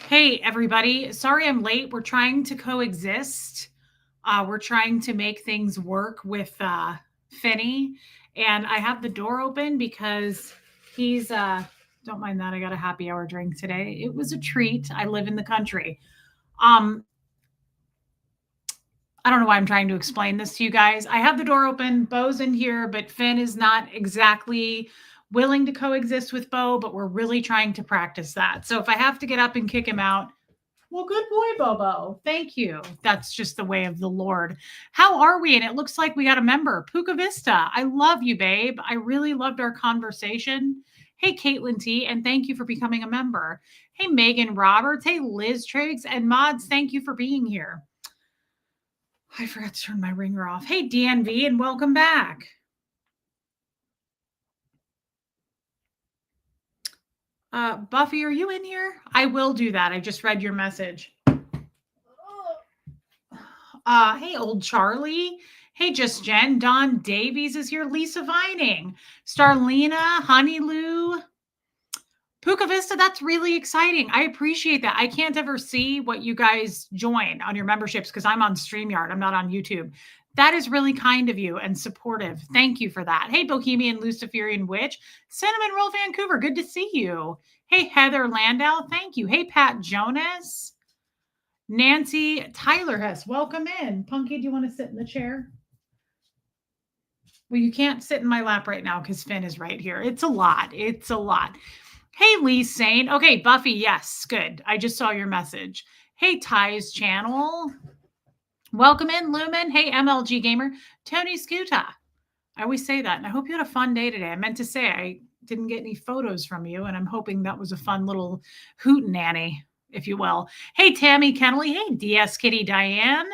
Hey, everybody. Sorry I'm late. We're trying to coexist. We're trying to make things work with Finney. And I have the door open because he's, don't mind that. I got a happy hour drink today. It was a treat. I live in the country. Um, I don't know why I'm trying to explain this to you guys. I have the door open. Bo's in here, but Finn is not exactly willing to coexist with Bo, but we're really trying to practice that. So if I have to get up and kick him out, well, good boy, Bobo. Thank you. That's just the way of the Lord. How are we? And it looks like we got a member, Puka Vista. I love you, babe. I really loved our conversation. Hey, Caitlin T, and thank you for becoming a member. Hey, Megan Roberts. Hey, Liz Triggs. And Mods, thank you for being here. I forgot to turn my ringer off. Hey, DNV, and welcome back. Buffy, are you in here? I will do that. I just read your message. Hey, old Charlie. Hey, Just Jen. Don Davies is here. Lisa Vining. Starlina, Honey Lou. Puka Vista, that's really exciting. I appreciate that. I can't ever see what you guys join on your memberships because I'm on StreamYard. I'm not on YouTube. That is really kind of you and supportive. Thank you for that. Hey, Bohemian Luciferian Witch. Cinnamon Roll Vancouver, good to see you. Hey, Heather Landau, thank you. Hey, Pat Jonas. Nancy Tyler Hess, welcome in. Punky, do you want to sit in the chair? Well, you can't sit in my lap right now because Finn is right here. It's a lot. It's a lot. Hey, Lee Sane. Okay, Buffy, yes, good. I just saw your message. Hey, Ty's channel. Welcome in, Lumen. Hey, MLG Gamer. Tony Scuta. I always say that, and I hope you had a fun day today. I meant to say I didn't get any photos from you, and I'm hoping that was a fun little hootenanny, if you will. Hey, Tammy Kennelly. Hey, DS Kitty Diane.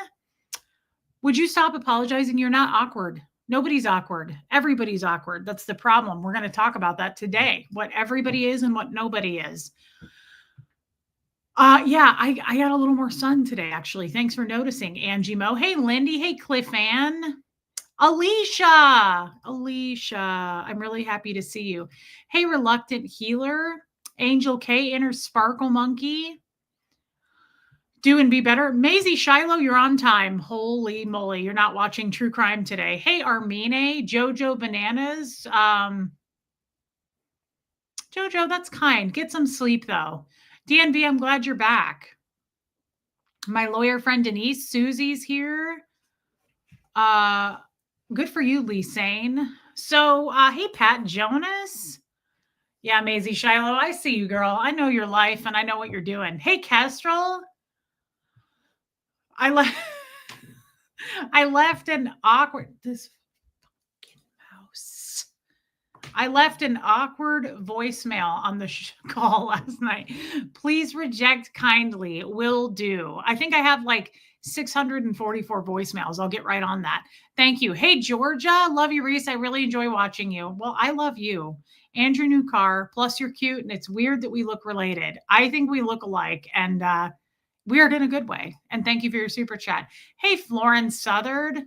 Would you stop apologizing? You're not awkward. Nobody's awkward. Everybody's awkward. That's the problem. We're going to talk about that today. What everybody is and what nobody is. Yeah, I got a little more sun today, actually. Thanks for noticing, Angie Mo. Hey, Lindy. Hey, Cliff Ann. Alicia, I'm really happy to see you. Hey, Reluctant Healer. Angel K, Inner Sparkle Monkey. Do and be better. Maisie Shiloh, you're on time. Holy moly, you're not watching true crime today. Hey, Armine, Jojo Bananas. Jojo, that's kind. Get some sleep, though. DNB, I'm glad you're back. My lawyer friend Denise, Susie's here. Good for you, Lee Sane. So, hey, Pat Jonas. Yeah, Maisie Shiloh, I see you, girl. I know your life, and I know what you're doing. Hey, Kestrel. I left an awkward mouse. I left an awkward voicemail on the call last night. Please reject kindly. Will do. I think I have like 644 voicemails. I'll get right on that. Thank you. Hey, Georgia. Love you, Reese. I really enjoy watching you. Well, I love you. Andrew New Car. Plus, you're cute, and it's weird that we look related. I think we look alike, and weird in a good way. And thank you for your super chat. Hey, Florence Southard.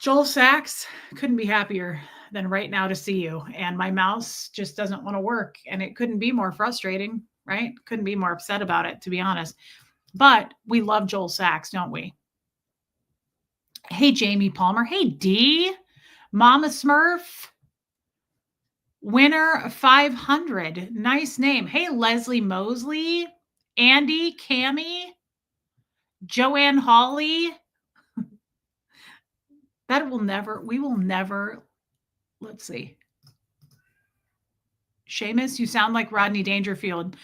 Joel Sachs, couldn't be happier than right now to see you. And my mouse just doesn't want to work. And it couldn't be more frustrating, right? Couldn't be more upset about it, to be honest. But we love Joel Sachs, don't we? Hey, Jamie Palmer. Hey, D. Mama Smurf. Winner 500. Nice name. Hey, Leslie Mosley. Andy, Cammie. Joanne Hawley. We will never, let's see. Seamus, you sound like Rodney Dangerfield.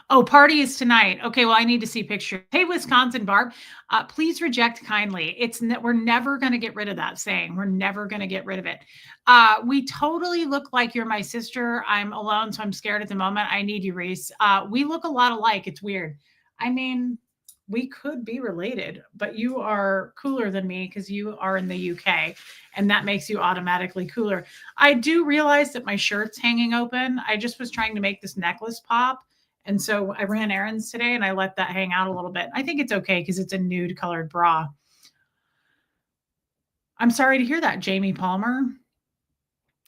Oh, party is tonight. Okay, well, I need to see pictures. Hey, Wisconsin Barb, please reject kindly. We're never going to get rid of that saying. We're never going to get rid of it. We totally look like you're my sister. I'm alone, so I'm scared at the moment. I need you, Reese. We look a lot alike. It's weird. I mean, we could be related, but you are cooler than me because you are in the UK, and that makes you automatically cooler. I do realize that my shirt's hanging open. I just was trying to make this necklace pop. And so I ran errands today and I let that hang out a little bit. I think it's okay because it's a nude colored bra. I'm sorry to hear that, Jamie Palmer.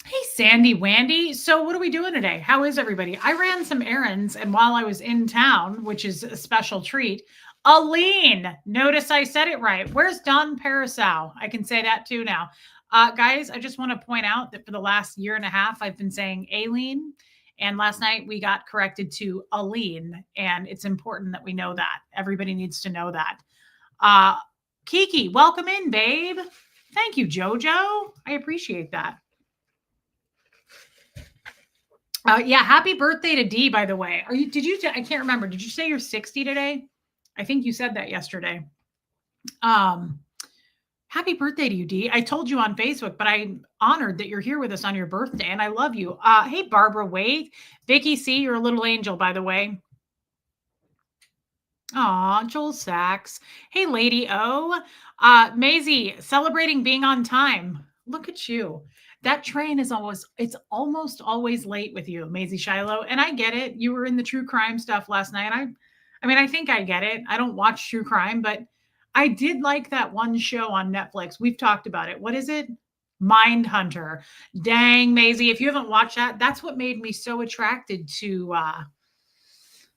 Hey, Sandy Wandy. So, what are we doing today? How is everybody? I ran some errands, and while I was in town, which is a special treat, Aline, notice I said it right. Where's Don Parasau? I can say that too now. Guys, I just want to point out that for the last year and a half, I've been saying Aileen, and last night we got corrected to Aline, and it's important that we know that. Everybody needs to know that. Uh, Kiki, welcome in, babe. Thank you, JoJo. I appreciate that. Yeah, happy birthday to D, by the way. I can't remember. Did you say you're 60 today? I think you said that yesterday. Um, Happy birthday to you, D. I told you on Facebook, but I'm honored that you're here with us on your birthday, and I love you. Hey, Barbara Wade. Vicky C, you're a little angel, by the way. Aw, Joel Sachs. Hey, Lady O. Maisie, celebrating being on time. Look at you. That train is it's almost always late with you, Maisie Shiloh. And I get it. You were in the true crime stuff last night. I mean, I think I get it. I don't watch true crime, but I did like that one show on Netflix. We've talked about it. What is it? Mindhunter. Dang, Maisie, if you haven't watched that, that's what made me so attracted to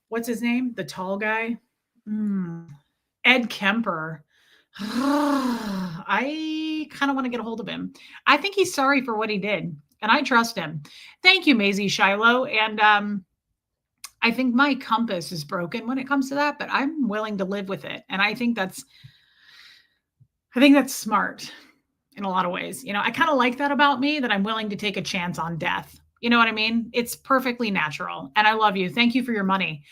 what's his name? The tall guy. Ed Kemper. I kind of want to get a hold of him. I think he's sorry for what he did, and I trust him. Thank you, Maisie Shiloh. And I think my compass is broken when it comes to that, but I'm willing to live with it. And I think that's smart in a lot of ways. You know, I kind of like that about me, that I'm willing to take a chance on death. You know what I mean? It's perfectly natural. And I love you. Thank you for your money.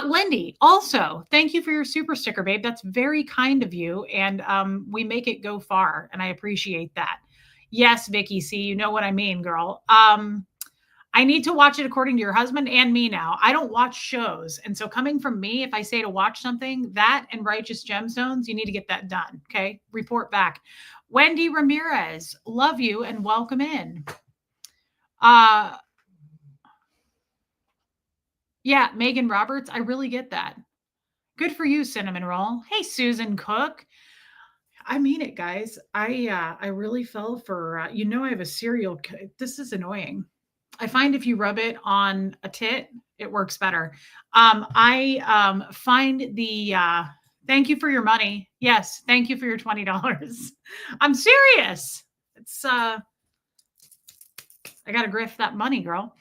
Lindy, also, thank you for your super sticker, babe. That's very kind of you. And we make it go far. And I appreciate that. Yes, Vicky C, you know what I mean, girl. I need to watch it according to your husband and me now. I don't watch shows. And so coming from me, if I say to watch something, that and Righteous Gemstones, you need to get that done. Okay. Report back. Wendy Ramirez, love you and welcome in. Yeah, Megan Roberts, I really get that. Good for you, Cinnamon Roll. Hey, Susan Cook. I mean it, guys. I really fell for I have a cereal. This is annoying. I find if you rub it on a tit, it works better. I find the thank you for your money. Yes, thank you for your $20. I'm serious. It's I gotta grift that money, girl.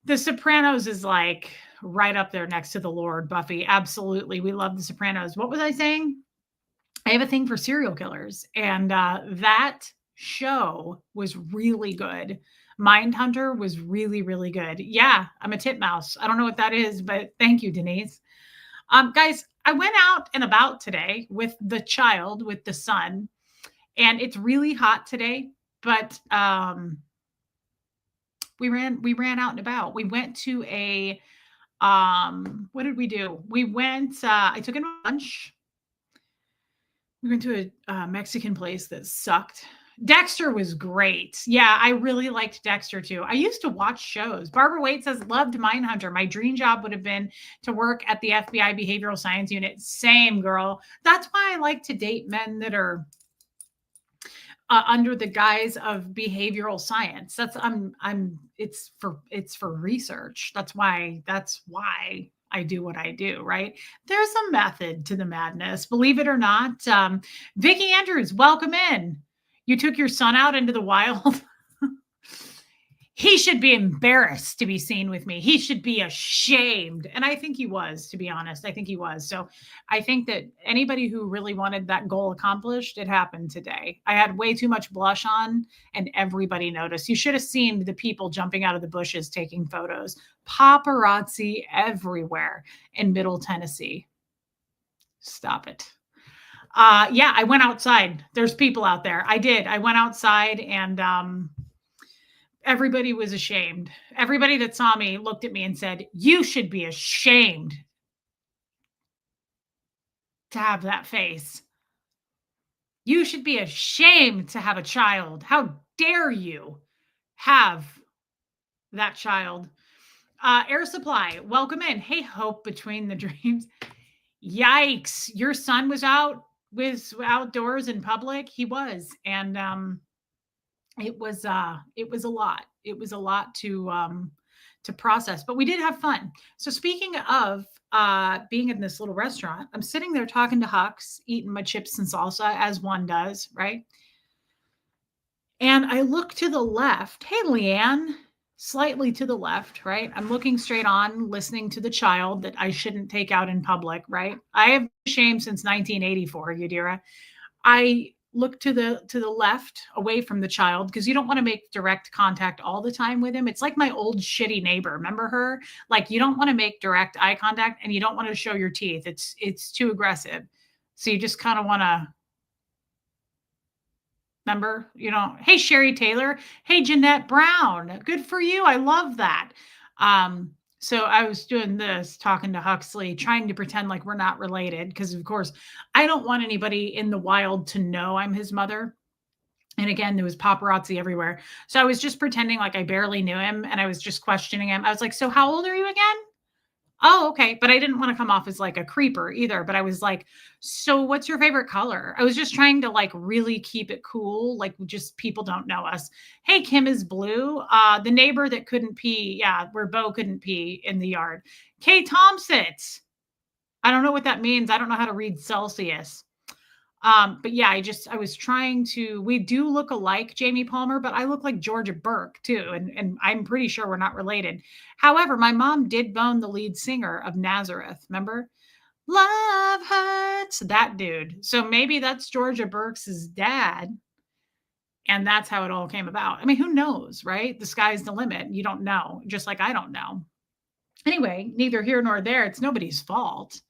The Sopranos is like right up there next to The Lord, Buffy. Absolutely. We love The Sopranos. What was I saying? I have a thing for serial killers, and that show was really good. Mindhunter was really, really good. Yeah, I'm a titmouse. I don't know what that is, but thank you, Denise. Guys, I went out and about today with the child, with the son, and it's really hot today, but we ran out and about. We went to a what did we do? We went I took him to lunch. We went to a Mexican place that sucked. Dexter was great. Yeah, I really liked Dexter too. I used to watch shows. Barbara Waite says, loved Mindhunter. My dream job would have been to work at the FBI Behavioral Science Unit. Same, girl. That's why I like to date men that are under the guise of behavioral science. That's it's for research. That's why I do what I do, right? There's a method to the madness, believe it or not. Vicki Andrews, welcome in. You took your son out into the wild. He should be embarrassed to be seen with me. He should be ashamed. And I think he was, to be honest. I think he was. So I think that anybody who really wanted that goal accomplished, it happened today. I had way too much blush on and everybody noticed. You should have seen the people jumping out of the bushes taking photos. Paparazzi everywhere in Middle Tennessee. Stop it. Yeah, I went outside. There's people out there. I did. I went outside and everybody was ashamed. Everybody that saw me looked at me and said, you should be ashamed to have that face. You should be ashamed to have a child. How dare you have that child? Air Supply, welcome in. Hey, Hope Between the Dreams. Yikes. Your son was outdoors in public. He was. And it was a lot. It was a lot to process, but we did have fun. So speaking of being in this little restaurant, I'm sitting there talking to Hux, eating my chips and salsa as one does, right? And I look to the left. Hey, Leanne, slightly to the left, right? I'm looking straight on, listening to the child that I shouldn't take out in public, right? I have shame since 1984, Yadira. I look to the left away from the child because you don't want to make direct contact all the time with him. It's like my old shitty neighbor. Remember her? Like you don't want to make direct eye contact and you don't want to show your teeth. It's too aggressive. So you just kind of want to remember, hey Sherry Taylor, hey Jeanette Brown. Good for you. I love that. So I was doing this, talking to Huxley, trying to pretend like we're not related, because of course I don't want anybody in the wild to know I'm his mother. And again, there was paparazzi everywhere. So I was just pretending like I barely knew him and I was just questioning him. I was like, so how old are you again? Oh, okay. But I didn't want to come off as like a creeper either. But I was like, so what's your favorite color? I was just trying to like really keep it cool. Like just people don't know us. Hey, Kim is blue. The neighbor that couldn't pee. Yeah, where Bo couldn't pee in the yard. Kay Thompson. I don't know what that means. I don't know how to read Celsius. But yeah, I was trying to, we do look alike, Jamie Palmer, but I look like Georgia Burke too. And I'm pretty sure we're not related. However, my mom did bone the lead singer of Nazareth. Remember? Love hurts, that dude. So maybe that's Georgia Burke's dad. And that's how it all came about. I mean, who knows, right? The sky's the limit. You don't know, just like I don't know. Anyway, neither here nor there. It's nobody's fault.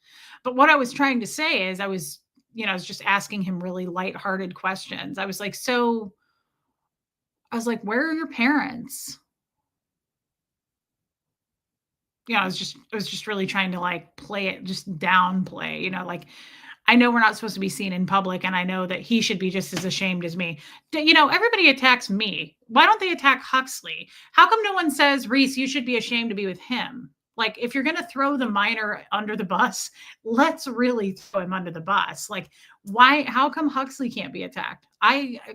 But what I was trying to say is I was just asking him really lighthearted questions. I was like, where are your parents? I was just really trying to like play it, just downplay, like I know we're not supposed to be seen in public, and I know that he should be just as ashamed as me. Everybody attacks me. Why don't they attack Huxley? How come no one says, Reese, you should be ashamed to be with him? Like, if you're going to throw the minor under the bus, let's really throw him under the bus. Like, why? How come Huxley can't be attacked?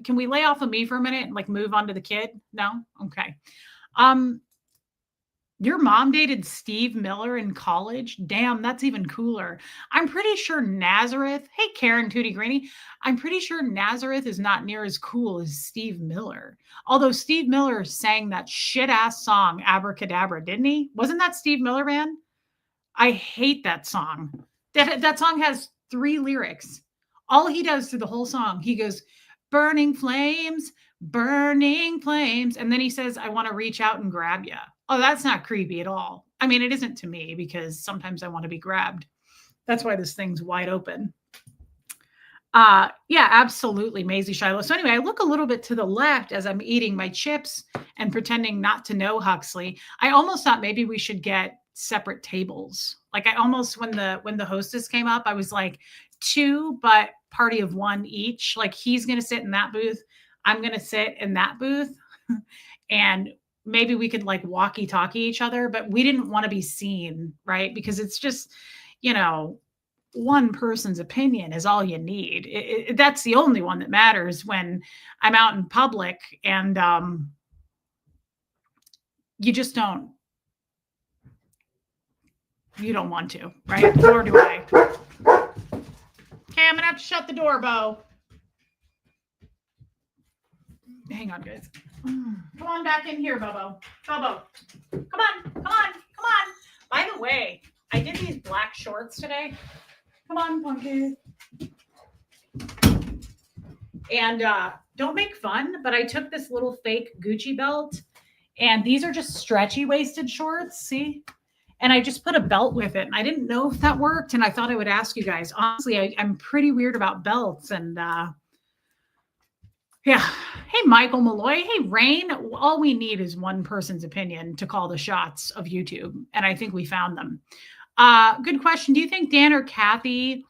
Can we lay off of me for a minute and like move on to the kid? No? Okay. Your mom dated Steve Miller in college? Damn, that's even cooler. I'm pretty sure Nazareth, hey, Karen Tootie Greeny, I'm pretty sure Nazareth is not near as cool as Steve Miller. Although Steve Miller sang that shit ass song, Abracadabra, didn't he? Wasn't that Steve Miller, man? I hate that song. That song has 3 lyrics. All he does through the whole song, he goes, burning flames, burning flames. And then he says, I want to reach out and grab you. Oh, that's not creepy at all. I mean, it isn't to me because sometimes I want to be grabbed. That's why this thing's wide open. Yeah, absolutely, Maisie Shiloh. So anyway, I look a little bit to the left as I'm eating my chips and pretending not to know Huxley. I almost thought maybe we should get separate tables. Like I almost, when the hostess came up, I was like 2, but party of 1 each. Like he's going to sit in that booth. I'm going to sit in that booth. And maybe we could like walkie-talkie each other, but we didn't want to be seen, right? Because it's just, one person's opinion is all you need. That's the only one that matters when I'm out in public, and you just don't want to, right? Nor do I. Okay, I'm gonna have to shut the door, Bo. Hang on, guys. Come on back in here, Bobo. Bobo. Come on. By the way, I did these black shorts today. Come on, Punky. And don't make fun, but I took this little fake Gucci belt, and these are just stretchy waisted shorts, see? And I just put a belt with it, and I didn't know if that worked, and I thought I would ask you guys. Honestly, I'm pretty weird about belts, and yeah. Hey, Michael Malloy. Hey, Rain. All we need is one person's opinion to call the shots of YouTube, and I think we found them. Good question. Do you think Dan or Kathy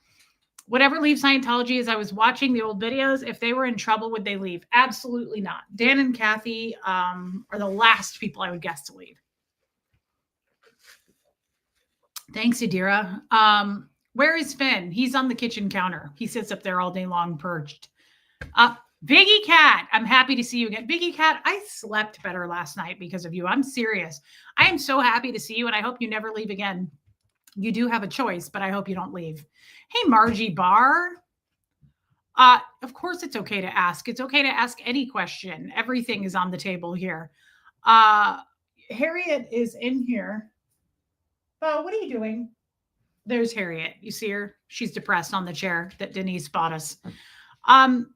would ever leave Scientology? As I was watching the old videos, if they were in trouble, would they leave? Absolutely not. Dan and Kathy are the last people I would guess to leave. Thanks, Adira. Where is Finn? He's on the kitchen counter. He sits up there all day long, perched. Viggy Cat, I'm happy to see you again. Viggy Cat, I slept better last night because of you. I'm serious. I am so happy to see you, and I hope you never leave again. You do have a choice, but I hope you don't leave. Hey, Margie Barr. Of course, it's okay to ask. It's okay to ask any question. Everything is on the table here. Harriet is in here. Oh, what are you doing? There's Harriet. You see her? She's depressed on the chair that Denise bought us. Um,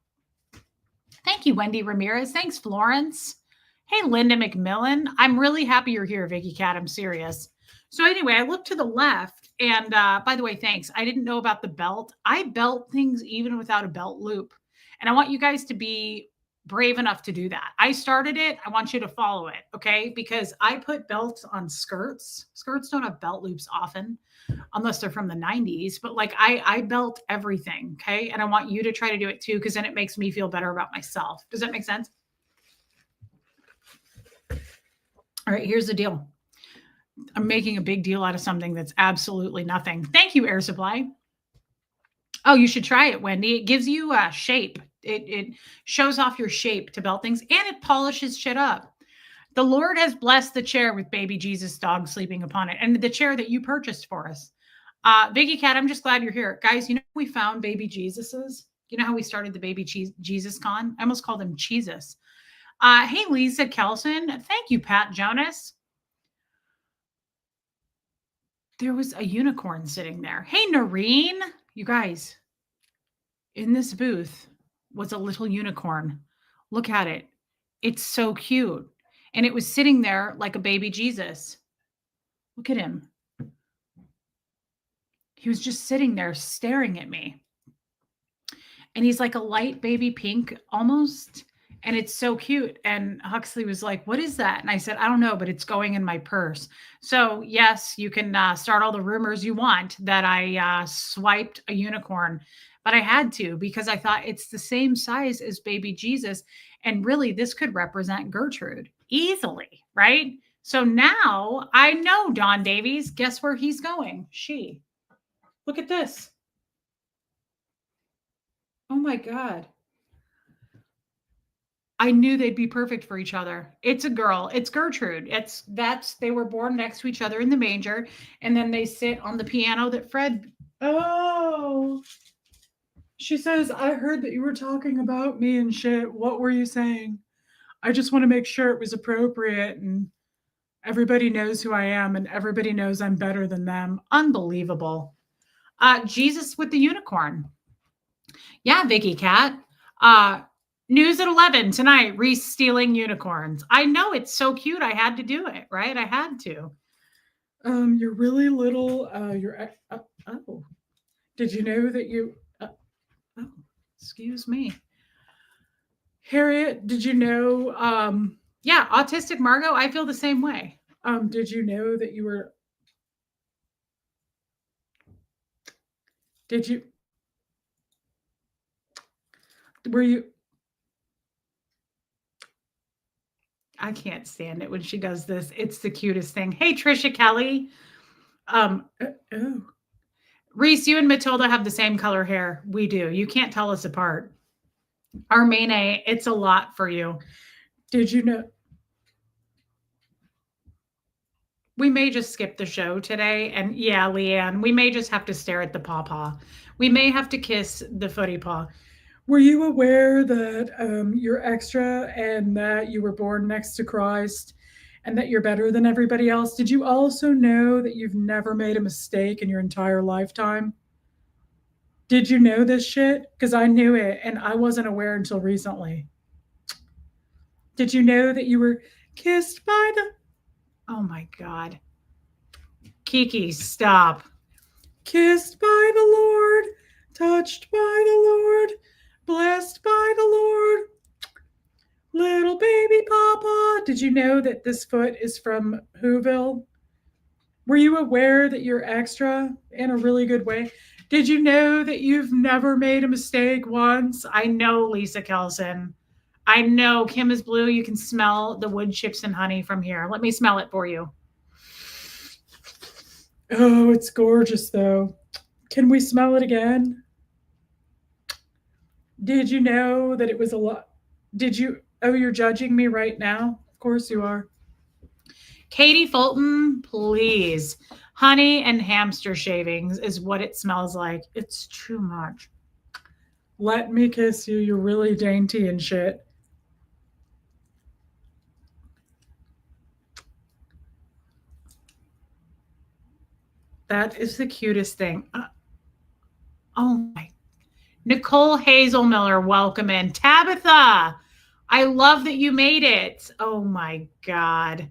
Thank you, Wendy Ramirez. Thanks, Florence. Hey, Linda McMillan. I'm really happy you're here, Vicky Cat. I'm serious. So anyway, I looked to the left, and by the way, thanks. I didn't know about the belt. I belt things even without a belt loop, and I want you guys to be brave enough to do that. I started it. I want you to follow it, okay? Because I put belts on skirts. Skirts don't have belt loops often unless they're from the 90s, but like I belt everything, okay? And I want you to try to do it too, because then it makes me feel better about myself. Does that make sense? All right, here's the deal. I'm making a big deal out of something that's absolutely nothing. Thank you, Air Supply. Oh, you should try it, Wendy. It gives you a shape. It shows off your shape to belt things, and it polishes shit up. The Lord has blessed the chair with baby Jesus dog sleeping upon it, and the chair that you purchased for us. Vicky Cat, I'm just glad you're here. Guys, you know we found baby Jesuses? You know how we started the baby Jesus con? I almost called him Jesus. Hey, Lisa Kelson. Thank you, Pat Jonas. There was a unicorn sitting there. Hey, Noreen. You guys, in this booth was a little unicorn. Look at it. It's so cute. And it was sitting there like a baby Jesus. Look at him. He was just sitting there staring at me. And he's like a light baby pink almost. And it's so cute. And Huxley was like, "What is that?" And I said, "I don't know, but it's going in my purse." So, yes, you can start all the rumors you want that I swiped a unicorn. But I had to, because I thought it's the same size as baby Jesus. And really, this could represent Gertrude easily, right? So now I know Don Davies. Guess where he's going? She. Look at this. Oh my God. I knew they'd be perfect for each other. It's a girl. It's Gertrude. They were born next to each other in the manger, and then they sit on the piano that Fred. Oh, she says, "I heard that you were talking about me and shit. What were you saying? I just want to make sure it was appropriate, and everybody knows who I am, and everybody knows I'm better than them." Unbelievable. Jesus with the unicorn. Yeah, Vicky Cat. News at 11 tonight, Reese stealing unicorns. I know, it's so cute. I had to do it, right? I had to. You're really little. Oh, did you know that you? Oh, excuse me, Harriet. Did you know? Yeah, autistic Margot. I feel the same way. Did you know that you were? Did you? Were you? I can't stand it when she does this. It's the cutest thing. Hey, Trisha Kelly. Oh. Reese, you and Matilda have the same color hair. We do. You can't tell us apart. Armene, it's a lot for you. Did you know? We may just skip the show today. And yeah, Leanne, we may just have to stare at the pawpaw. We may have to kiss the footy paw. Were you aware that you're extra and that you were born next to Christ and that you're better than everybody else? Did you also know that you've never made a mistake in your entire lifetime? Did you know this shit? Because I knew it and I wasn't aware until recently. Did you know that you were kissed by the. Oh my God. Kiki, stop. Kissed by the Lord, touched by the Lord, blessed by the Lord. Little baby Papa. Did you know that this foot is from Whoville? Were you aware that you're extra in a really good way? Did you know that you've never made a mistake once? I know, Lisa Kelson. I know. Kim is blue. You can smell the wood chips and honey from here. Let me smell it for you. Oh, it's gorgeous, though. Can we smell it again? Did you know that it was a lot? Did you? Oh, you're judging me right now? Of course you are. Katie Fulton, please. Honey and hamster shavings is what it smells like. It's too much. Let me kiss you. You're really dainty and shit. That is the cutest thing. Oh my. Nicole Hazel Miller, welcome in. Tabitha, I love that you made it. Oh my God.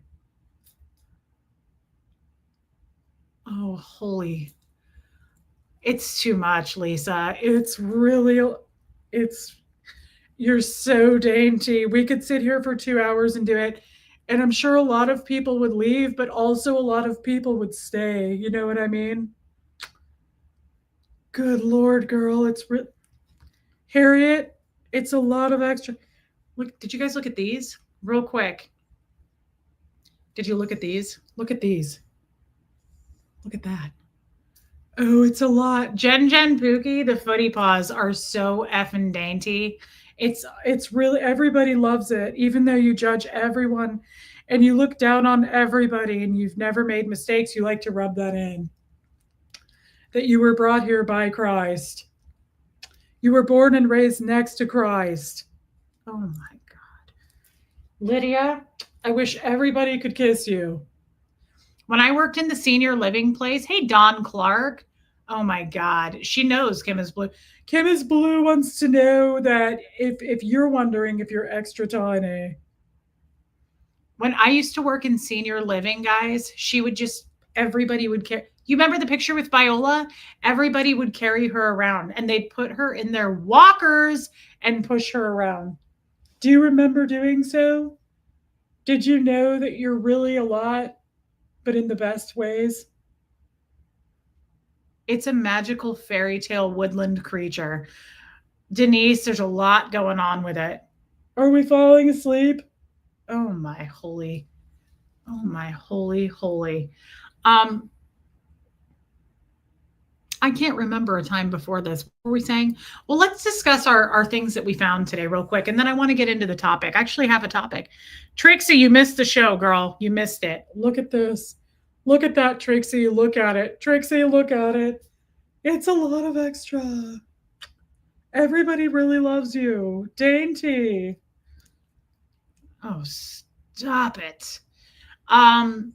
Oh, holy. It's too much, Lisa. It's really, it's, you're so dainty. We could sit here for 2 hours and do it. And I'm sure a lot of people would leave, but also a lot of people would stay. You know what I mean? Good Lord, girl. Harriet, it's a lot of extra. Look, did you guys look at these? Real quick. Did you look at these? Look at these. Look at that. Oh, it's a lot. Jen Pookie, the footy paws are so effing dainty. It's really, everybody loves it, even though you judge everyone and you look down on everybody and you've never made mistakes. You like to rub that in, that you were brought here by Christ. You were born and raised next to Christ. Oh my God. Lydia, I wish everybody could kiss you. When I worked in the senior living place, hey, Dawn Clark. Oh my God. She knows Kim is blue. Kim is Blue wants to know that if you're wondering if you're extra tiny. When I used to work in senior living, guys, she would just, everybody would carry. You remember the picture with Viola? Everybody would carry her around and they'd put her in their walkers and push her around. Do you remember doing so? Did you know that you're really a lot, but in the best ways? It's a magical fairy tale woodland creature. Denise, there's a lot going on with it. Are we falling asleep? Oh my holy, oh my holy, holy. Um, I can't remember a time before this. What were we saying? Well, let's discuss our things that we found today real quick. And then I want to get into the topic. I actually have a topic. Trixie, you missed the show, girl. You missed it. Look at this. Look at that, Trixie. Look at it. Trixie, look at it. It's a lot of extra. Everybody really loves you. Dainty. Oh, stop it. Um,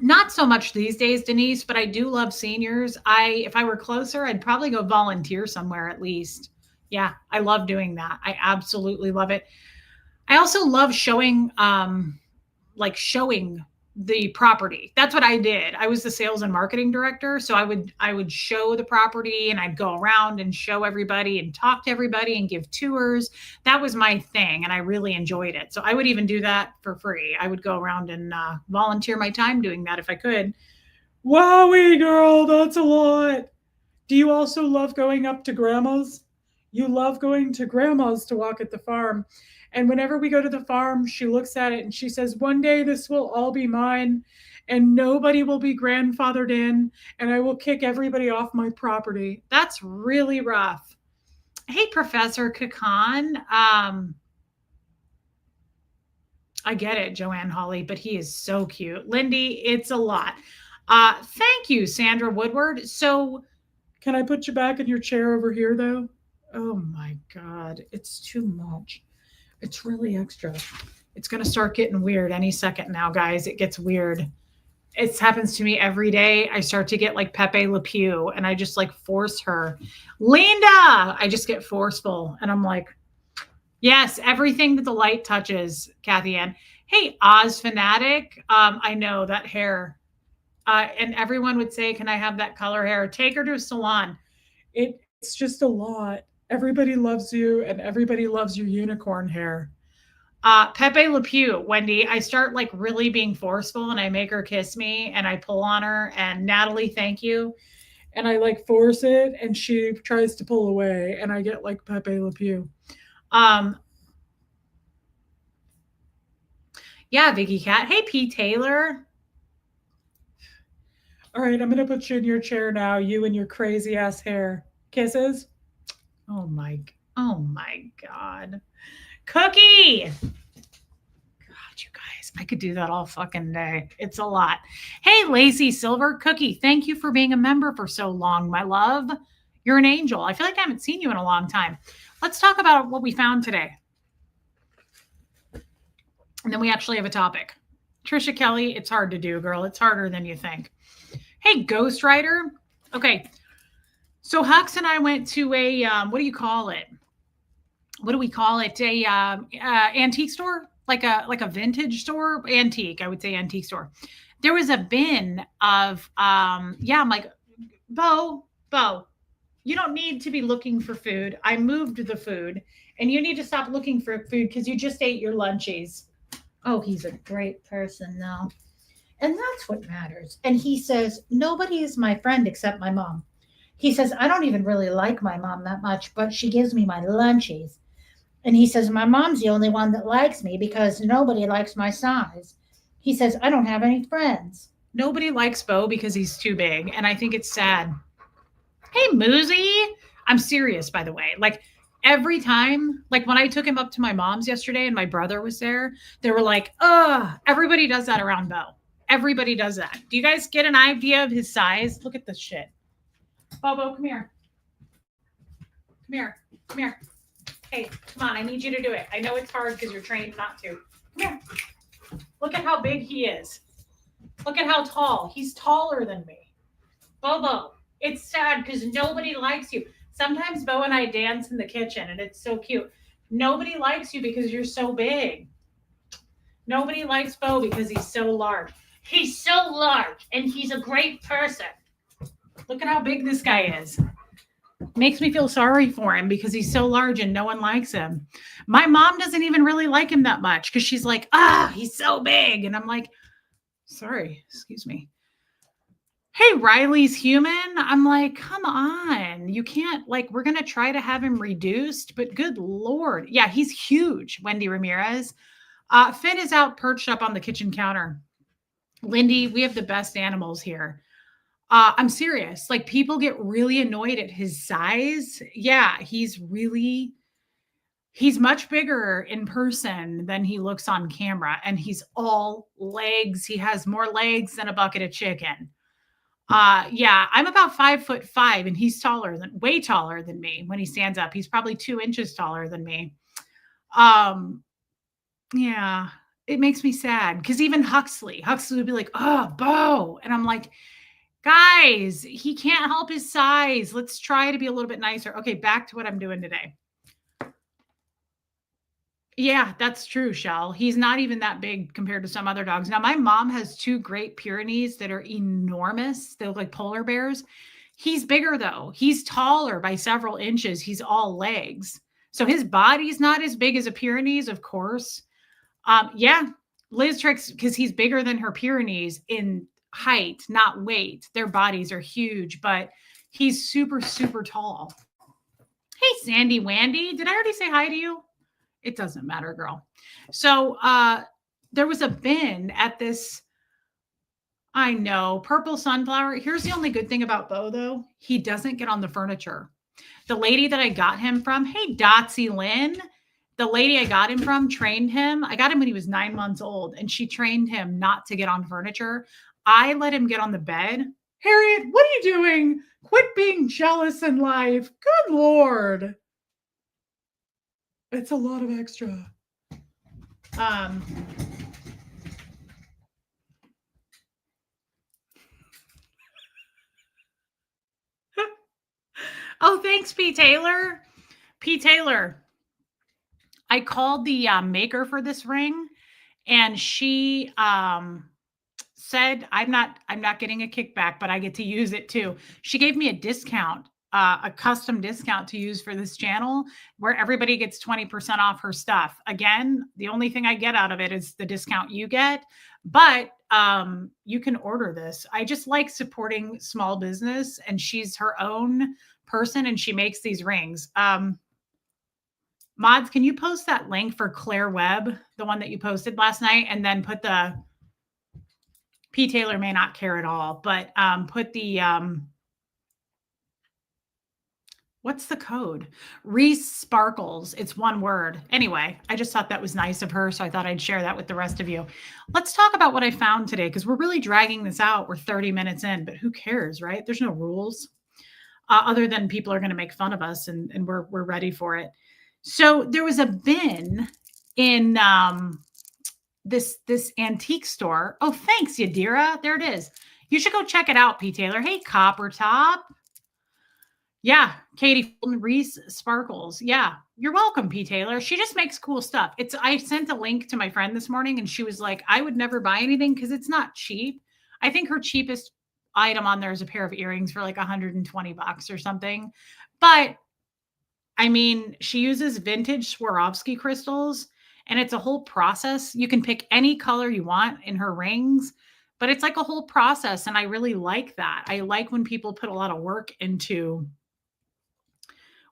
Not so much these days, Denise, but I do love seniors. If I were closer, I'd probably go volunteer somewhere at least. Yeah, I love doing that. I absolutely love it. I also love showing the property. That's what I did. I was the sales and marketing director, so I would show the property and I'd go around and show everybody and talk to everybody and give tours. That was my thing and I really enjoyed it. So I would even do that for free. I would go around and volunteer my time doing that if I could. Wowie, girl, that's a lot. Do you also love going up to grandma's? You love going to grandma's to walk at the farm. And whenever we go to the farm, she looks at it and she says, one day this will all be mine and nobody will be grandfathered in and I will kick everybody off my property. That's really rough. Hey, Professor Kakan. I get it, Joanne Hawley, but he is so cute. Lindy, it's a lot. Thank you, Sandra Woodward. So, can I put you back in your chair over here, though? Oh my God, it's too much. It's really extra. It's going to start getting weird any second now, guys. It gets weird. It happens to me every day. I start to get like Pepe Le Pew and I just like force her. Linda, I just get forceful and I'm like, yes, everything that the light touches, Kathy Ann. Hey, Oz Fanatic. I know that hair. And everyone would say, can I have that color hair? Take her to a salon. It's just a lot. Everybody loves you and everybody loves your unicorn hair. Pepe Le Pew, Wendy, I start like really being forceful and I make her kiss me and I pull on her. And Natalie, thank you. And I like force it and she tries to pull away and I get like Pepe Le Pew. Yeah, Vicky Cat. Hey, P. Taylor. All right, I'm going to put you in your chair now, you and your crazy ass hair. Kisses? Oh my, Oh my God. Cookie. God, you guys, I could do that all fucking day. It's a lot. Hey, Lacey Silver Cookie, thank you for being a member for so long, my love. You're an angel. I feel like I haven't seen you in a long time. Let's talk about what we found today. And then we actually have a topic. Trisha Kelly, it's hard to do, girl. It's harder than you think. Hey, Ghost Rider. Okay. So Hux and I went to a, what do you call it? What do we call it? A antique store, like a vintage store, antique. I would say antique store. There was a bin of, yeah. I'm like, Bo, you don't need to be looking for food. I moved the food, and you need to stop looking for food because you just ate your lunchies. Oh, he's a great person now. And that's what matters. And he says, nobody is my friend except my mom. He says, I don't even really like my mom that much, but she gives me my lunchies. And he says, my mom's the only one that likes me because nobody likes my size. He says, I don't have any friends. Nobody likes Bo because he's too big. And I think it's sad. Hey, Moozy. I'm serious, by the way. Like, every time, like when I took him up to my mom's yesterday and my brother was there, they were like, everybody does that around Bo. Everybody does that. Do you guys get an idea of his size? Look at this shit. Bobo, come here. Come here. Come here. Hey, come on. I need you to do it. I know it's hard because you're trained not to. Come here. Look at how big he is. Look at how tall. He's taller than me. Bobo, it's sad because nobody likes you. Sometimes Bo and I dance in the kitchen and it's so cute. Nobody likes you because you're so big. Nobody likes Bo because he's so large. He's so large and he's a great person. Look at how big this guy is. Makes me feel sorry for him because he's so large and no one likes him. My mom doesn't even really like him that much because she's like, he's so big. And I'm like, sorry, excuse me. Hey, Riley's human. I'm like, come on. You can't, like, we're going to try to have him reduced, but good Lord. Yeah, he's huge, Wendy Ramirez. Finn is out perched up on the kitchen counter. Lindy, we have the best animals here. I'm serious. Like, people get really annoyed at his size. Yeah, he's much bigger in person than he looks on camera. And he's all legs. He has more legs than a bucket of chicken. Yeah, I'm about 5'5" and he's way taller than me when he stands up. He's probably 2 inches taller than me. Yeah, it makes me sad because even Huxley would be like, oh, Bo. And I'm like, guys, he can't help his size. Let's try to be a little bit nicer. Okay, back to what I'm doing today. Yeah, that's true, Shell. He's not even that big compared to some other dogs. Now, my mom has 2 Great Pyrenees that are enormous. They look like polar bears. He's bigger, though. He's taller by several inches. He's all legs. So his body's not as big as a Pyrenees, of course. Yeah, Liz Tricks, because he's bigger than her Pyrenees in height, not weight. Their bodies are huge, but he's super, super tall. Hey, Sandy Wandy. Did I already say hi to you? It doesn't matter, girl. So there was a bin at this, I know, purple sunflower. Here's the only good thing about Bo, though. He doesn't get on the furniture. The lady that I got him from, hey, Dotsy Lynn, the lady I got him from trained him. I got him when he was 9 months old, and she trained him not to get on furniture. I let him get on the bed. Harriet, what are you doing? Quit being jealous in life. Good Lord. It's a lot of extra. Oh, thanks, P. Taylor. P. Taylor. I called the maker for this ring, and she said, I'm not getting a kickback, but I get to use it too. She gave me a discount, a custom discount to use for this channel where everybody gets 20% off her stuff. Again, the only thing I get out of it is the discount you get, but you can order this. I just like supporting small business, and she's her own person and she makes these rings. Mods, can you post that link for Claire Webb, the one that you posted last night, and then put the P. Taylor may not care at all, but put the What's the code? Reese Sparkles. It's one word. Anyway, I just thought that was nice of her, so I thought I'd share that with the rest of you. Let's talk about what I found today because we're really dragging this out. We're 30 minutes in, but who cares, right? There's no rules other than people are going to make fun of us, and we're ready for it. So there was a bin in this antique store. Oh, thanks, Yadira. There it is. You should go check it out, P. Taylor. Hey, Copper Top. Yeah, Katie Reese Sparkles. Yeah, you're welcome, P. Taylor. She just makes cool stuff. I sent a link to my friend this morning, and she was like, "I would never buy anything because it's not cheap." I think her cheapest item on there is a pair of earrings for like $120 or something. But I mean, she uses vintage Swarovski crystals, and it's a whole process. You can pick any color you want in her rings, but it's like a whole process, and I really like that. I like when people put a lot of work into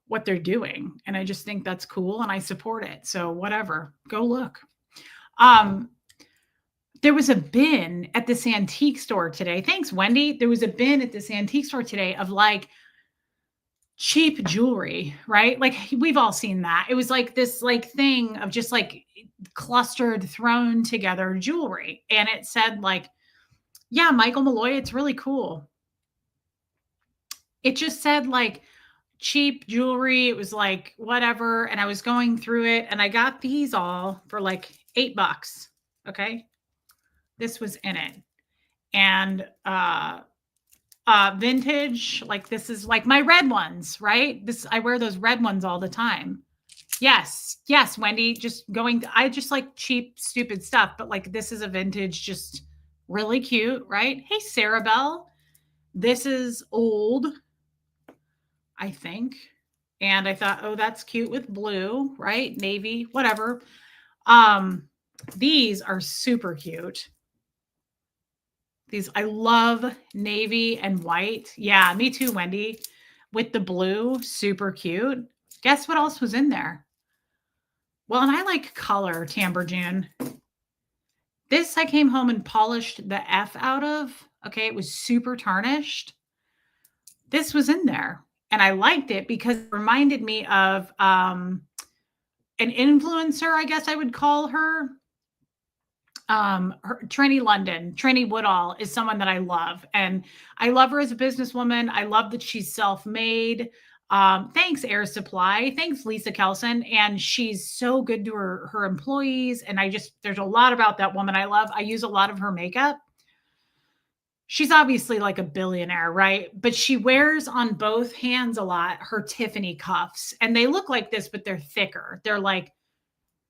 what they're doing, and I just think that's cool, and I support it. So whatever, go look. There was a bin at this antique store today. Thanks, Wendy. There was a bin at this antique store today of like cheap jewelry, right? Like we've all seen that. It was like this like thing of just like clustered, thrown together jewelry. And it said like, yeah, Michael Malloy, it's really cool. It just said like cheap jewelry. It was like whatever. And I was going through it and I got these all for like $8. Okay. This was in it. And vintage, like this is like my red ones, right? I wear those red ones all the time. Yes, Wendy, I just like cheap, stupid stuff, but like this is a vintage, just really cute, right? Hey, Sarah Bell. This is old, I think. And I thought, oh, that's cute with blue, right? Navy, whatever. These are super cute. I love navy and white. Yeah, me too, Wendy. With the blue, super cute. Guess what else was in there? Well, and I like color, Tamber June. This I came home and polished the F out of. Okay, it was super tarnished. This was in there. And I liked it because it reminded me of an influencer, I guess I would call her. Trini Woodall is someone that I love, and I love her as a businesswoman. I love that she's self-made. Thanks, Air Supply. Thanks, Lisa Kelson. And she's so good to her employees. And there's a lot about that woman I love. I use a lot of her makeup. She's obviously like a billionaire, right? But she wears on both hands a lot her Tiffany cuffs. And they look like this, but they're thicker. They're like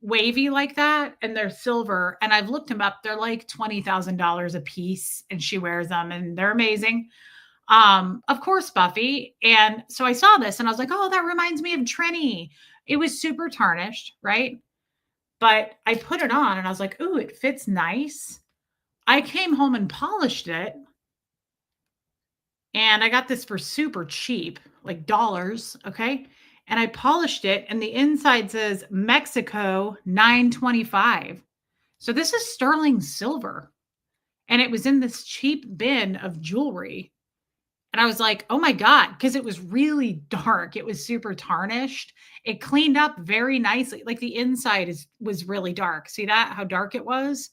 wavy like that, and they're silver. And I've looked them up. They're like $20,000 a piece, and she wears them, and they're amazing. Of course, Buffy. And so I saw this, and I was like, oh, that reminds me of Trini. It was super tarnished, right? But I put it on, and I was like, ooh, it fits nice. I came home and polished it, and I got this for super cheap, like dollars, okay? And I polished it, and the inside says Mexico 925. So this is sterling silver. And it was in this cheap bin of jewelry. And I was like, oh my God, because it was really dark. It was super tarnished. It cleaned up very nicely. Like the inside was really dark. See that? How dark it was?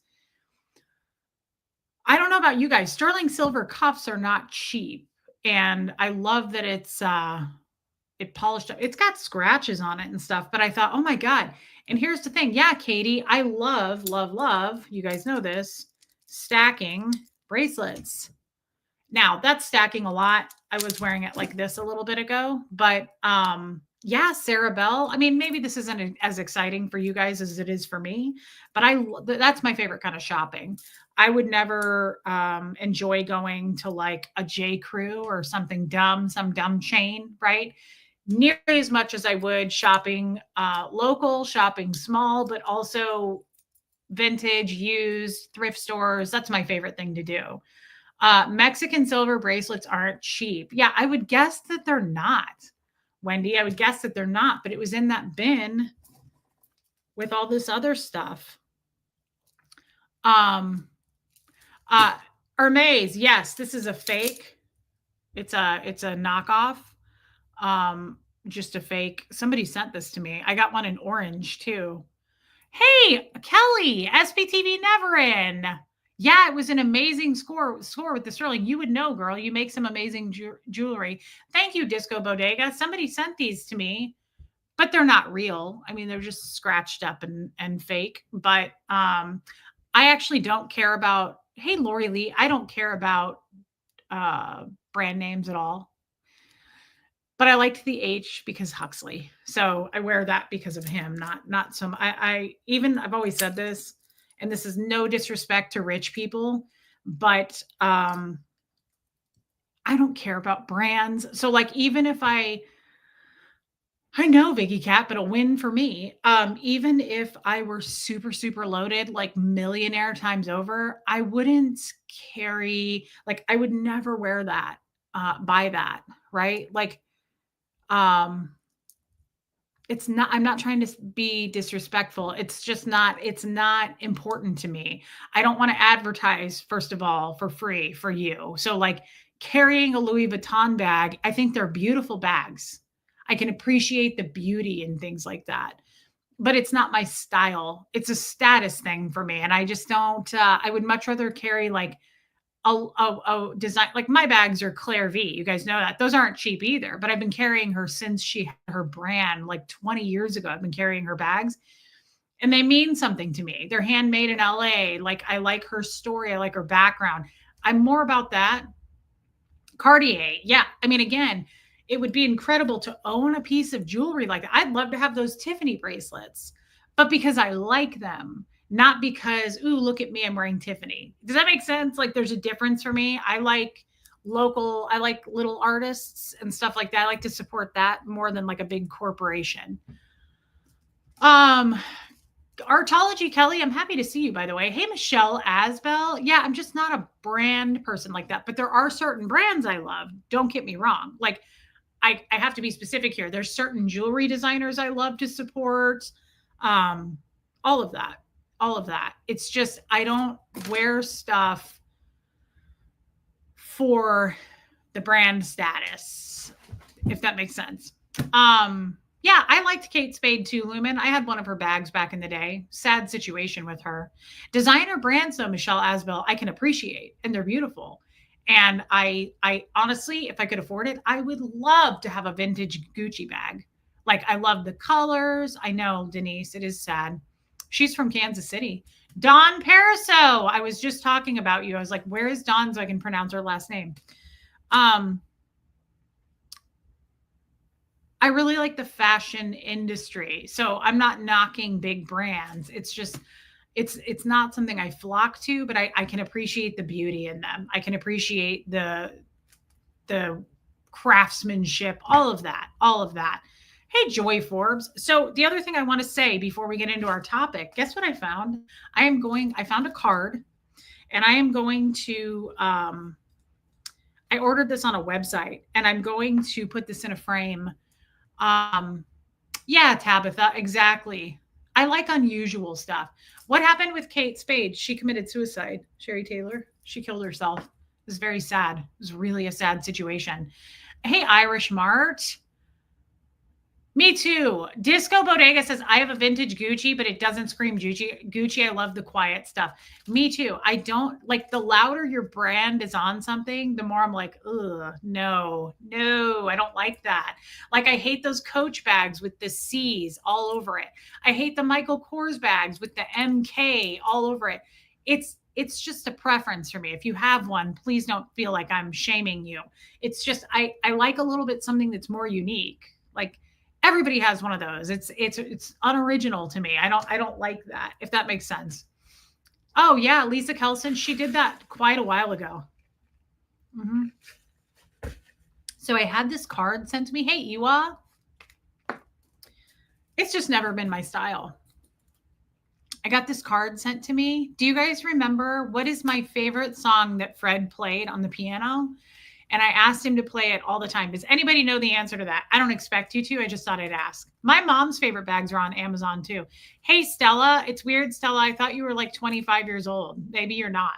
I don't know about you guys. Sterling silver cuffs are not cheap. And I love that it polished up. It's got scratches on it and stuff, but I thought, oh my God. And here's the thing. Yeah, Katie, I love, love, love. You guys know this, stacking bracelets. Now that's stacking a lot. I was wearing it like this a little bit ago, but yeah, Sarah Bell. I mean, maybe this isn't as exciting for you guys as it is for me, but that's my favorite kind of shopping. I would never enjoy going to like a J. Crew or something dumb, some dumb chain, right? Nearly as much as I would shopping local, shopping small, but also vintage, used, thrift stores. That's my favorite thing to do. Mexican silver bracelets aren't cheap. Yeah, I would guess that they're not, Wendy. I would guess that they're not, but it was in that bin with all this other stuff. Hermes, yes, this is a fake. It's a knockoff. just a fake. Somebody sent this to me. I got one in orange too. Hey, Kelly, SPTV Never In. Yeah, it was an amazing score with the sterling. You would know, girl. You make some amazing jewelry. Thank you, Disco Bodega. Somebody sent these to me, but they're not real. I mean, they're just scratched up and fake. But I actually don't care about. Hey, Lori Lee, I don't care about brand names at all. But I liked the H because Huxley. So I wear that because of him, not some I've always said this, and this is no disrespect to rich people, but I don't care about brands. So like even if I know Vicky Cat, but a win for me. Even if I were super, super loaded, like millionaire times over, I wouldn't carry, like, I would never wear that, buy that, right? Like, um, it's not, I'm not trying to be disrespectful. It's not important to me. I don't want to advertise, first of all, for free for you. So, like, carrying a Louis Vuitton bag, I think they're beautiful bags. I can appreciate the beauty and things like that, but it's not my style. It's a status thing for me. And I just don't, I would much rather carry like a design, like my bags are Claire V. You guys know that. Those aren't cheap either, but I've been carrying her since she had her brand like 20 years ago. I've been carrying her bags and they mean something to me. They're handmade in LA. Like I like her story. I like her background. I'm more about that. Cartier. Yeah. I mean, again, it would be incredible to own a piece of jewelry like that. I'd love to have those Tiffany bracelets, but because I like them, not because, ooh, look at me, I'm wearing Tiffany. Does that make sense? Like there's a difference for me. I like local, I like little artists and stuff like that. I like to support that more than like a big corporation. Artology Kelly, I'm happy to see you, by the way. Hey, Michelle Asbell. Yeah, I'm just not a brand person like that, but there are certain brands I love. Don't get me wrong. Like, I have to be specific here. There's certain jewelry designers I love to support. Um, all of that. All of that. It's just, I don't wear stuff for the brand status, if that makes sense. Yeah, I liked Kate Spade too, Lumen. I had one of her bags back in the day. Sad situation with her. Designer brands, though, Michelle Asbell, I can appreciate, and they're beautiful. And I honestly, if I could afford it, I would love to have a vintage Gucci bag. Like I love the colors. I know, Denise, it is sad. She's from Kansas City. Dawn Paraso. I was just talking about you. I was like, where is Dawn so I can pronounce her last name? I really like the fashion industry. So I'm not knocking big brands. It's just it's not something I flock to, but I can appreciate the beauty in them. I can appreciate the craftsmanship, all of that, all of that. Hey, Joy Forbes. So the other thing I want to say before we get into our topic, guess what I found? I found a card and I am going to I ordered this on a website and I'm going to put this in a frame. Yeah, Tabitha, exactly. I like unusual stuff. What happened with Kate Spade? She committed suicide. Sherry Taylor, she killed herself. It was very sad. It was really a sad situation. Hey, Irish Mart. Me too. Disco Bodega says, I have a vintage Gucci, but it doesn't scream Gucci. Gucci, I love the quiet stuff. Me too. I don't like the louder your brand is on something, the more I'm like, ugh, no, I don't like that. Like I hate those Coach bags with the C's all over it. I hate the Michael Kors bags with the MK all over it. It's just a preference for me. If you have one, please don't feel like I'm shaming you. It's just I like a little bit something that's more unique. Like everybody has one of those. It's unoriginal to me. I don't like that, if that makes sense. Oh yeah, Lisa Kelson, she did that quite a while ago. Mm-hmm. So I had this card sent to me. Hey, Iwa. It's just never been my style. I got this card sent to me. Do you guys remember what is my favorite song that Fred played on the piano? And I asked him to play it all the time. Does anybody know the answer to that? I don't expect you to. I just thought I'd ask. My mom's favorite bags are on Amazon too. Hey, Stella. It's weird, Stella. I thought you were like 25 years old. Maybe you're not.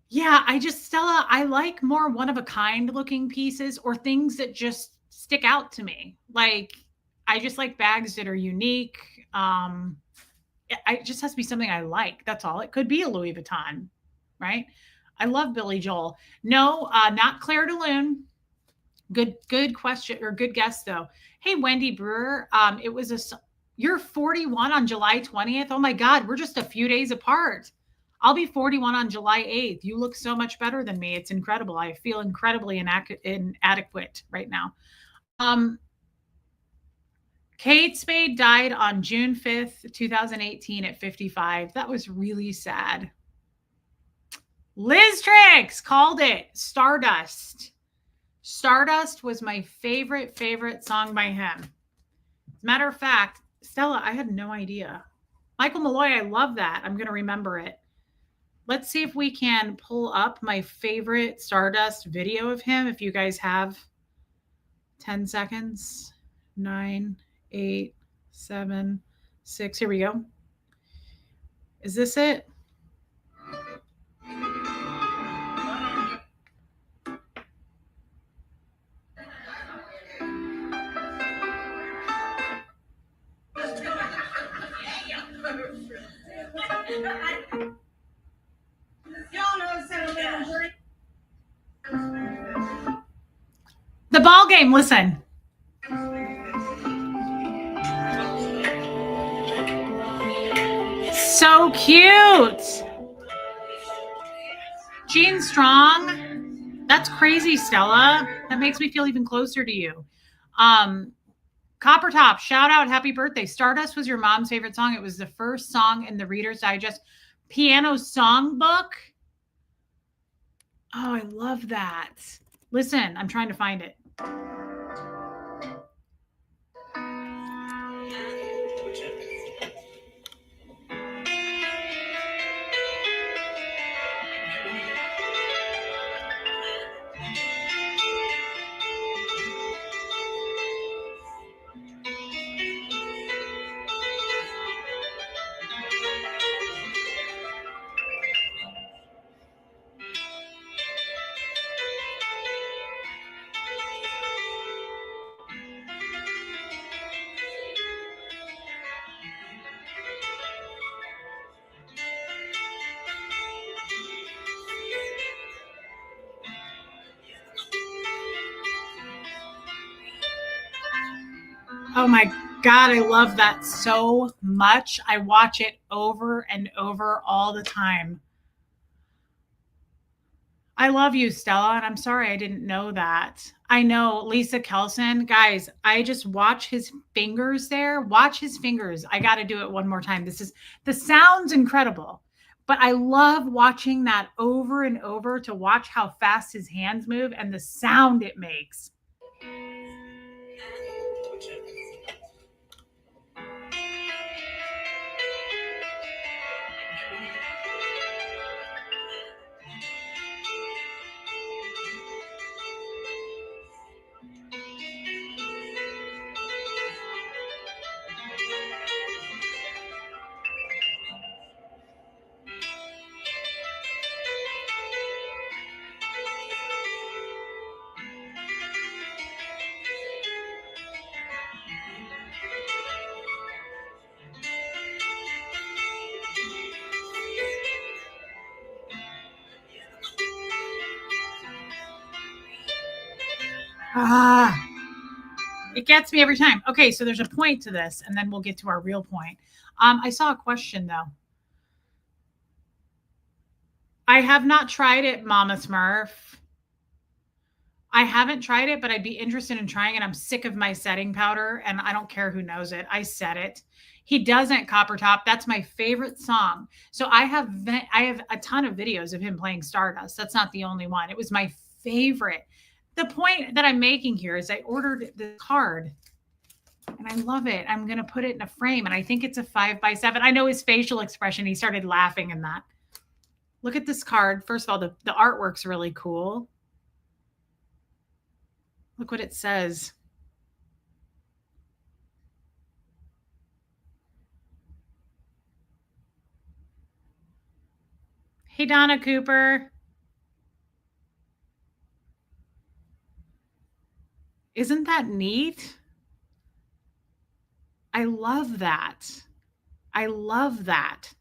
Yeah, Stella, I like more one of a kind looking pieces or things that just stick out to me. Like, I just like bags that are unique. It just has to be something I like. That's all. It could be a Louis Vuitton, right? I love Billy Joel. No, not Claire de Lune. Good question or good guess though. Hey, Wendy Brewer. It was you're 41 on July 20th. Oh my God, we're just a few days apart. I'll be 41 on July 8th. You look so much better than me. It's incredible. I feel incredibly inadequate right now. Kate Spade died on June 5th, 2018 at 55. That was really sad. Liz Trix called it Stardust. Stardust was my favorite song by him. As a matter of fact, Stella, I had no idea. Michael Malloy, I love that. I'm going to remember it. Let's see if we can pull up my favorite Stardust video of him. If you guys have 10 seconds, 9, 8, 7, 6. Here we go. Is this it? The ball game, listen. So cute. Gene Strong. That's crazy, Stella. That makes me feel even closer to you. Copper Top, shout out, happy birthday. Stardust was your mom's favorite song. It was the first song in the Reader's Digest piano songbook. Oh, I love that. Listen, I'm trying to find it. Oh my God, I love that so much. I watch it over and over all the time. I love you, Stella, and I'm sorry I didn't know that. I know Lisa Kelson. Guys, I just watch his fingers there. Watch his fingers. I got to do it one more time. The sound's incredible, but I love watching that over and over to watch how fast his hands move and the sound it makes. It gets me every time. Okay, so there's a point to this, and then we'll get to our real point. I saw a question though. I have not tried it, Mama Smurf. I haven't tried it, but I'd be interested in trying it. I'm sick of my setting powder, and I don't care who knows it. I set it. He doesn't, Copper Top. That's my favorite song. So I have a ton of videos of him playing Stardust. That's not the only one. It was my favorite. The point that I'm making here is I ordered the card and I love it. I'm going to put it in a frame, and I think it's a 5x7. I know his facial expression. He started laughing in that. Look at this card. First of all, the artwork's really cool. Look what it says. Hey, Donna Cooper. Isn't that neat? I love that. I love that.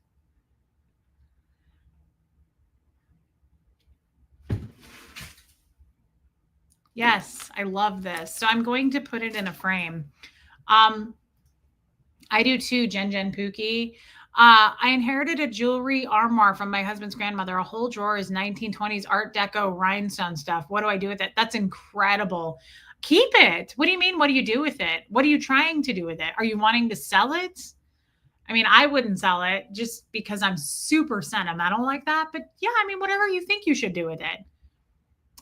Yes, I love this. So I'm going to put it in a frame. Um, I do too, Jen Pookie. I inherited a jewelry armoire from my husband's grandmother. A whole drawer is 1920s Art Deco rhinestone stuff. What do I do with it? That's incredible. Keep it. What do you mean? What do you do with it? What are you trying to do with it? Are you wanting to sell it? I mean, I wouldn't sell it just because I'm super sentimental like that. But yeah, I mean, whatever you think you should do with it.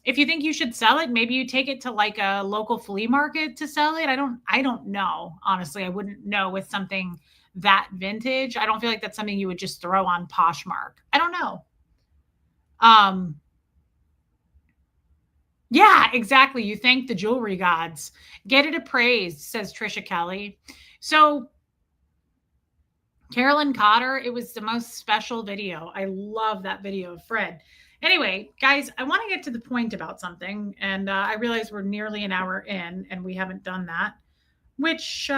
If you think you should sell it, maybe you take it to like a local flea market to sell it. I don't know. Honestly, I wouldn't know with something that vintage. I don't feel like that's something you would just throw on Poshmark. I don't know. Um yeah, exactly. You thank the jewelry gods. Get it appraised, says Trisha Kelly. So Carolyn Cotter, it was the most special video. I love that video of Fred. Anyway, guys, I want to get to the point about something. And I realize we're nearly an hour in and we haven't done that, which,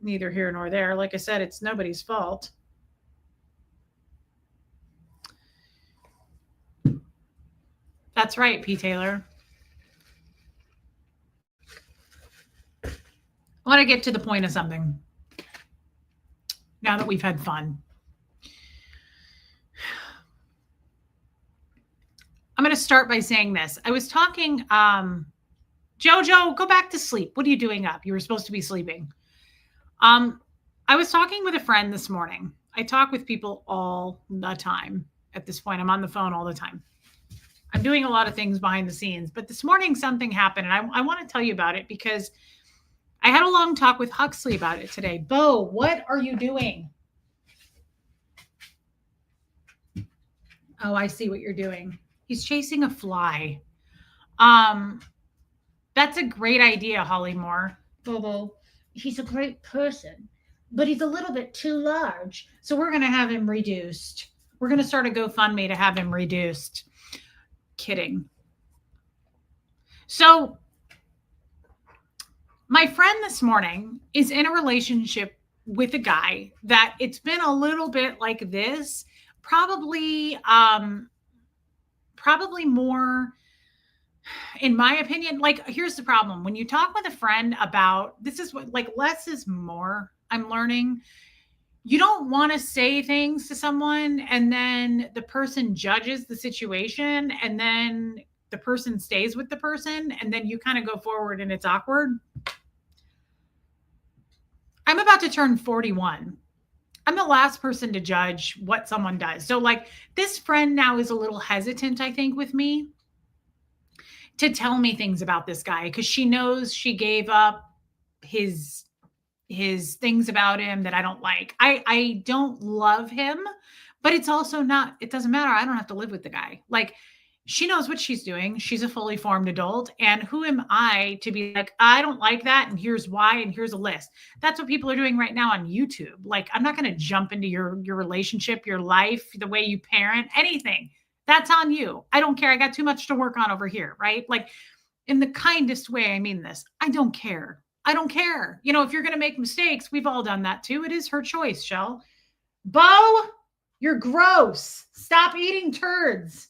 neither here nor there. Like I said, it's nobody's fault. That's right, P. Taylor. I want to get to the point of something now that we've had fun. I'm going to start by saying this. I was talking, Jojo, go back to sleep. What are you doing up? You were supposed to be sleeping. I was talking with a friend this morning. I talk with people all the time. At this point, I'm on the phone all the time. I'm doing a lot of things behind the scenes, but this morning something happened, and I want to tell you about it because I had a long talk with Huxley about it today. Bo, what are you doing? Oh, I see what you're doing. He's chasing a fly. That's a great idea, Holly Moore. Bobo, he's a great person, but he's a little bit too large. So we're going to have him reduced. We're going to start a GoFundMe to have him reduced. Kidding. So my friend this morning is in a relationship with a guy that it's been a little bit like this, probably more, in my opinion. Like, here's the problem. When you talk with a friend about this, is what, like, less is more, I'm learning. You don't want to say things to someone and then the person judges the situation and then the person stays with the person and then you kind of go forward and it's awkward. I'm about to turn 41. I'm the last person to judge what someone does. So, like, this friend now is a little hesitant, I think, with me to tell me things about this guy because she knows she gave up his things about him that I don't like. I don't love him, but it's also not, it doesn't matter. I don't have to live with the guy. Like, she knows what she's doing. She's a fully formed adult. And who am I to be like, I don't like that. And here's why. And here's a list. That's what people are doing right now on YouTube. Like, I'm not going to jump into your relationship, your life, the way you parent, anything. That's on you. I don't care. I got too much to work on over here. Right. Like, in the kindest way, I mean this. I don't care. I don't care. You know, if you're going to make mistakes, we've all done that too. It is her choice, Shell. Bo, you're gross. Stop eating turds.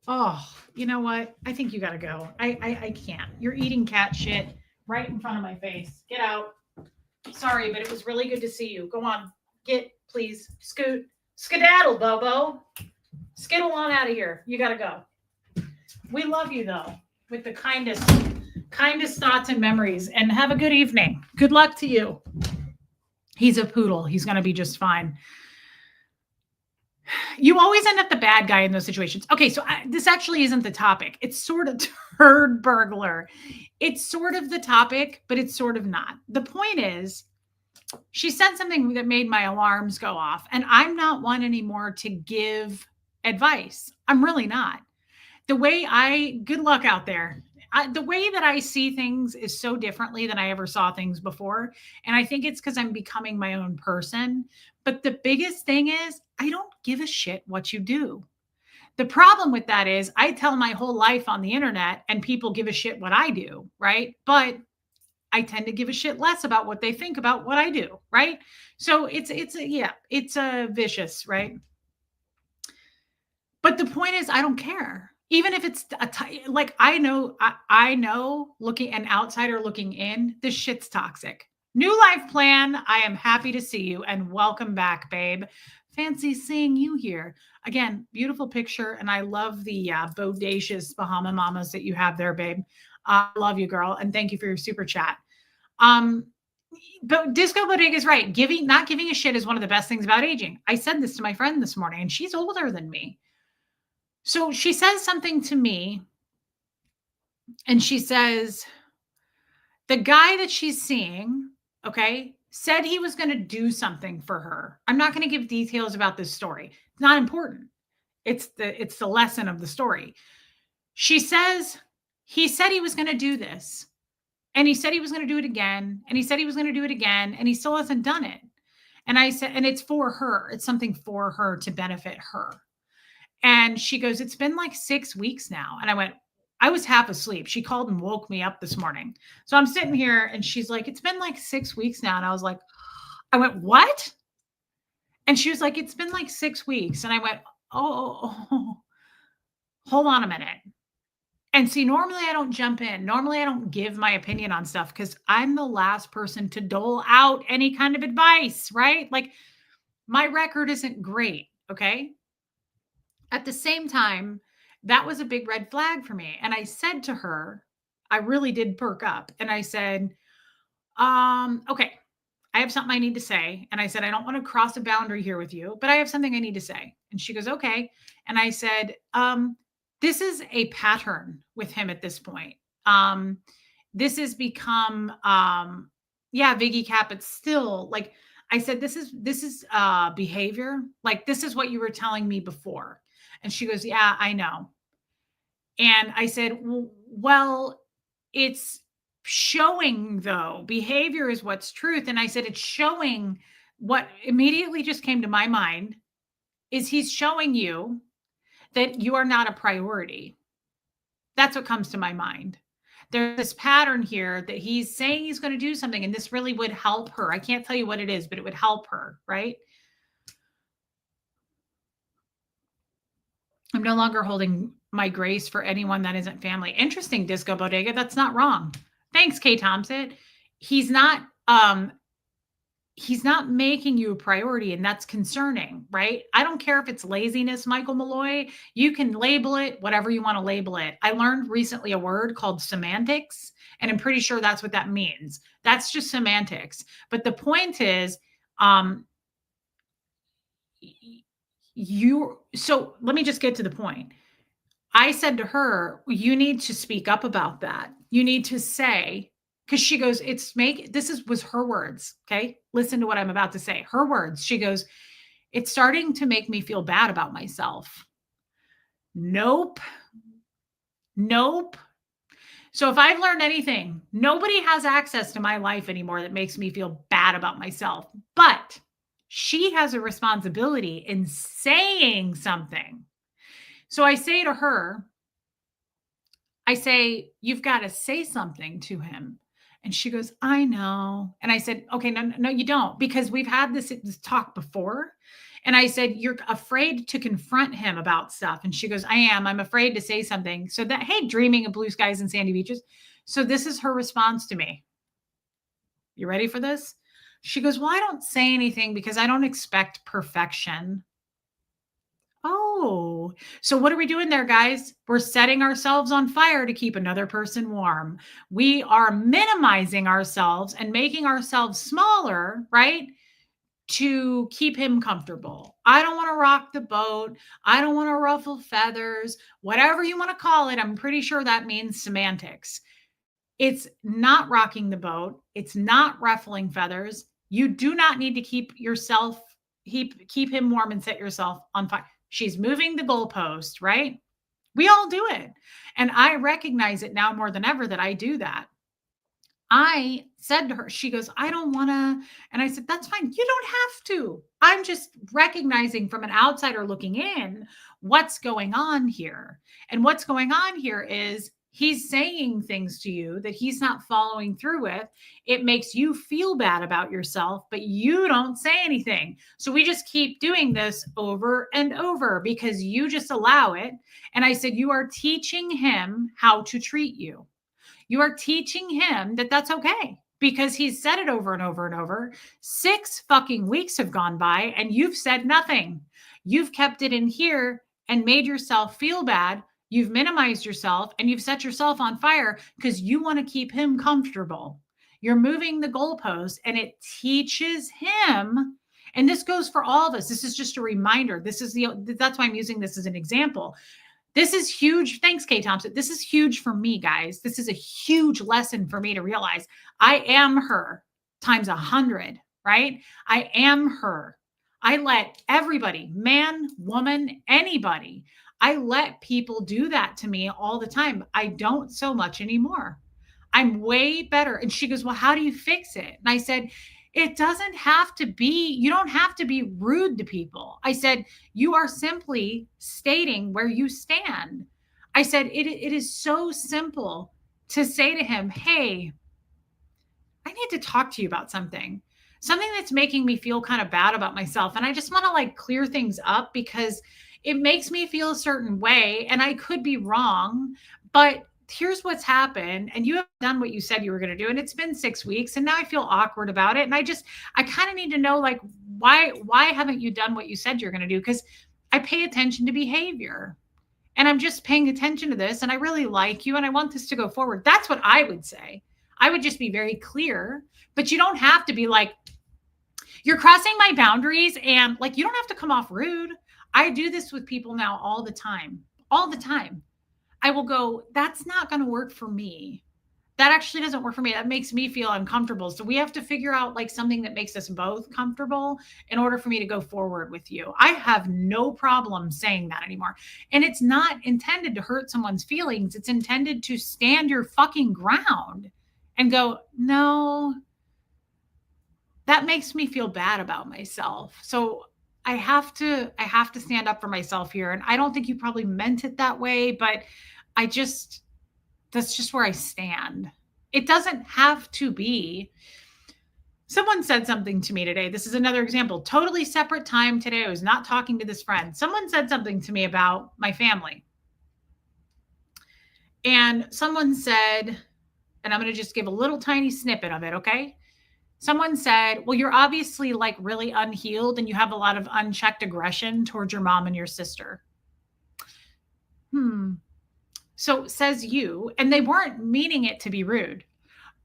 Oh, you know what? I think you got to go. I can't. You're eating cat shit right in front of my face. Get out. Sorry, but it was really good to see you. Go on. Get, please. Scoot. Skedaddle, Bobo. Skittle on out of here. You got to go. We love you, though, with the kindest thoughts and memories. And have a good evening. Good luck to you. He's a poodle. He's going to be just fine. You always end up the bad guy in those situations. Okay, so this actually isn't the topic. It's sort of turd burglar. It's sort of the topic, but it's sort of not. The point is, she said something that made my alarms go off, and I'm not one anymore to give advice. I'm really not. Good luck out there. The way that I see things is so differently than I ever saw things before. And I think it's because I'm becoming my own person. But the biggest thing is, I don't give a shit what you do. The problem with that is I tell my whole life on the internet and people give a shit what I do, right? But I tend to give a shit less about what they think about what I do, right? So it's a vicious, right? But the point is, I don't care. Even if it's like I know looking an outsider looking in, this shit's toxic. New life plan. I am happy to see you and welcome back, babe. Fancy seeing you here again. Beautiful picture, and I love the bodacious Bahama mamas that you have there, babe. I love you, girl, and thank you for your super chat. Um, but Disco Bodega is right. Not giving a shit is one of the best things about aging. I said this to my friend this morning, and she's older than me. So she says something to me, and she says, the guy that she's seeing, okay, said he was going to do something for her. I'm not going to give details about this story. It's not important. It's the lesson of the story. She says he said he was going to do this, and he said he was going to do it again, and he said he was going to do it again, and he still hasn't done it. And I said, and it's for her. It's something for her to benefit her. And she goes, it's been like 6 weeks now. And I went, I was half asleep. She called and woke me up this morning. So I'm sitting here and she's like, it's been like 6 weeks now. And I was like, I went, what? And she was like, it's been like 6 weeks. And I went, oh, hold on a minute. And see, normally I don't jump in. Normally I don't give my opinion on stuff because I'm the last person to dole out any kind of advice, right? Like my record isn't great. Okay. At the same time, that was a big red flag for me. And I said to her, I really did perk up. And I said, okay, I have something I need to say. And I said, I don't want to cross a boundary here with you, but I have something I need to say. And she goes, okay. And I said, this is a pattern with him at this point. This has become, yeah, Viggy Cap, it's still like, I said, this is behavior. Like, this is what you were telling me before. And she goes, yeah, I know. And I said, well, it's showing though. Behavior is what's truth. And I said, it's showing. What immediately just came to my mind is he's showing you that you are not a priority. That's what comes to my mind. There's this pattern here that he's saying he's going to do something, and this really would help her. I can't tell you what it is, but it would help her, right? I'm no longer holding my grace for anyone that isn't family. Interesting, Disco Bodega. That's not wrong. Thanks, Kay Thompson. He's not making you a priority, and that's concerning, right? I don't care if it's laziness, Michael Malloy. You can label it whatever you want to label it. I learned recently a word called semantics, and I'm pretty sure that's what that means. That's just semantics. But the point is, so let me just get to the point. I said to her, you need to speak up about that. You need to say, because she goes, was her words. Okay. Listen to what I'm about to say. Her words. She goes, it's starting to make me feel bad about myself. Nope. So if I've learned anything, nobody has access to my life anymore that makes me feel bad about myself. But she has a responsibility in saying something. So I say to her, you've got to say something to him. And she goes, I know. And I said, okay, no, you don't, because we've had this talk before. And I said, you're afraid to confront him about stuff. And she goes, I'm afraid to say something. So that, hey, dreaming of blue skies and sandy beaches. So this is her response to me. You ready for this? She goes, well, I don't say anything because I don't expect perfection. Oh, so what are we doing there, guys? We're setting ourselves on fire to keep another person warm. We are minimizing ourselves and making ourselves smaller, right? To keep him comfortable. I don't want to rock the boat. I don't want to ruffle feathers, whatever you want to call it. I'm pretty sure that means semantics. It's not rocking the boat. It's not ruffling feathers. You do not need to keep him warm and set yourself on fire. She's moving the goalpost, right? We all do it. And I recognize it now more than ever that I do that. I said to her, she goes, I don't want to. And I said, that's fine. You don't have to. I'm just recognizing from an outsider looking in what's going on here. And what's going on here is he's saying things to you that he's not following through with. It makes you feel bad about yourself, but you don't say anything. So we just keep doing this over and over because you just allow it. And I said, you are teaching him how to treat you. You are teaching him that that's okay because he's said it over and over and over. 6 fucking weeks have gone by and you've said nothing. You've kept it in here and made yourself feel bad. You've minimized yourself and you've set yourself on fire because you want to keep him comfortable. You're moving the goalpost and it teaches him. And this goes for all of us. This is just a reminder. That's why I'm using this as an example. This is huge. Thanks, Kay Thompson. This is huge for me, guys. This is a huge lesson for me to realize I am her times 100, right? I am her. I let everybody, man, woman, anybody, I let people do that to me all the time. I don't so much anymore. I'm way better. And she goes, well, how do you fix it? And I said, it doesn't have to be, you don't have to be rude to people. I said, you are simply stating where you stand. I said, it is so simple to say to him, hey, I need to talk to you about something that's making me feel kind of bad about myself. And I just want to like clear things up because it makes me feel a certain way and I could be wrong, but here's what's happened and you have done what you said you were going to do and it's been 6 weeks and now I feel awkward about it and I kind of need to know like why haven't you done what you said you're going to do, because I pay attention to behavior and I'm just paying attention to this and I really like you and I want this to go forward. That's what I would say. I would just be very clear, but you don't have to be like, you're crossing my boundaries and like you don't have to come off rude. I do this with people now all the time. I will go, that's not going to work for me. That actually doesn't work for me. That makes me feel uncomfortable. So we have to figure out like something that makes us both comfortable in order for me to go forward with you. I have no problem saying that anymore. And it's not intended to hurt someone's feelings. It's intended to stand your fucking ground and go, no, that makes me feel bad about myself. So I have to stand up for myself here. And I don't think you probably meant it that way, but that's just where I stand. It doesn't have to be. Someone said something to me today. This is another example, totally separate time today. I was not talking to this friend. Someone said something to me about my family. And someone said, and I'm going to just give a little tiny snippet of it, okay? Someone said, well, you're obviously like really unhealed and you have a lot of unchecked aggression towards your mom and your sister. So says you, and they weren't meaning it to be rude.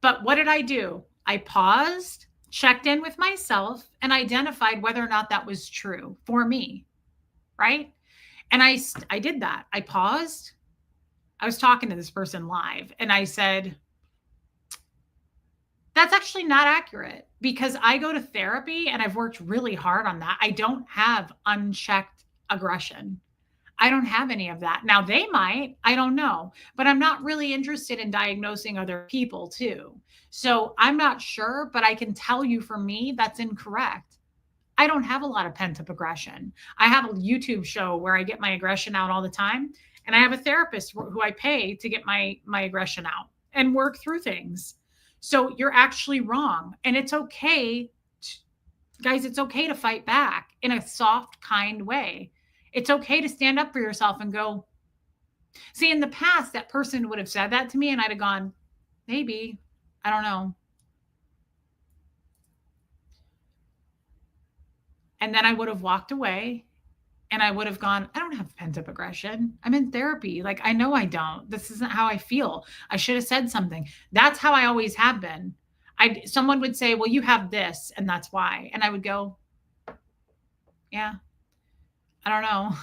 But what did I do? I paused, checked in with myself, and identified whether or not that was true for me, right? And I did that. I paused. I was talking to this person live, and I said, that's actually not accurate because I go to therapy and I've worked really hard on that. I don't have unchecked aggression. I don't have any of that. Now they might, I don't know, but I'm not really interested in diagnosing other people too. So I'm not sure, but I can tell you for me, that's incorrect. I don't have a lot of pent up aggression. I have a YouTube show where I get my aggression out all the time. And I have a therapist who I pay to get my aggression out and work through things. So you're actually wrong. And it's okay, guys, it's okay to fight back in a soft, kind way. It's okay to stand up for yourself and go, see, in the past, that person would have said that to me and I'd have gone, maybe, I don't know. And then I would have walked away and I would have gone, I don't have pent up aggression. I'm in therapy. Like, I know I don't. This isn't how I feel. I should have said something. That's how I always have been. Someone would say, well, you have this and that's why. And I would go, yeah. I don't know.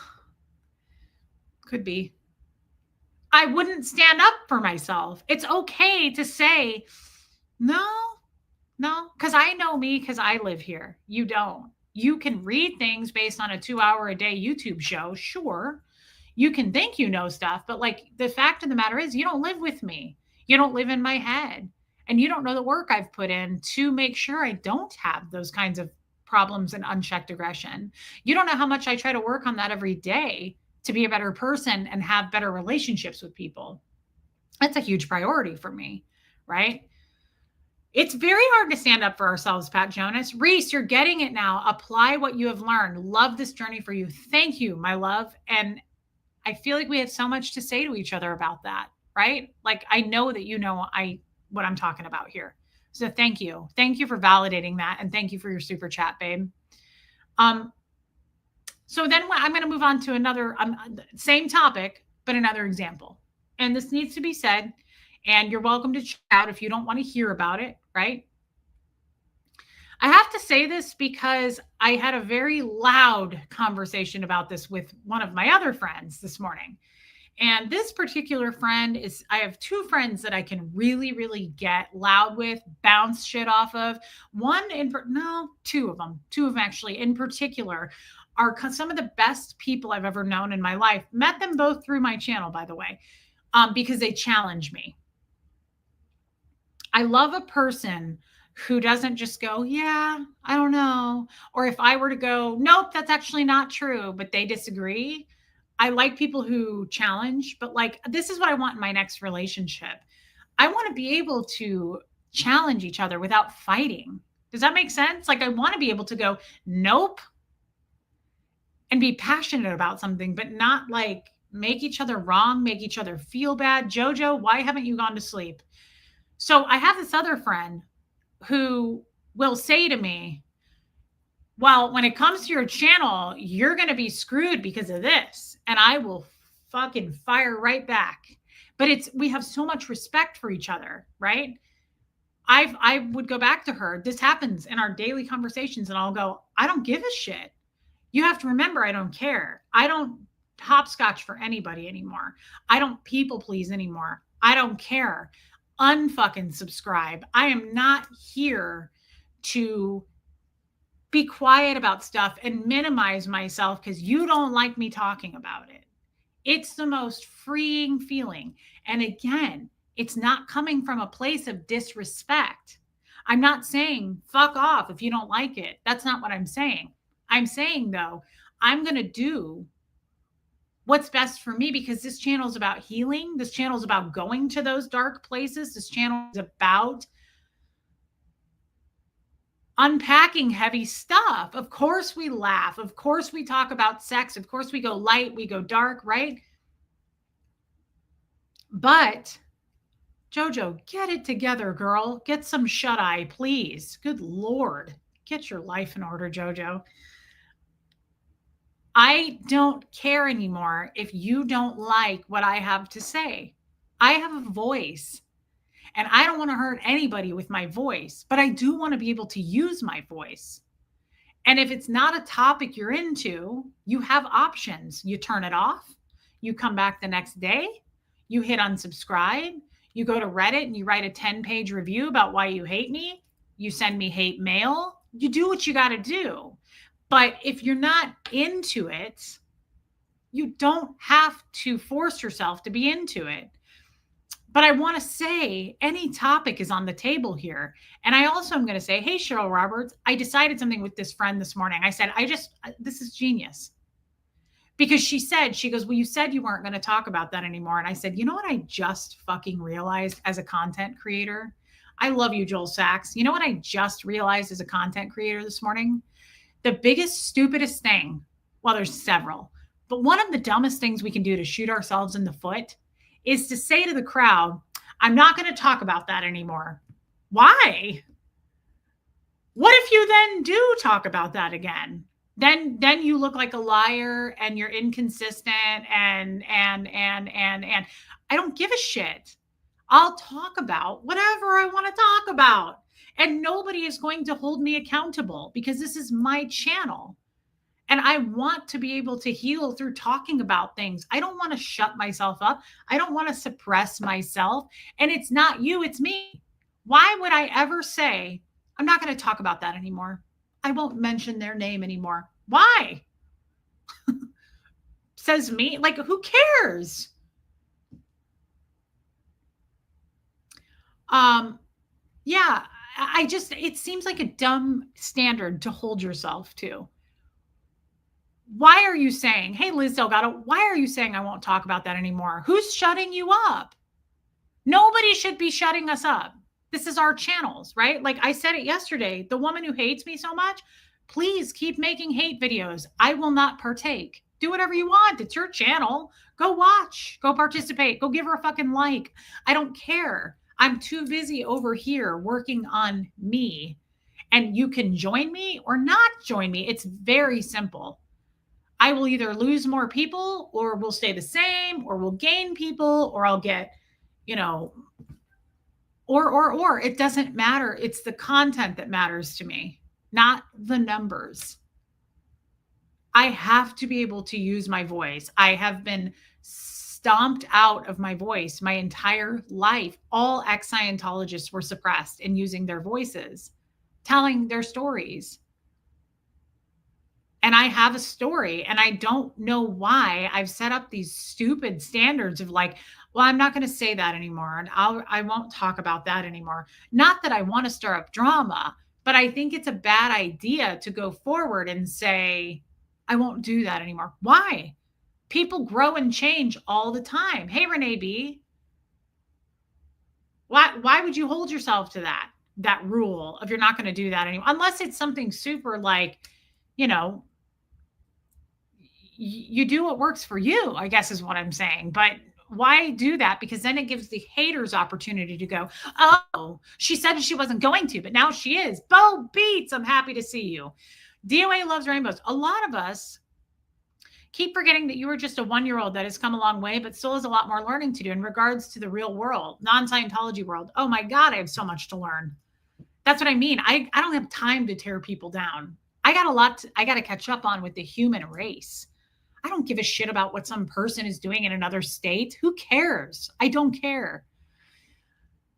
Could be. I wouldn't stand up for myself. It's okay to say, no, because I know me because I live here. You don't. You can read things based on a 2-hour a day YouTube show. Sure. You can think you know stuff, but like the fact of the matter is you don't live with me. You don't live in my head. And you don't know the work I've put in to make sure I don't have those kinds of problems and unchecked aggression. You don't know how much I try to work on that every day to be a better person and have better relationships with people. That's a huge priority for me, right? It's very hard to stand up for ourselves, Pat Jonas. Reese, you're getting it now. Apply what you have learned. Love this journey for you. Thank you, my love. And I feel like we have so much to say to each other about that, right? Like I know that you know what I'm talking about here. So thank you. Thank you for validating that and thank you for your super chat, babe. So then I'm going to move on to another same topic but another example. And this needs to be said and you're welcome to check out if you don't want to hear about it, right? I have to say this because I had a very loud conversation about this with one of my other friends this morning. And this particular friend is, I have two friends that I can really, really get loud with, bounce shit off of. Two of them actually in particular are some of the best people I've ever known in my life. Met them both through my channel, by the way, because they challenge me. I love a person who doesn't just go, yeah, I don't know. Or if I were to go, nope, that's actually not true, but they disagree. I like people who challenge, but like, this is what I want in my next relationship. I want to be able to challenge each other without fighting. Does that make sense? Like, I want to be able to go, nope, and be passionate about something, but not like make each other wrong, make each other feel bad. Jojo, why haven't you gone to sleep? So I have this other friend who will say to me, well, when it comes to your channel, you're going to be screwed because of this. And I will fucking fire right back. But we have so much respect for each other, right? I would go back to her. This happens in our daily conversations and I'll go, I don't give a shit. You have to remember, I don't care. I don't hopscotch for anybody anymore. I don't people please anymore. I don't care. Unfucking subscribe. I am not here to be quiet about stuff and minimize myself because you don't like me talking about it. It's the most freeing feeling. And again, it's not coming from a place of disrespect. I'm not saying fuck off if you don't like it. That's not what I'm saying. I'm saying, though, I'm going to do what's best for me because this channel is about healing. This channel is about going to those dark places. This channel is about unpacking heavy stuff. Of course we laugh. Of course we talk about sex. Of course we go light, we go dark, right? But Jojo, get it together, girl. Get some shut eye, please. Good Lord. Get your life in order, Jojo. I don't care anymore if you don't like what I have to say. I have a voice. And I don't want to hurt anybody with my voice, but I do want to be able to use my voice. And if it's not a topic you're into, you have options. You turn it off, you come back the next day, you hit unsubscribe, you go to Reddit and you write a 10-page review about why you hate me, you send me hate mail, you do what you got to do. But if you're not into it, you don't have to force yourself to be into it. But I want to say any topic is on the table here. And I also am going to say, hey, Cheryl Roberts, I decided something with this friend this morning. I said, this is genius. Because she goes, well, you said you weren't going to talk about that anymore. And I said, you know what I just fucking realized as a content creator? I love you, Joel Sachs. You know what I just realized as a content creator this morning? The biggest, stupidest thing, well, there's several, but one of the dumbest things we can do to shoot ourselves in the foot is to say to the crowd, I'm not going to talk about that anymore. Why? What if you then do talk about that again? Then you look like a liar and you're inconsistent and I don't give a shit. I'll talk about whatever I want to talk about. And nobody is going to hold me accountable because this is my channel. And I want to be able to heal through talking about things. I don't want to shut myself up. I don't want to suppress myself. And it's not you, it's me. Why would I ever say, I'm not going to talk about that anymore? I won't mention their name anymore. Why? Says me. Like, who cares? Yeah, I just, it seems like a dumb standard to hold yourself to. Why are you saying, "Hey, Liz Delgado, why are you saying I won't talk about that anymore?" Who's shutting you up? Nobody should be shutting us up. This is our channels, right? Like I said it yesterday, the woman who hates me so much, please keep making hate videos. I will not partake. Do whatever you want. It's your channel. Go watch, go participate, go give her a fucking like. I don't care. I'm too busy over here working on me. And you can join me or not join me. It's very simple. I will either lose more people or we'll stay the same or we'll gain people or I'll get, you know, or it doesn't matter. It's the content that matters to me, not the numbers. I have to be able to use my voice. I have been stomped out of my voice my entire life. All ex Scientologists were suppressed in using their voices, telling their stories. And I have a story, and I don't know why I've set up these stupid standards of like, well, I'm not going to say that anymore, and I won't talk about that anymore. Not that I want to stir up drama, but I think it's a bad idea to go forward and say, I won't do that anymore. Why? People grow and change all the time. Hey, Renee B, why would you hold yourself to that rule of you're not going to do that anymore? Unless it's something super like, you know, you do what works for you, I guess is what I'm saying. But why do that? Because then it gives the haters opportunity to go, oh, she said she wasn't going to, but now she is. Bo Beats, I'm happy to see you. DOA loves rainbows. A lot of us keep forgetting that you were just a 1-year-old that has come a long way, but still has a lot more learning to do in regards to the real world, non-Scientology world. Oh my God, I have so much to learn. That's what I mean. I don't have time to tear people down. I got to catch up on with the human race. I don't give a shit about what some person is doing in another state. Who cares? I don't care.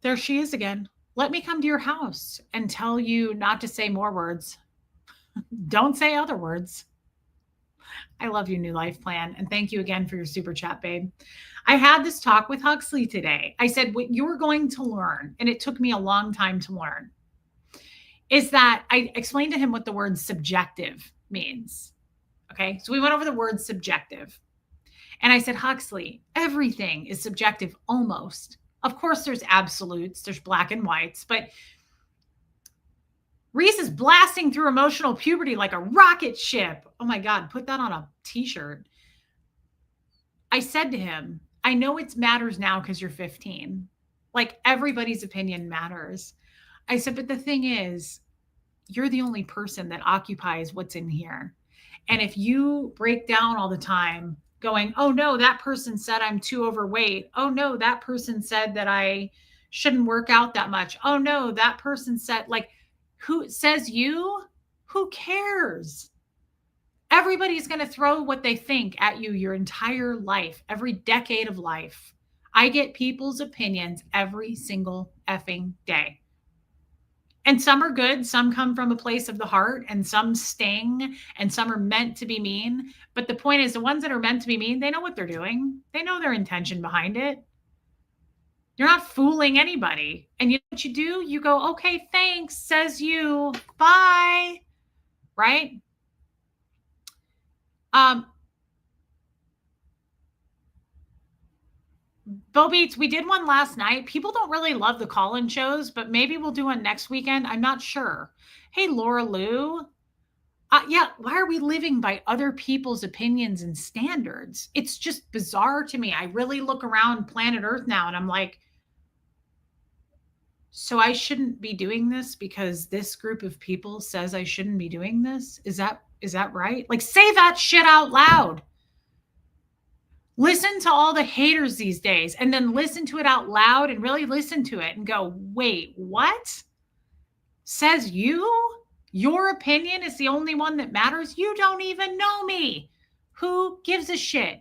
There she is again. Let me come to your house and tell you not to say more words. Don't say other words. I love you, New Life Plan. And thank you again for your super chat, babe. I had this talk with Huxley today. I said, what you're going to learn, and it took me a long time to learn, is that I explained to him what the word subjective means. Okay. So we went over the word subjective. And I said, Huxley, everything is subjective almost. Of course, there's absolutes, there's black and whites, but Reese is blasting through emotional puberty like a rocket ship. Oh my God, put that on a t-shirt. I said to him, I know it matters now because you're 15. Like everybody's opinion matters. I said, but the thing is, you're the only person that occupies what's in here. And if you break down all the time going, oh no, that person said I'm too overweight. Oh no, that person said that I shouldn't work out that much. Oh no, that person said, like, who says you? Who cares? Everybody's going to throw what they think at you your entire life, every decade of life. I get people's opinions every single effing day. And some are good, some come from a place of the heart, and some sting, and some are meant to be mean. But the point is, the ones that are meant to be mean, they know what they're doing. They know their intention behind it. You're not fooling anybody. And you know what you do? You go, okay, thanks, says you. Bye. Right? Bo Beats, we did one last night. People don't really love the call-in shows, but maybe we'll do one next weekend. I'm not sure. Hey, Laura Lou. Yeah, why are we living by other people's opinions and standards? It's just bizarre to me. I really look around planet Earth now and I'm like, so I shouldn't be doing this because this group of people says I shouldn't be doing this? Is that right? Like, say that shit out loud. Listen to all the haters these days and then listen to it out loud and really listen to it and go, wait, what? Says you? Your opinion is the only one that matters? You don't even know me. Who gives a shit?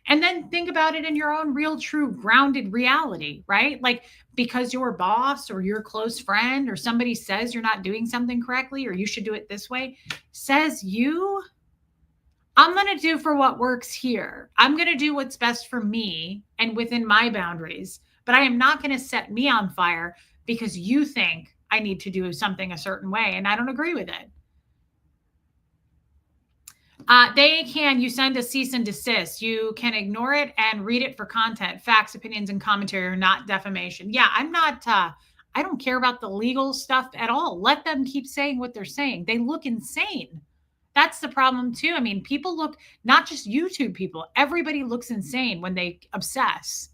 And then think about it in your own real, true, grounded reality, right? Like, because your boss or your close friend or somebody says you're not doing something correctly or you should do it this way, says you, I'm going to do for what works here. I'm going to do what's best for me and within my boundaries, but I am not going to set me on fire because you think I need to do something a certain way and I don't agree with it. You send a cease and desist. You can ignore it and read it for content. Facts, opinions, and commentary are not defamation. Yeah, I don't care about the legal stuff at all. Let them keep saying what they're saying. They look insane. That's the problem too. I mean, people look, not just YouTube people, everybody looks insane when they obsess.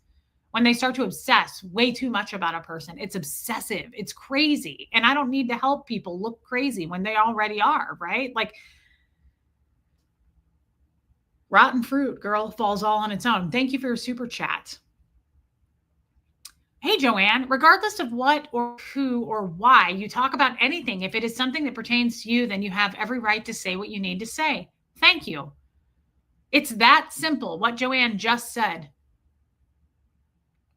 When they start to obsess way too much about a person, it's obsessive. It's crazy. And I don't need to help people look crazy when they already are, right? Like, rotten fruit, girl, falls all on its own. Thank you for your super chat. Hey, Joanne, regardless of what or who or why you talk about anything, if it is something that pertains to you, then you have every right to say what you need to say. Thank you. It's that simple, what Joanne just said.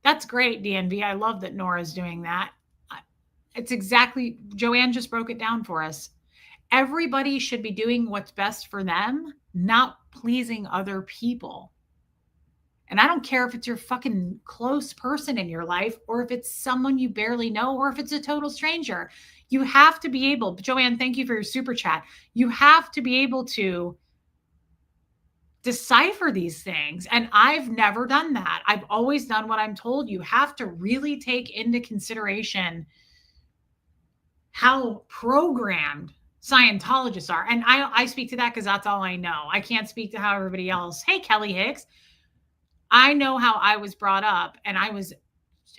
That's great, DNV. I love that Nora's doing that. It's exactly, Joanne just broke it down for us. Everybody should be doing what's best for them, not pleasing other people. And I don't care if it's your fucking close person in your life or if it's someone you barely know or if it's a total stranger. You have to be able, Joanne, thank you for your super chat. You have to be able to decipher these things. And I've never done that. I've always done what I'm told. You have to really take into consideration how programmed Scientologists are. And I speak to that because that's all I know. I can't speak to how everybody else. Hey, Kelly Hicks. I know how I was brought up, and I was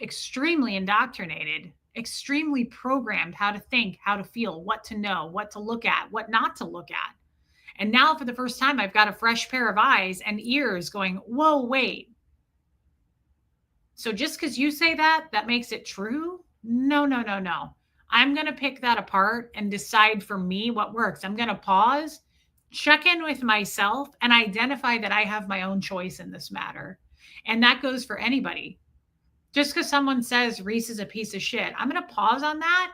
extremely indoctrinated, extremely programmed how to think, how to feel, what to know, what to look at, what not to look at. And now for the first time, I've got a fresh pair of eyes and ears going, whoa, wait. So just because you say that, that makes it true? No, no, no, no. I'm going to pick that apart and decide for me what works. I'm going to pause, check in with myself, and identify that I have my own choice in this matter. And that goes for anybody. Just because someone says Reese is a piece of shit, I'm going to pause on that,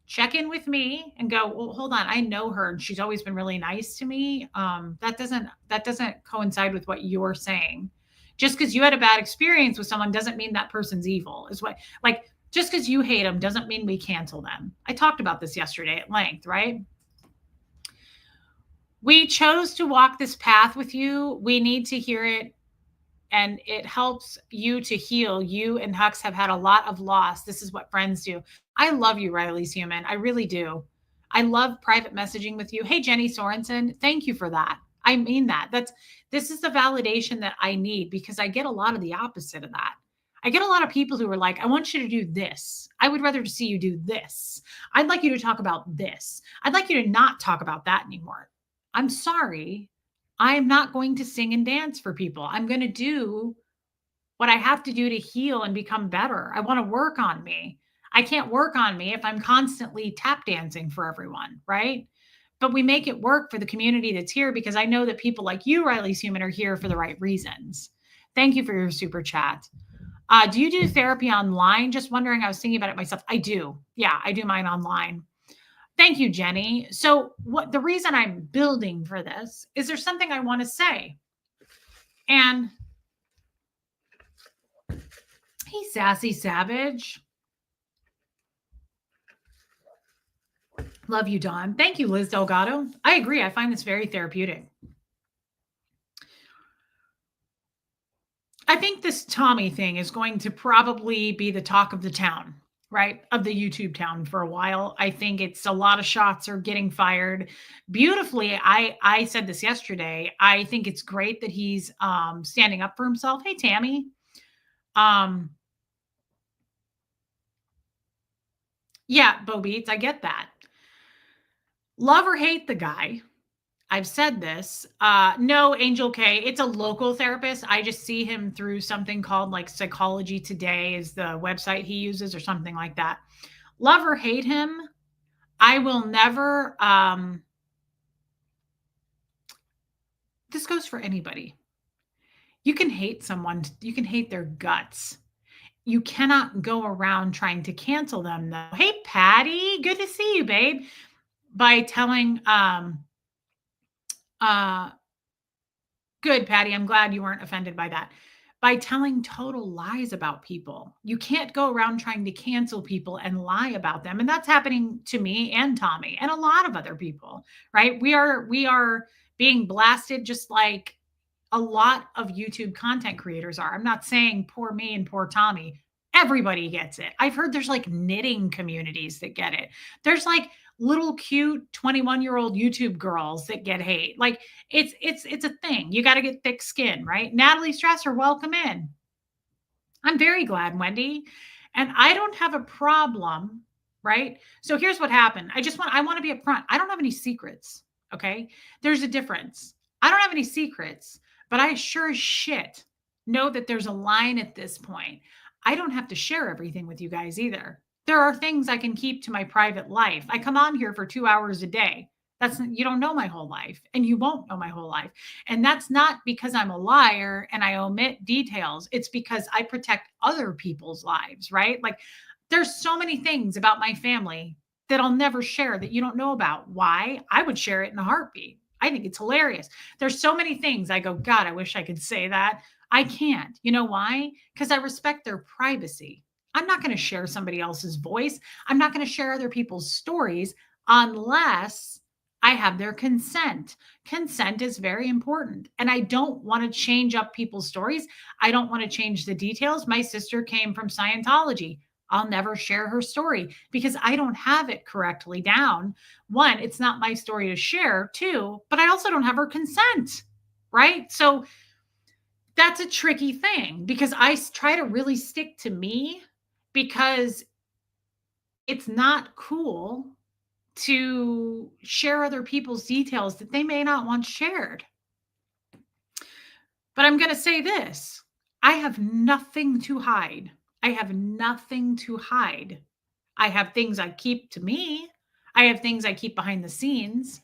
check in with me, and go, well, hold on. I know her, and she's always been really nice to me. That doesn't coincide with what you're saying. Just because you had a bad experience with someone doesn't mean that person's evil. Is what, like, just because you hate them doesn't mean we cancel them. I talked about this yesterday at length, right? We chose to walk this path with you. We need to hear it, and it helps you to heal. You and Hux have had a lot of loss. This is what friends do. I love you, Riley's Human. I really do. I love private messaging with you. Hey, Jenny Sorensen, thank you for that. I mean that. This is the validation that I need, because I get a lot of the opposite of that. I get a lot of people who are like, I want you to do this. I would rather see you do this. I'd like you to talk about this. I'd like you to not talk about that anymore. I'm sorry. I'm not going to sing and dance for people. I'm going to do what I have to do to heal and become better. I want to work on me. I can't work on me if I'm constantly tap dancing for everyone, right? But we make it work for the community that's here, because I know that people like you, Riley's Human, are here for the right reasons. Thank you for your super chat. Do you do therapy online? Just wondering. I was thinking about it myself. I do. Yeah, I do mine online. Thank you, Jenny. So what the reason I'm building for this is there's something I want to say. And hey, Sassy Savage. Love you, Dawn. Thank you, Liz Delgado. I agree. I find this very therapeutic. I think this Tommy thing is going to probably be the talk of the town, right? Of the YouTube town for a while. I think it's a lot of shots are getting fired beautifully. I said this yesterday. I think it's great that he's standing up for himself. Hey, Tammy. Yeah, Bo Beats, I get that. Love or hate the guy. I've said this. No, Angel K. It's a local therapist. I just see him through something called like Psychology Today is the website he uses, or something like that. Love or hate him, I will never. This goes for anybody. You can hate someone. You can hate their guts. You cannot go around trying to cancel them, though. Hey, Patty, good to see you, babe. By telling good, Patty. I'm glad you weren't offended by that. by telling total lies about people. You can't go around trying to cancel people and lie about them. And that's happening to me and Tommy and a lot of other people, right? We are being blasted just like a lot of YouTube content creators are. I'm not saying poor me and poor Tommy. Everybody gets it. I've heard there's like knitting communities that get it. There's like little cute 21-year-old YouTube girls that get hate. Like it's a thing. You got to get thick skin, right? Natalie Strasser, welcome in. I'm very glad, Wendy. And I don't have a problem, right? So here's what happened. I want to be upfront. I don't have any secrets. Okay. There's a difference. I don't have any secrets, but I sure as shit know that there's a line at this point. I don't have to share everything with you guys either. There are things I can keep to my private life. I come on here for 2 hours a day. You don't know my whole life and you won't know my whole life. And that's not because I'm a liar and I omit details. It's because I protect other people's lives, right? Like there's so many things about my family that I'll never share that you don't know about. Why? I would share it in a heartbeat. I think it's hilarious. There's so many things I go, God, I wish I could say that. I can't. You know why? Because I respect their privacy. I'm not going to share somebody else's voice. I'm not going to share other people's stories unless I have their consent. Consent is very important. And I don't want to change up people's stories. I don't want to change the details. My sister came from Scientology. I'll never share her story because I don't have it correctly down. One, it's not my story to share. Two, but I also don't have her consent. Right. So that's a tricky thing because I try to really stick to me because it's not cool to share other people's details that they may not want shared. But I'm going to say this. I have nothing to hide. I have nothing to hide. I have things I keep to me. I have things I keep behind the scenes.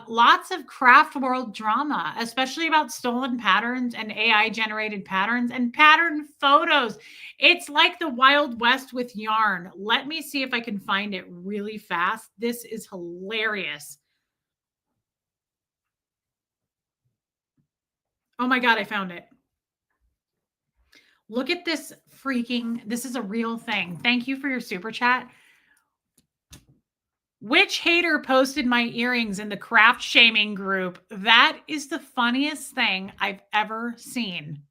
Lots of craft world drama, especially about stolen patterns and AI generated patterns and pattern photos. It's like the Wild West with yarn. Let me see if I can find it really fast. This is hilarious. Oh my God, I found it. Look at this this is a real thing. Thank you for your super chat. Which hater posted my earrings in the craft shaming group? That is the funniest thing I've ever seen.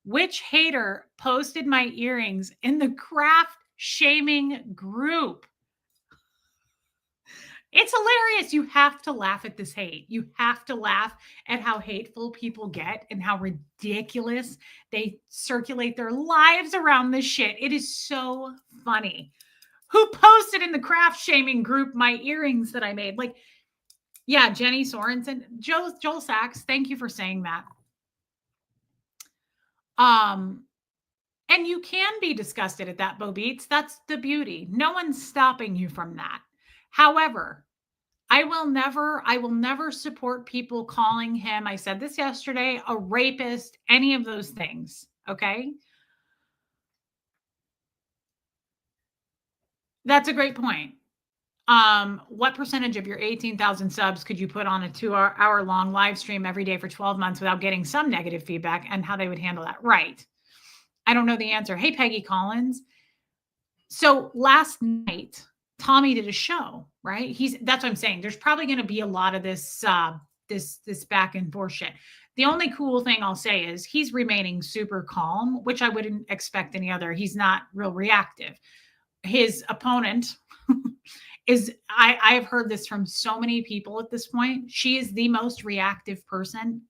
Which hater posted my earrings in the craft shaming group? It's hilarious. You have to laugh at this hate. You have to laugh at how hateful people get and how ridiculous they circulate their lives around this shit. It is so funny. Who posted in the craft shaming group my earrings that I made? Like, yeah, Jenny Sorensen, Joel Sachs. Thank you for saying that. And you can be disgusted at that, Bo Beats. That's the beauty. No one's stopping you from that. However, I will never support people calling him, I said this yesterday, a rapist, any of those things. Okay. That's a great point. What percentage of your 18,000 subs could you put on a 2-hour long live stream every day for 12 months without getting some negative feedback and how they would handle that? Right. I don't know the answer. Hey, Peggy Collins. So last night, Tommy did a show, right? That's what I'm saying. There's probably going to be a lot of this back and forth shit. The only cool thing I'll say is he's remaining super calm, which I wouldn't expect any other. He's not real reactive. His opponent I've heard this from so many people at this point. She is the most reactive person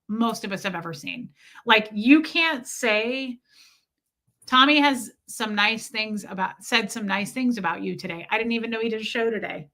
most of us have ever seen. Like you can't say Tommy has said some nice things about you today. I didn't even know he did a show today.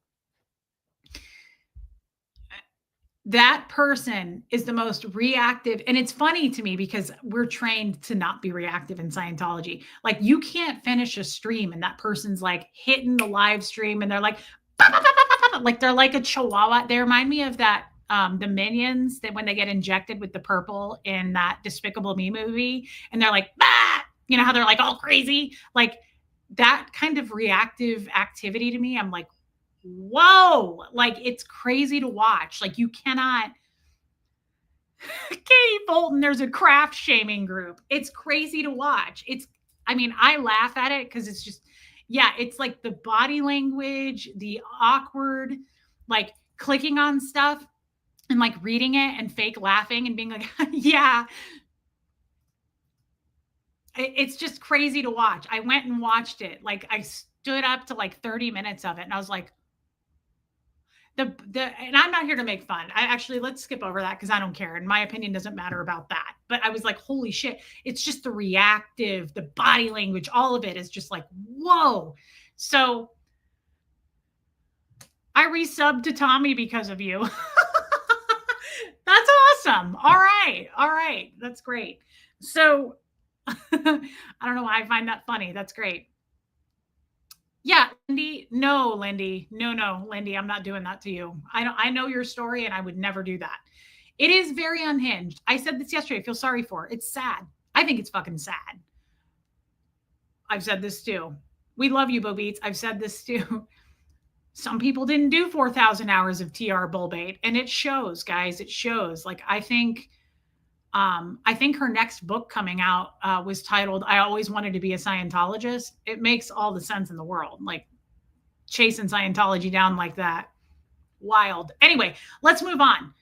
That person is the most reactive. And it's funny to me because we're trained to not be reactive in Scientology. Like you can't finish a stream and that person's like hitting the live stream and they're like, bah, bah, bah, bah, bah, like they're like a chihuahua. They remind me of that, the minions that when they get injected with the purple in that Despicable Me movie and they're like, bah! You know how they're like all crazy? Like that kind of reactive activity to me. I'm like, whoa, like it's crazy to watch. Like you cannot, Katie Bolton, there's a craft shaming group. It's crazy to watch. I mean, I laugh at it because it's just, yeah, it's like the body language, the awkward, like clicking on stuff and like reading it and fake laughing and being like, yeah, it's just crazy to watch. I went and watched it. Like I stood up to like 30 minutes of it and I was like, and I'm not here to make fun. I actually, let's skip over that because I don't care. And my opinion doesn't matter about that. But I was like, holy shit. It's just the reactive, the body language, all of it is just like, whoa. So I resubbed to Tommy because of you. That's awesome. All right. All right. That's great. So I don't know why I find that funny. That's great. Yeah, Lindy. No, Lindy. No, Lindy. I'm not doing that to you. I know your story and I would never do that. It is very unhinged. I said this yesterday. I feel sorry for it. It's sad. I think it's fucking sad. I've said this too. We love you, Bo Beats. I've said this too. Some people didn't do 4,000 hours of TR bull bait, and it shows, guys. It shows. Like I think her next book coming out was titled "I Always Wanted to Be a Scientologist." It makes all the sense in the world. Like chasing Scientology down like that, wild. Anyway, let's move on.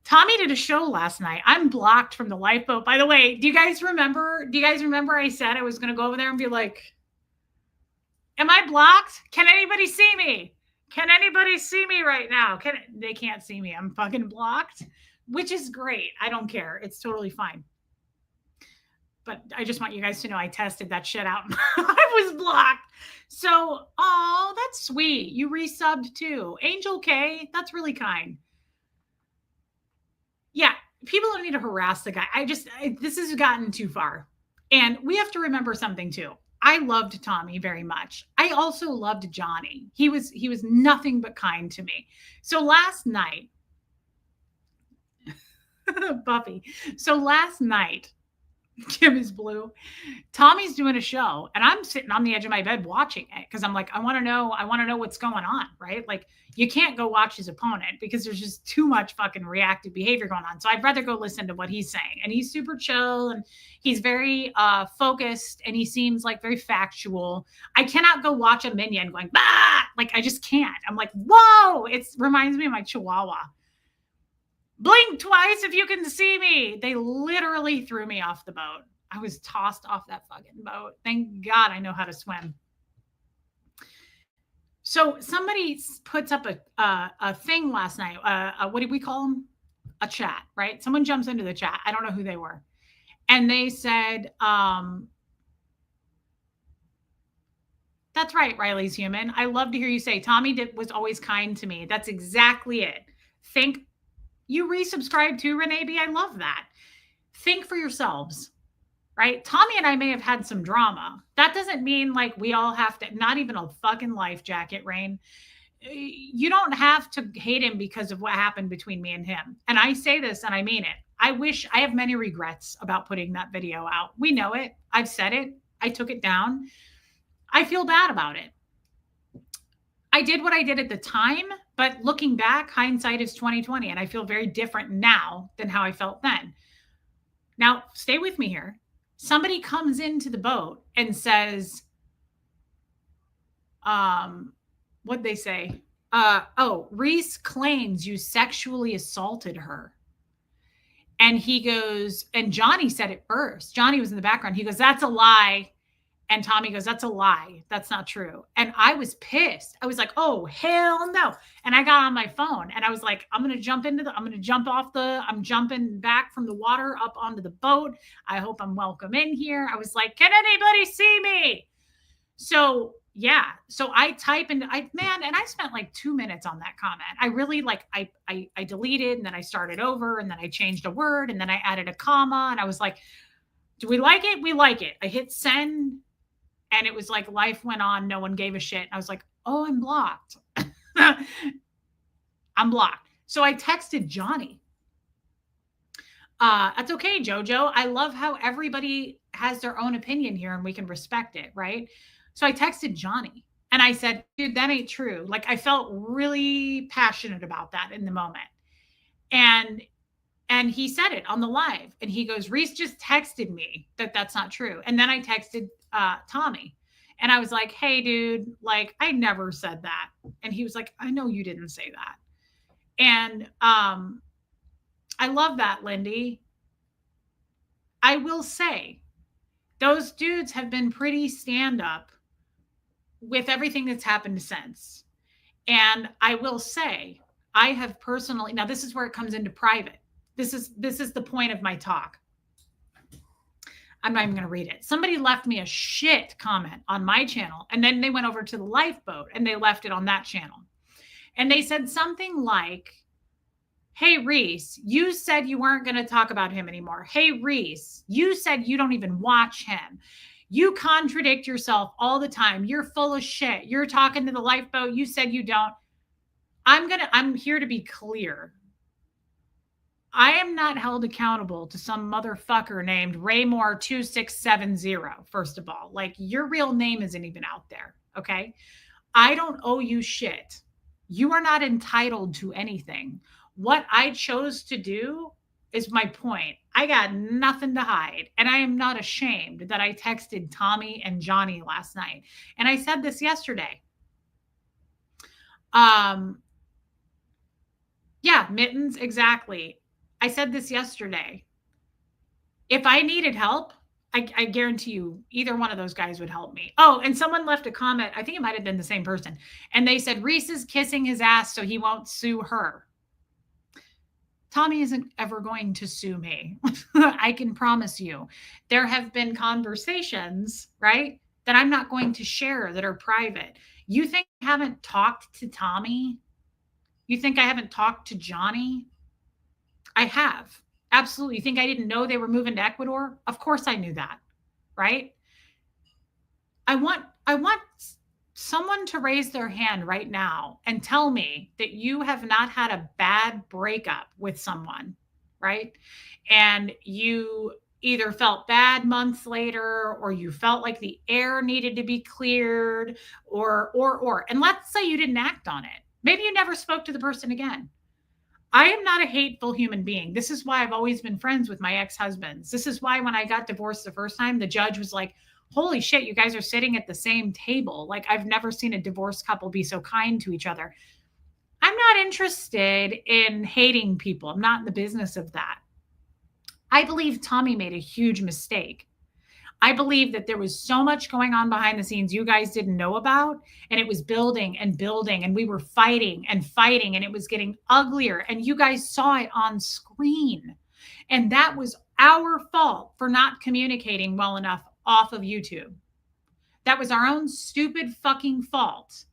Tommy did a show last night. I'm blocked from the lifeboat. By the way, do you guys remember? I said I was going to go over there and be like, "Am I blocked? Can anybody see me? Can anybody see me right now? They can't see me. I'm fucking blocked." Which is great. I don't care. It's totally fine. But I just want you guys to know I tested that shit out. I was blocked. So, oh, that's sweet. You resubbed too. Angel K, that's really kind. Yeah, people don't need to harass the guy. This has gotten too far. And we have to remember something too. I loved Tommy very much. I also loved Johnny. He was nothing but kind to me. So last night, Buffy. So last night, Kim is blue. Tommy's doing a show, and I'm sitting on the edge of my bed watching it because I'm like, I want to know what's going on, right? Like, you can't go watch his opponent because there's just too much fucking reactive behavior going on. So I'd rather go listen to what he's saying. And he's super chill and he's very focused and he seems like very factual. I cannot go watch a minion going, bah! Like, I just can't. I'm like, whoa! It reminds me of my Chihuahua. Blink twice if you can see me. They literally threw me off the boat. I was tossed off that fucking boat. Thank God I know how to swim. So somebody puts up a thing last night. What did we call them? A chat, right? Someone jumps into the chat. I don't know who they were. And they said, that's right, Riley's human. I love to hear you say, Tommy was always kind to me. That's exactly it. Think you resubscribe to Renee B. I love that. Think for yourselves, right? Tommy and I may have had some drama. That doesn't mean like we all have to, not even a fucking life jacket, Rain. You don't have to hate him because of what happened between me and him. And I say this and I mean it. I have many regrets about putting that video out. We know it. I've said it. I took it down. I feel bad about it. I did what I did at the time, but looking back, hindsight is 2020, and I feel very different now than how I felt then. Now, stay with me here. Somebody comes into the boat and says, what'd they say? Reese claims you sexually assaulted her. And he goes, and Johnny said it first. Johnny was in the background. He goes, that's a lie. And Tommy goes, that's a lie. That's not true. And I was pissed. I was like, oh, hell no. And I got on my phone and I was like, I'm jumping back from the water up onto the boat. I hope I'm welcome in here. I was like, can anybody see me? So yeah. So I type and I spent like 2 minutes on that comment. I really I deleted and then I started over and then I changed a word and then I added a comma and I was like, do we like it? We like it. I hit send. And it was like life went on. No one gave a shit. And I was like, oh, I'm blocked. I'm blocked. So I texted Johnny. That's okay, Jojo. I love how everybody has their own opinion here and we can respect it, right? So I texted Johnny and I said, dude, that ain't true. Like I felt really passionate about that in the moment. And And he said it on the live. And he goes, Reese just texted me that that's not true. And then I texted Tommy. And I was like, hey, dude, like, I never said that. And he was like, I know you didn't say that. And I love that, Lindy. I will say, those dudes have been pretty stand up with everything that's happened since. And I will say, I have personally, now this is where it comes into private. This is the point of my talk. I'm not even going to read it. Somebody left me a shit comment on my channel, and then they went over to the lifeboat and they left it on that channel. And they said something like, hey, Reese, you said you weren't going to talk about him anymore. Hey, Reese, you said you don't even watch him. You contradict yourself all the time. You're full of shit. You're talking to the lifeboat. You said you don't. I'm here to be clear. I am not held accountable to some motherfucker named Raymore2670, first of all. Like, your real name isn't even out there, okay? I don't owe you shit. You are not entitled to anything. What I chose to do is my point. I got nothing to hide. And I am not ashamed that I texted Tommy and Johnny last night. And I said this yesterday. Yeah, Mittens, exactly. I said this yesterday. If I needed help, I guarantee you either one of those guys would help me. Oh, and someone left a comment. I think it might have been the same person. And they said, Reese is kissing his ass so he won't sue her. Tommy isn't ever going to sue me. I can promise you. There have been conversations, right, that I'm not going to share that are private. You think I haven't talked to Tommy? You think I haven't talked to Johnny? I have. Absolutely. You think I didn't know they were moving to Ecuador? Of course I knew that, right? I want someone to raise their hand right now and tell me that you have not had a bad breakup with someone, right? And you either felt bad months later, or you felt like the air needed to be cleared, or and let's say you didn't act on it. Maybe you never spoke to the person again. I am not a hateful human being. This is why I've always been friends with my ex-husbands. This is why when I got divorced the first time, the judge was like, holy shit, you guys are sitting at the same table. Like, I've never seen a divorced couple be so kind to each other. I'm not interested in hating people. I'm not in the business of that. I believe Tommy made a huge mistake. I believe that there was so much going on behind the scenes you guys didn't know about, and it was building and building, and we were fighting and fighting, and it was getting uglier, and you guys saw it on screen. And that was our fault for not communicating well enough off of YouTube. That was our own stupid fucking fault.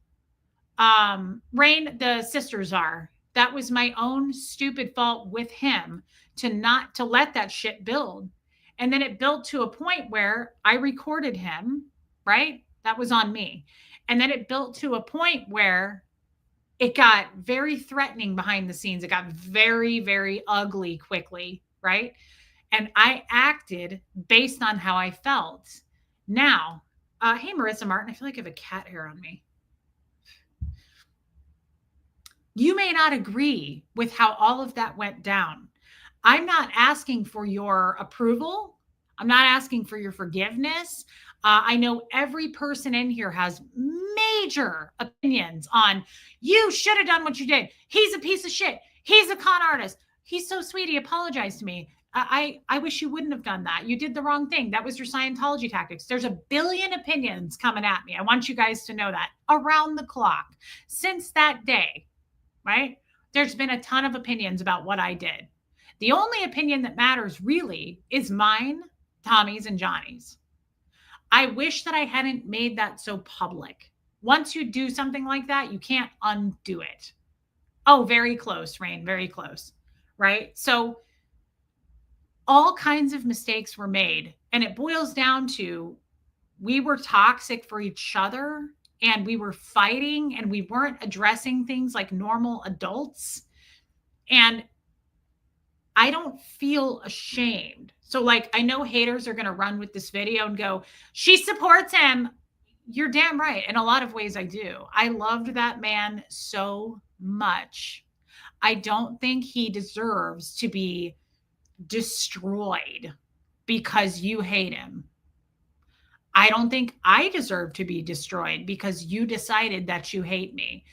Rain, the sisters are. That was my own stupid fault with him to let that shit build. And then it built to a point where I recorded him, right? That was on me. And then it built to a point where it got very threatening behind the scenes. It got very, very ugly quickly, right? And I acted based on how I felt. Now, hey, Marissa Martin, I feel like I have a cat hair on me. You may not agree with how all of that went down. I'm not asking for your approval. I'm not asking for your forgiveness. I know every person in here has major opinions on, you should have done what you did. He's a piece of shit. He's a con artist. He's so sweet. He apologized to me. I wish you wouldn't have done that. You did the wrong thing. That was your Scientology tactics. There's a billion opinions coming at me. I want you guys to know that around the clock since that day, right? There's been a ton of opinions about what I did. The only opinion that matters really is mine, Tommy's, and Johnny's. I wish that I hadn't made that so public. Once you do something like that, you can't undo it. Oh, very close, Rain, very close, right? So all kinds of mistakes were made, and it boils down to we were toxic for each other, and we were fighting, and we weren't addressing things like normal adults. And I don't feel ashamed. So, like, I know haters are going to run with this video and go, she supports him. You're damn right. In a lot of ways, I do. I loved that man so much. I don't think he deserves to be destroyed because you hate him. I don't think I deserve to be destroyed because you decided that you hate me.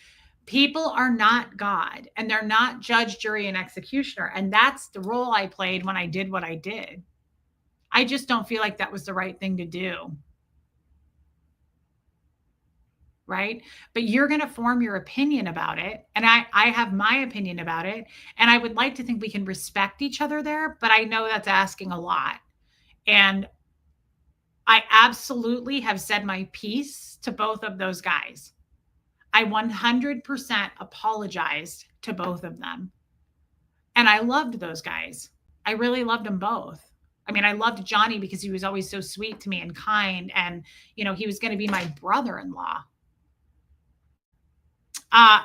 People are not God, and they're not judge, jury, and executioner. And that's the role I played when I did what I did. I just don't feel like that was the right thing to do. Right? But you're going to form your opinion about it. And I have my opinion about it. And I would like to think we can respect each other there, but I know that's asking a lot. And I absolutely have said my piece to both of those guys. I 100% apologized to both of them. And I loved those guys. I really loved them both. I mean, I loved Johnny because he was always so sweet to me and kind. And, you know, he was going to be my brother in law.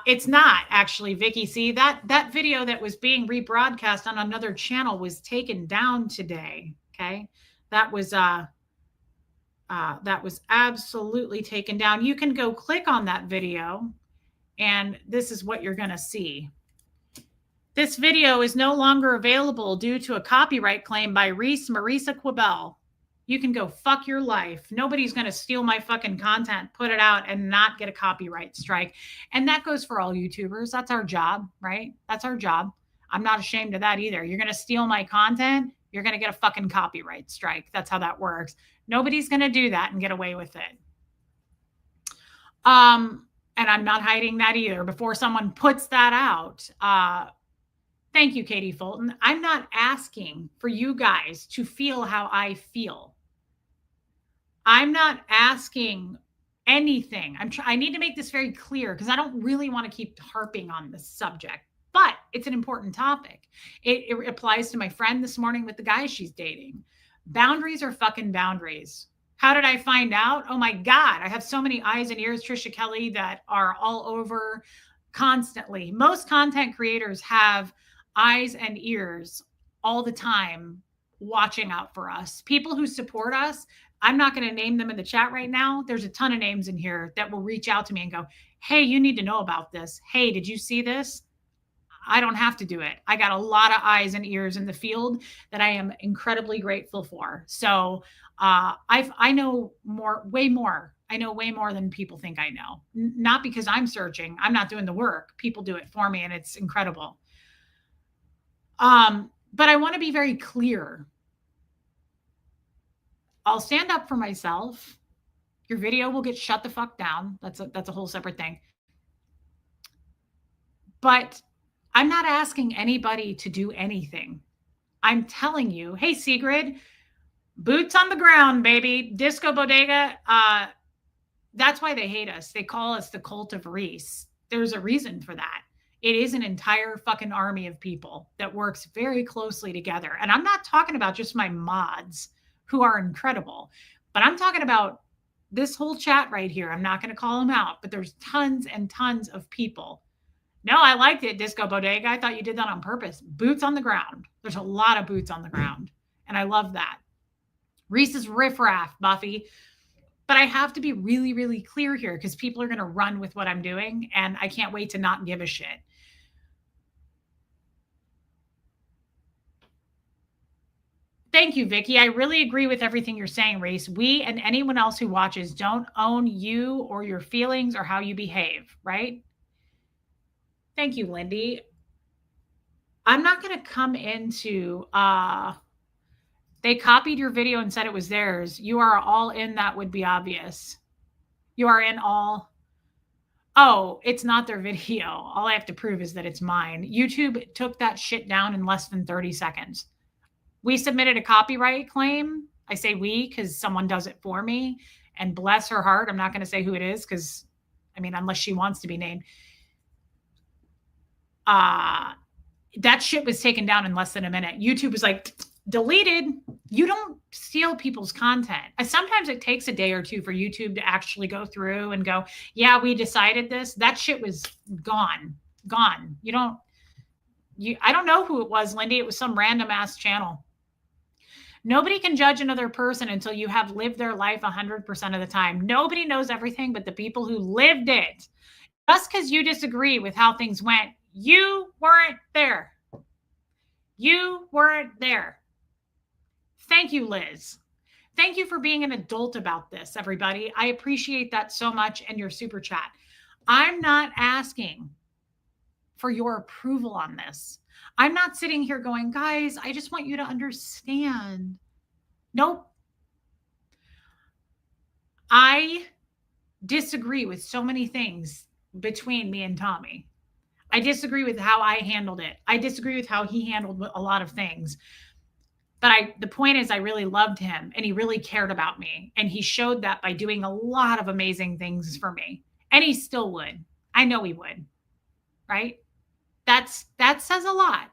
It's not actually, Vicky. See, that video that was being rebroadcast on another channel was taken down today. Okay. That was absolutely taken down. You can go click on that video, and this is what you're going to see. This video is no longer available due to a copyright claim by Reese Marisa Quibell. You can go fuck your life. Nobody's going to steal my fucking content, put it out, and not get a copyright strike. And that goes for all YouTubers. That's our job, right? That's our job. I'm not ashamed of that either. You're going to steal my content, you're going to get a fucking copyright strike. That's how that works. Nobody's going to do that and get away with it. And I'm not hiding that either. Before someone puts that out, thank you, Katie Fulton. I'm not asking for you guys to feel how I feel. I'm not asking anything. I need to make this very clear because I don't really want to keep harping on this subject, but it's an important topic. It applies to my friend this morning with the guy she's dating. Boundaries are fucking boundaries. How did I find out? Oh my God, I have so many eyes and ears, Trisha Kelly, that are all over constantly. Most content creators have eyes and ears all the time watching out for us. People who support us, I'm not going to name them in the chat right now. There's a ton of names in here that will reach out to me and go, hey, you need to know about this. Hey, did you see this? I don't have to do it. I got a lot of eyes and ears in the field that I am incredibly grateful for. So I know way more. I know way more than people think I know. Not because I'm searching. I'm not doing the work. People do it for me, and it's incredible. But I want to be very clear. I'll stand up for myself. Your video will get shut the fuck down. That's a whole separate thing. But I'm not asking anybody to do anything. I'm telling you, hey, Sigrid, boots on the ground, baby. Disco Bodega. That's why they hate us. They call us the cult of Reese. There's a reason for that. It is an entire fucking army of people that works very closely together. And I'm not talking about just my mods who are incredible, but I'm talking about this whole chat right here. I'm not going to call them out, but there's tons and tons of people. No, I liked it, Disco Bodega. I thought you did that on purpose. Boots on the ground. There's a lot of boots on the ground. And I love that. Reese's riffraff, Buffy. But I have to be really, really clear here because people are going to run with what I'm doing. And I can't wait to not give a shit. Thank you, Vicky. I really agree with everything you're saying, Reese. We and anyone else who watches don't own you or your feelings or how you behave, right? Thank you, Lindy. I'm not going to come into, they copied your video and said it was theirs. You are all in. That would be obvious. You are in all. Oh, it's not their video. All I have to prove is that it's mine. YouTube took that shit down in less than 30 seconds. We submitted a copyright claim. I say we because someone does it for me. And bless her heart, I'm not going to say who it is because, I mean, unless she wants to be named. That shit was taken down in less than a minute. YouTube was like, deleted. You don't steal people's content. Sometimes it takes a day or two for YouTube to actually go through and go, yeah, we decided this. That shit was gone. I don't know who it was, Lindy. It was some random ass channel. Nobody can judge another person until you have lived their life 100% of the time. Nobody knows everything but the people who lived it. Just because you disagree with how things went, you weren't there. You weren't there. Thank you, Liz. Thank you for being an adult about this, everybody. I appreciate that so much and your super chat. I'm not asking for your approval on this. I'm not sitting here going, guys, I just want you to understand. Nope. I disagree with so many things between me and Tommy. I disagree with how I handled it. I disagree with how he handled a lot of things. But the point is, I really loved him and he really cared about me. And he showed that by doing a lot of amazing things for me. And he still would. I know he would. Right? That says a lot.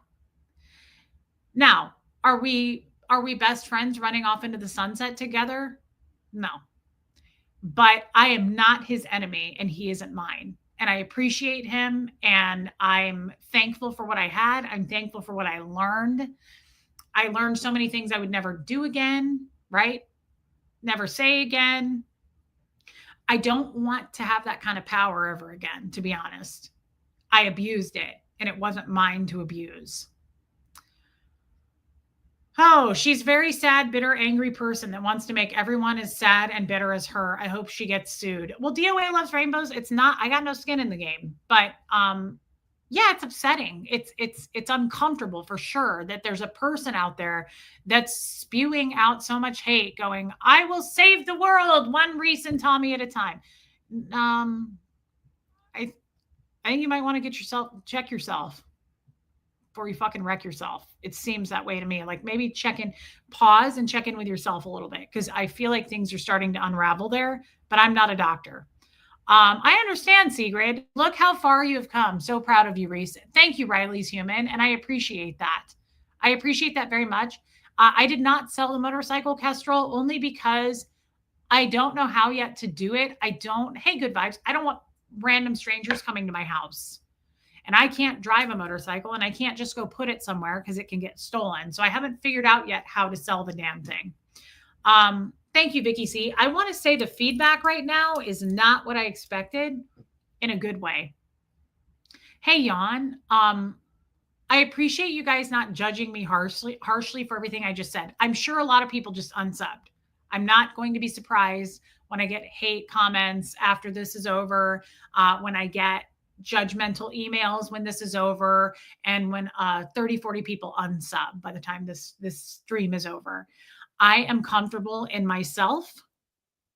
Now, are we best friends running off into the sunset together? No. But I am not his enemy and he isn't mine. And I appreciate him and I'm thankful for what I had. I'm thankful for what I learned. I learned so many things I would never do again, right? Never say again. I don't want to have that kind of power ever again, to be honest. I abused it and it wasn't mine to abuse. Oh, she's very sad, bitter, angry person that wants to make everyone as sad and bitter as her. I hope she gets sued. Well, DOA loves rainbows. It's not, I got no skin in the game, but yeah, it's upsetting. It's uncomfortable for sure that there's a person out there that's spewing out so much hate, going, I will save the world one recent Tommy at a time. I think you might want to check yourself before you fucking wreck yourself. It seems that way to me. Like maybe pause and check in with yourself a little bit because I feel like things are starting to unravel there, but I'm not a doctor. I understand, Sigrid. Look how far you have come. So proud of you, Reese. Thank you, Riley's Human. And I appreciate that. I appreciate that very much. I did not sell the motorcycle, Kestrel, only because I don't know how yet to do it. Hey, good vibes. I don't want random strangers coming to my house. And I can't drive a motorcycle and I can't just go put it somewhere because it can get stolen. So I haven't figured out yet how to sell the damn thing. Thank you, Vicky C. I want to say the feedback right now is not what I expected in a good way. Hey, Jan. I appreciate you guys not judging me harshly for everything I just said. I'm sure a lot of people just unsubbed. I'm not going to be surprised when I get hate comments after this is over, when I get judgmental emails when this is over, and when 30, 40 people unsub by the time this stream is over. I am comfortable in myself,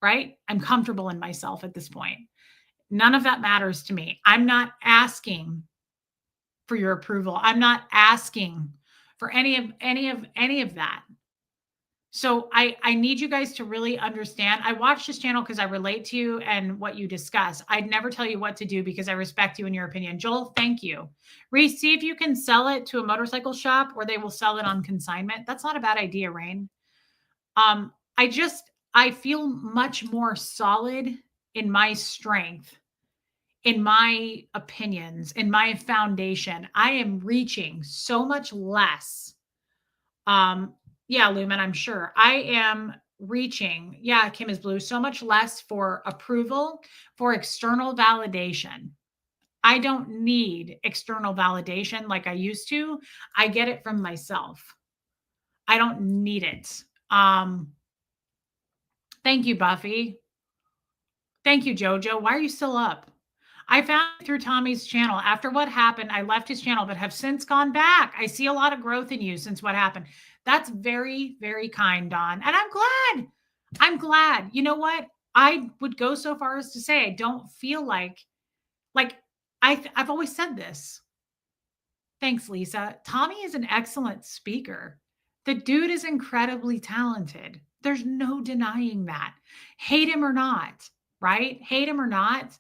right? I'm comfortable in myself at this point. None of that matters to me. I'm not asking for your approval. I'm not asking for any of that. So I need you guys to really understand. I watch this channel because I relate to you and what you discuss. I'd never tell you what to do because I respect you and your opinion. Joel, thank you. Reese, see if you can sell it to a motorcycle shop or they will sell it on consignment. That's not a bad idea, Rain. I feel much more solid in my strength, in my opinions, in my foundation. I am reaching so much less. Yeah, Lumen, I'm sure. I am reaching, yeah, Kim is blue, so much less for approval, for external validation. I don't need external validation like I used to. I get it from myself. I don't need it. Thank you, Buffy. Thank you, Jojo. Why are you still up? I found you through Tommy's channel. After what happened, I left his channel, but have since gone back. I see a lot of growth in you since what happened. That's very, very kind, Dawn. And I'm glad. I'm glad. You know what? I would go so far as to say I don't feel like I've always said this. Thanks, Lisa. Tommy is an excellent speaker. The dude is incredibly talented. There's no denying that. Hate him or not, right? Hate him or not.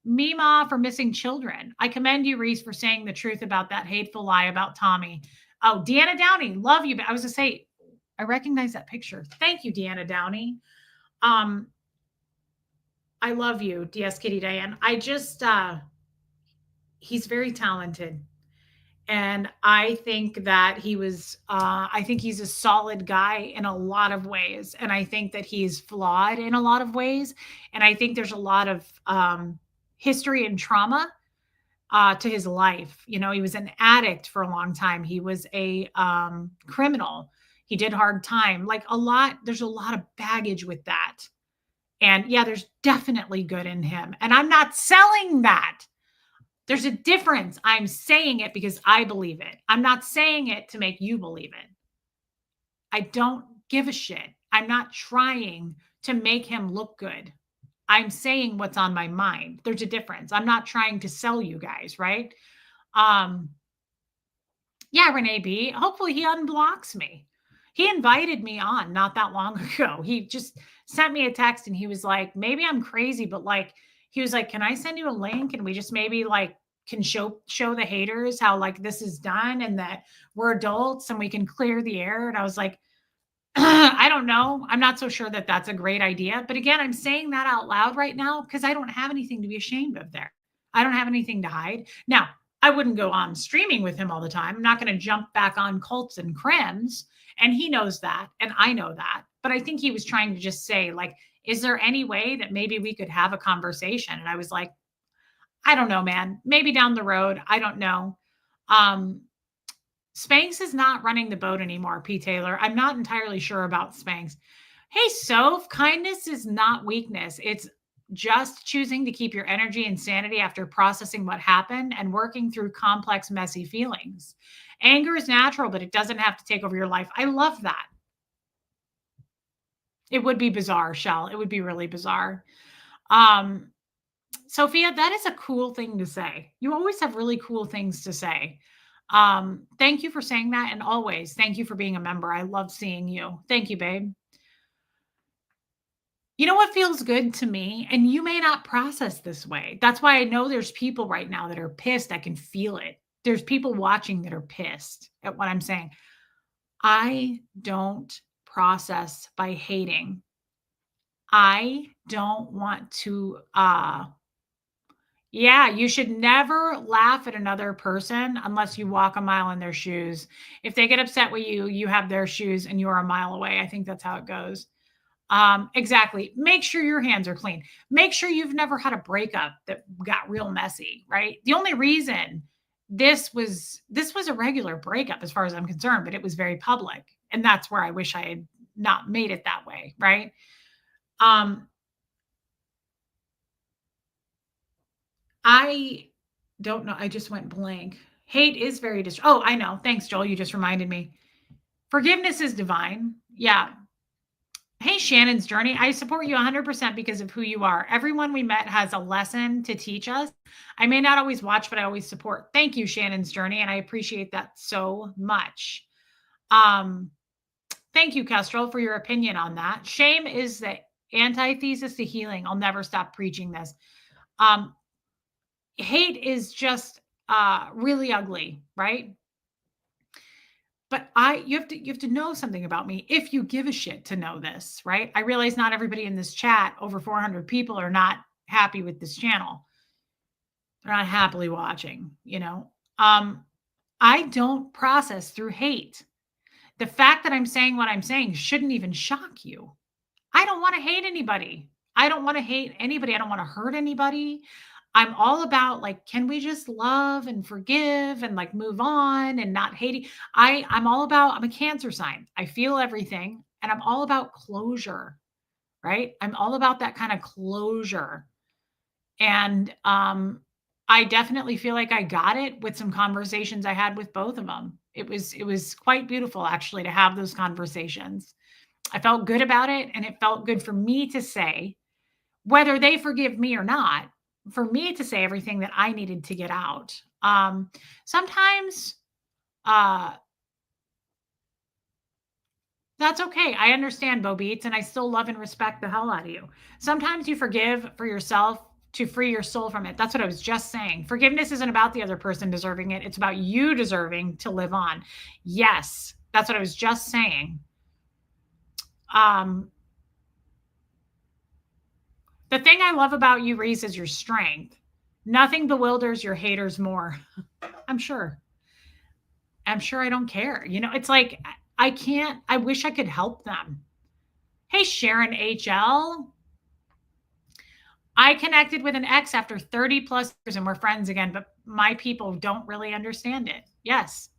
Mima for missing children. I commend you, Reese, for saying the truth about that hateful lie about Tommy. Oh, Deanna Downey, love you. But I was to say, I recognize that picture. Thank you, Deanna Downey. I love you, DS Kitty Diane. He's very talented. And I think that I think he's a solid guy in a lot of ways. And I think that he's flawed in a lot of ways. And I think there's a lot of history and trauma to his life. You know, he was an addict for a long time. He was a criminal. He did hard time. Like a lot, there's a lot of baggage with that. And yeah, there's definitely good in him. And I'm not selling that. There's a difference. I'm saying it because I believe it. I'm not saying it to make you believe it. I don't give a shit. I'm not trying to make him look good. I'm saying what's on my mind. There's a difference. I'm not trying to sell you guys, right? Um, yeah, Renee B. Hopefully he unblocks me. He invited me on not that long ago. He just sent me a text and he was like, maybe I'm crazy, but like, he was like, can I send you a link? And we just maybe like can show the haters how like this is done and that we're adults and we can clear the air. And I was like, I don't know. I'm not so sure that that's a great idea. But again, I'm saying that out loud right now because I don't have anything to be ashamed of there. I don't have anything to hide. Now, I wouldn't go on streaming with him all the time. I'm not going to jump back on cults and crims. And he knows that. And I know that. But I think he was trying to just say, like, is there any way that maybe we could have a conversation? And I was like, I don't know, man. Maybe down the road. I don't know. Um, Spanx is not running the boat anymore, P. Taylor. I'm not entirely sure about Spanx. Hey, Soph, kindness is not weakness. It's just choosing to keep your energy and sanity after processing what happened and working through complex, messy feelings. Anger is natural, but it doesn't have to take over your life. I love that. It would be bizarre, Shell. It would be really bizarre. Um, Sophia, that is a cool thing to say. You always have really cool things to say. Thank you for saying that. And always thank you for being a member. I love seeing you. Thank you, babe. You know what feels good to me? And you may not process this way. That's why I know there's people right now that are pissed. I can feel it. There's people watching that are pissed at what I'm saying. I don't process by hating. I don't want to yeah, you should never laugh at another person unless you walk a mile in their shoes. If they get upset with you, you have their shoes and you are a mile away. I think that's how it goes. Exactly. Make sure your hands are clean. Make sure you've never had a breakup that got real messy, right? The only reason this was a regular breakup as far as I'm concerned, but it was very public. And that's where I wish I had not made it that way, right? Um, I don't know. I just went blank. Hate is very oh, I know. Thanks, Joel. You just reminded me. Forgiveness is divine. Yeah. Hey, Shannon's Journey. I support you 100% because of who you are. Everyone we met has a lesson to teach us. I may not always watch, but I always support. Thank you, Shannon's Journey. And I appreciate that so much. Thank you, Kestrel, for your opinion on that. Shame is the antithesis to healing. I'll never stop preaching this. Hate is just really ugly, right? But you have to know something about me if you give a shit to know this, right? I realize not everybody in this chat, over 400 people, are not happy with this channel. They're not happily watching, you know. I don't process through hate. The fact that I'm saying what I'm saying shouldn't even shock you. I don't want to hate anybody. I don't want to hate anybody. I don't want to hurt anybody. I'm all about like, can we just love and forgive and like move on and not hating? I'm all about, I'm a Cancer sign. I feel everything and I'm all about closure, right? I'm all about that kind of closure. And I definitely feel like I got it with some conversations I had with both of them. It was quite beautiful actually to have those conversations. I felt good about it and it felt good for me to say, whether they forgive me or not, for me to say everything that I needed to get out. Sometimes that's okay. I understand, Bo Beats, and I still love and respect the hell out of you. Sometimes you forgive for yourself to free your soul from it. That's what I was just saying. Forgiveness isn't about the other person deserving it. It's about you deserving to live on. Yes, that's what I was just saying. The thing I love about you, Reese, is your strength. Nothing bewilders your haters more. I'm sure. I'm sure I don't care. You know, it's like I wish I could help them. Hey, Sharon HL. I connected with an ex after 30 plus years and we're friends again, but my people don't really understand it. Yes.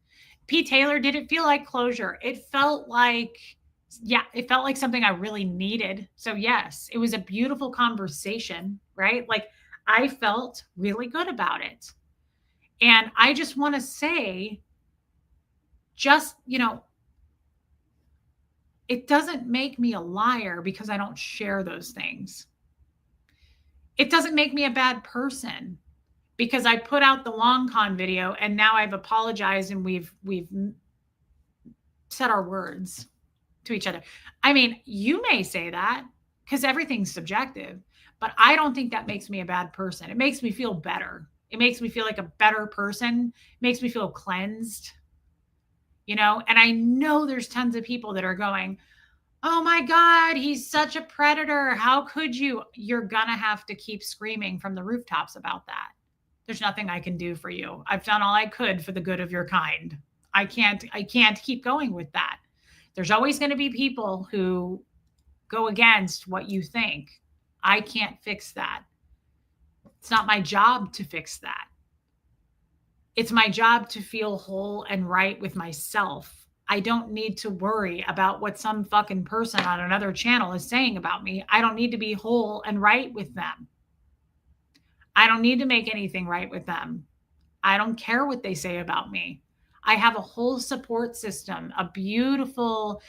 Pete Taylor, did it feel like closure? It felt like, yeah, it felt like something I really needed. So, yes, it was a beautiful conversation, right? Like, I felt really good about it. And I just want to say, just, it doesn't make me a liar because I don't share those things. It doesn't make me a bad person because I put out the long con video and now I've apologized and we've said our words to each other. I mean, you may say that because everything's subjective, but I don't think that makes me a bad person. It makes me feel better. It makes me feel like a better person. It makes me feel cleansed, and I know there's tons of people that are going, "Oh my God, he's such a predator. How could you?" You're going to have to keep screaming from the rooftops about that. There's nothing I can do for you. I've done all I could for the good of your kind. I can't keep going with that. There's always going to be people who go against what you think. I can't fix that. It's not my job to fix that. It's my job to feel whole and right with myself. I don't need to worry about what some fucking person on another channel is saying about me. I don't need to be whole and right with them. I don't need to make anything right with them. I don't care what they say about me. I have a whole support system, a beautiful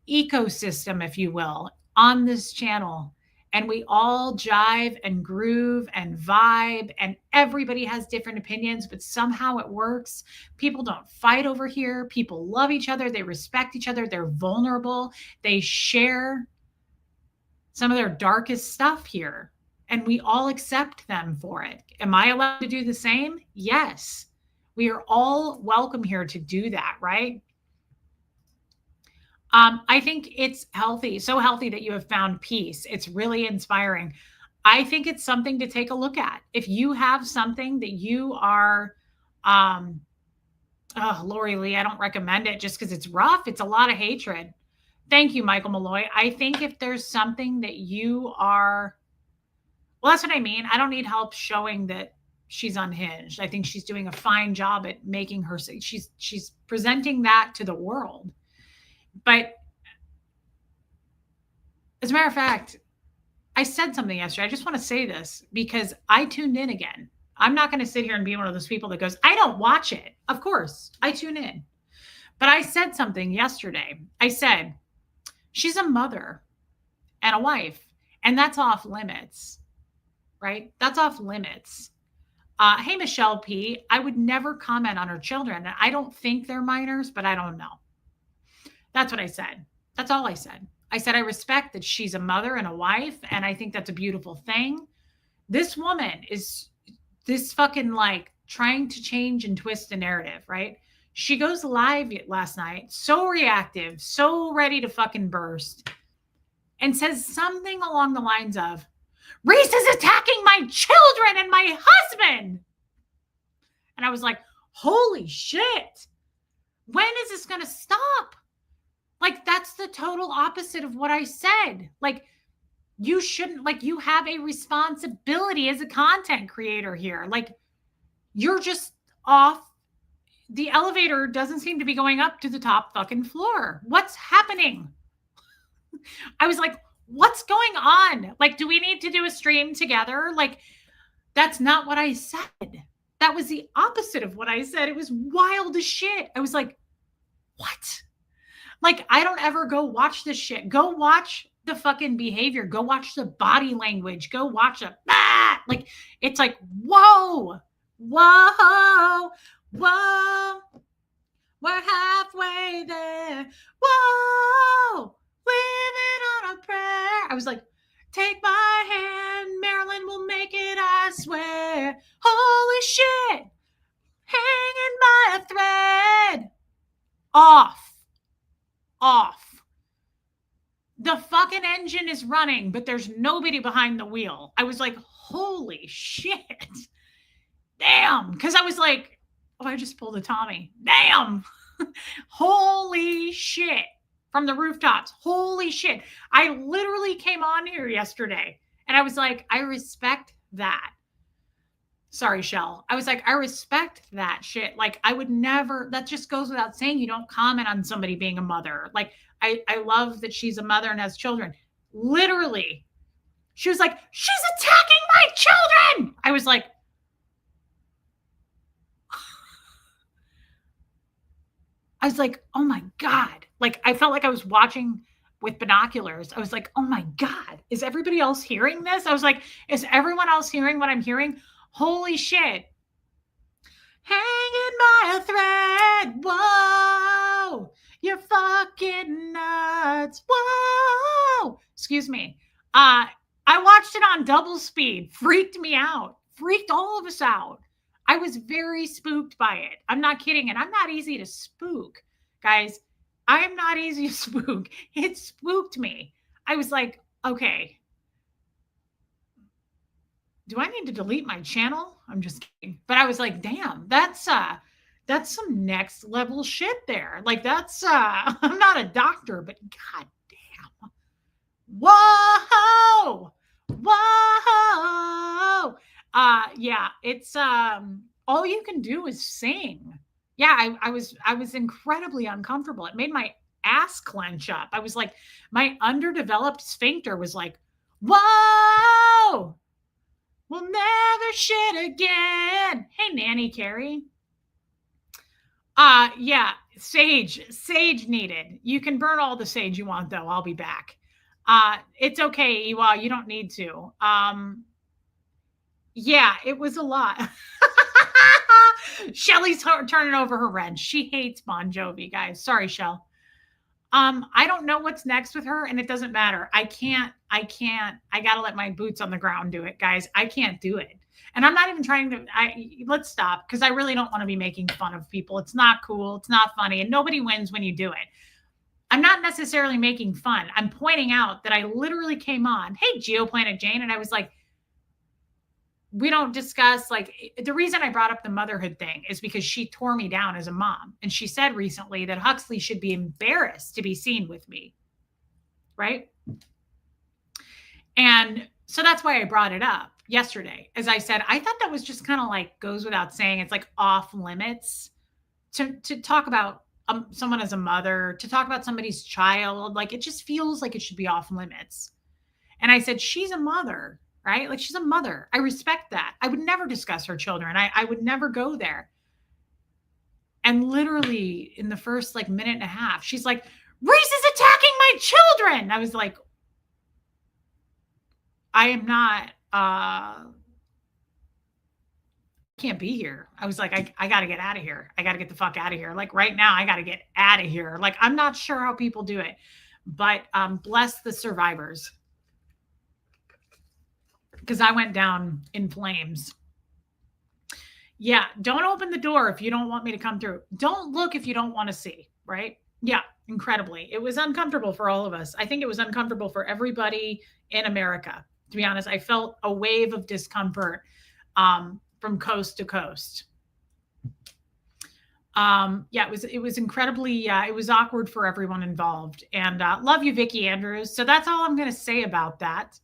ecosystem, if you will, on this channel. And we all jive and groove and vibe, and everybody has different opinions, but somehow it works. People don't fight over here. People love each other. They respect each other. They're vulnerable. They share some of their darkest stuff here, and we all accept them for it. Am I allowed to do the same? Yes. We are all welcome here to do that, right? I think it's healthy, so healthy that you have found peace. It's really inspiring. I think it's something to take a look at. If you have something that you are, um, oh, Lori Lee, I don't recommend it just because it's rough. It's a lot of hatred. Thank you, Michael Malloy. I think if there's something that you are, well, that's what I mean. I don't need help showing that she's unhinged. I think she's doing a fine job at making her, she's presenting that to the world. But as a matter of fact, I said something yesterday. I just want to say this because I tuned in again. I'm not going to sit here and be one of those people that goes, I don't watch it. Of course, I tune in. But I said something yesterday. I said, she's a mother and a wife, and that's off limits, right? That's off limits. Hey, Michelle P., I would never comment on her children. I don't think they're minors, but I don't know. That's what I said. That's all I said. I said, I respect that she's a mother and a wife, and I think that's a beautiful thing. This woman is this fucking like trying to change and twist the narrative, right? She goes live last night, so reactive, so ready to fucking burst, and says something along the lines of, Reese is attacking my children and my husband. And I was like, holy shit. When is this going to stop? Like, that's the total opposite of what I said. Like, you shouldn't, like, you have a responsibility as a content creator here. Like, you're just off. The elevator doesn't seem to be going up to the top fucking floor. What's happening? I was like, what's going on? Like, do we need to do a stream together? Like, that's not what I said. That was the opposite of what I said. It was wild as shit. I was like, what? Like, I don't ever go watch this shit. Go watch the fucking behavior. Go watch the body language. Go watch it. Like, it's like, whoa, whoa, whoa. We're halfway there. Whoa, living on a prayer. I was like, take my hand, Marilyn will make it, I swear. Holy shit, hanging by a thread. Off. The fucking engine is running, but there's nobody behind the wheel. I was like, holy shit. Damn. Because I was like, oh, I just pulled a Tommy. Damn. Holy shit. From the rooftops. Holy shit. I literally came on here yesterday And I was like, I respect that. Sorry, Shell. I was like, I respect that shit. Like, I would never, that just goes without saying. You don't comment on somebody being a mother. Like, I love that she's a mother and has children. Literally, she was like, she's attacking my children. I was like, oh my God. Like, I felt like I was watching with binoculars. I was like, oh my God, is everybody else hearing this? I was like, is everyone else hearing what I'm hearing? Holy shit. Hanging by a thread. Whoa. You're fucking nuts. Whoa. Excuse me. I watched it on double speed. Freaked me out. Freaked all of us out. I was very spooked by it. I'm not kidding. And I'm not easy to spook, guys. I am not easy to spook. It spooked me. I was like, okay, do I need to delete my channel? I'm just kidding. But I was like, damn, that's some next level shit there. Like that's I'm not a doctor, but god damn. Whoa! Whoa! Yeah, it's all you can do is sing. Yeah, I was incredibly uncomfortable. It made my ass clench up. I was like, my underdeveloped sphincter was like, whoa! We'll never shit again. Hey, Nanny Carrie. Yeah, sage needed. You can burn all the sage you want, though. I'll be back. It's okay, Iwa. You don't need to. Yeah, it was a lot. Shelly's turning over her wrench. She hates Bon Jovi, guys. Sorry, Shell. I don't know what's next with her, and it doesn't matter. I gotta let my boots on the ground do it, guys. I can't do it. And I'm not even trying to, let's stop because I really don't want to be making fun of people. It's not cool. It's not funny. And nobody wins when you do it. I'm not necessarily making fun. I'm pointing out that I literally came on, hey, Geoplanet Jane. And I was like, we don't discuss, like, the reason I brought up the motherhood thing is because she tore me down as a mom. And she said recently that Huxley should be embarrassed to be seen with me. Right. And so that's why I brought it up yesterday. As I said, I thought that was just kind of like goes without saying. It's like off limits to talk about someone as a mother, to talk about somebody's child. Like it just feels like it should be off limits. And I said, she's a mother, right? Like she's a mother. I respect that. I would never discuss her children. I would never go there. And literally in the first like minute and a half, she's like, Reese is attacking my children. I was like, I am not, can't be here. I was like, I got to get out of here. I got to get the fuck out of here. Like right now, I got to get out of here. Like, I'm not sure how people do it, but bless the survivors. Because I went down in flames. Yeah, don't open the door if you don't want me to come through. Don't look if you don't want to see, right? Yeah, incredibly. It was uncomfortable for all of us. I think it was uncomfortable for everybody in America. To be honest, I felt a wave of discomfort from coast to coast. Yeah, it was incredibly, it was awkward for everyone involved. And love you, Vicki Andrews. So that's all I'm going to say about that.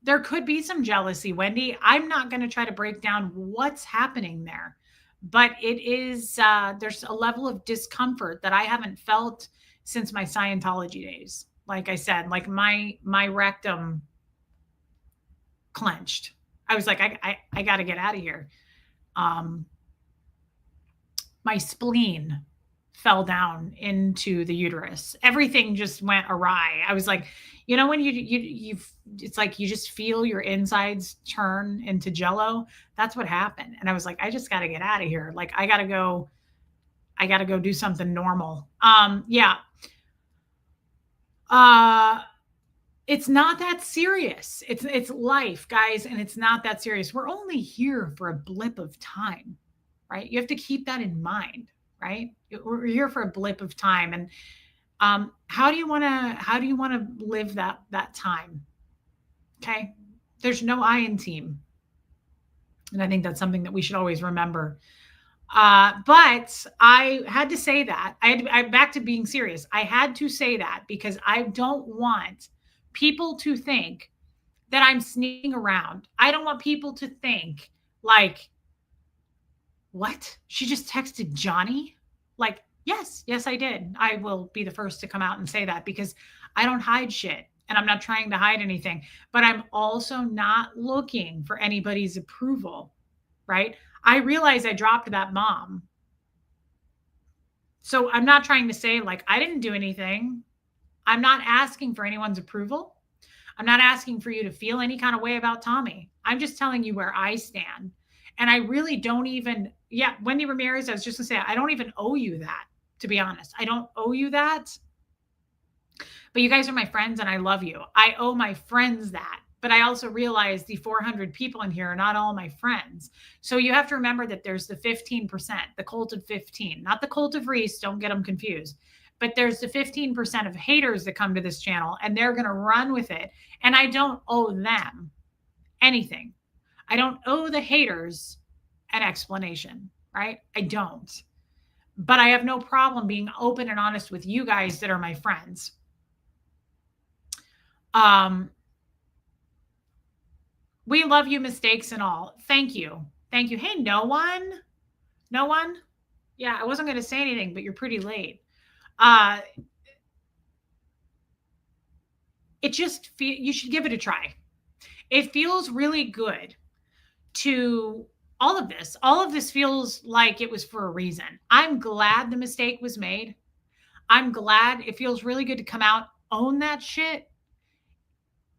There could be some jealousy, Wendy. I'm not going to try to break down what's happening there, but it is, there's a level of discomfort that I haven't felt since my Scientology days. Like I said, like my rectum clenched. I was like, I got to get out of here. My spleen fell down into the uterus. Everything just went awry. I was like, you know, when you've, it's like you just feel your insides turn into jello. That's what happened. And I was like, I just got to get out of here. Like, I got to go do something normal. Yeah. It's not that serious. It's life, guys. And it's not that serious. We're only here for a blip of time, right? You have to keep that in mind, right? We're here for a blip of time. And how do you want to live that time? Okay. There's no I in team. And I think that's something that we should always remember. But I had to say that. I'm back to being serious. I had to say that because I don't want people to think that I'm sneaking around. I don't want people to think like, what? She just texted Johnny? Like, yes, yes, I did. I will be the first to come out and say that because I don't hide shit and I'm not trying to hide anything, but I'm also not looking for anybody's approval, right? I realize I dropped that mom. So I'm not trying to say, like, I didn't do anything. I'm not asking for anyone's approval. I'm not asking for you to feel any kind of way about Tommy. I'm just telling you where I stand. And I really don't even, yeah, Wendy Ramirez, I was just gonna say, I don't even owe you that, to be honest. I don't owe you that. But you guys are my friends and I love you. I owe my friends that. But I also realize the 400 people in here are not all my friends. So you have to remember that there's the 15%, the cult of 15, not the cult of Reese. Don't get them confused. But there's the 15% of haters that come to this channel and they're going to run with it. And I don't owe them anything. I don't owe the haters an explanation, right? I don't. But I have no problem being open and honest with you guys that are my friends. We love you, mistakes and all. Thank you. Thank you. Hey, no one? No one? Yeah, I wasn't going to say anything, but you're pretty late. It just you should give it a try. It feels really good to all of this. All of this feels like it was for a reason. I'm glad the mistake was made. I'm glad it feels really good to come out, own that shit.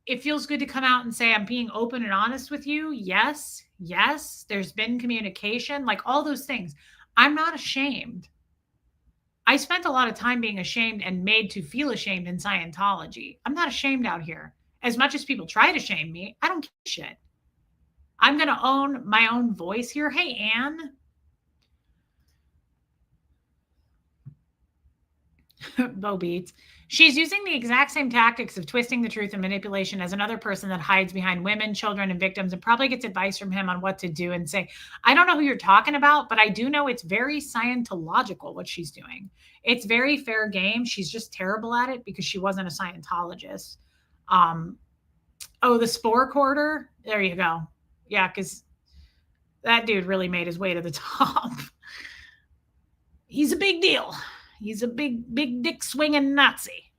It feels good to come out and say, I'm being open and honest with you. Yes, yes, there's been communication, like all those things. I'm not ashamed. I spent a lot of time being ashamed and made to feel ashamed in Scientology. I'm not ashamed out here. As much as people try to shame me, I don't give a shit. I'm going to own my own voice here. Hey, Anne. Bo Beats. She's using the exact same tactics of twisting the truth and manipulation as another person that hides behind women, children, and victims and probably gets advice from him on what to do and say. I don't know who you're talking about, but I do know it's very Scientological what she's doing. It's very fair game. She's just terrible at it because she wasn't a Scientologist. The spore quarter. There you go. Yeah, because that dude really made his way to the top. He's a big deal. He's a big dick swinging Nazi.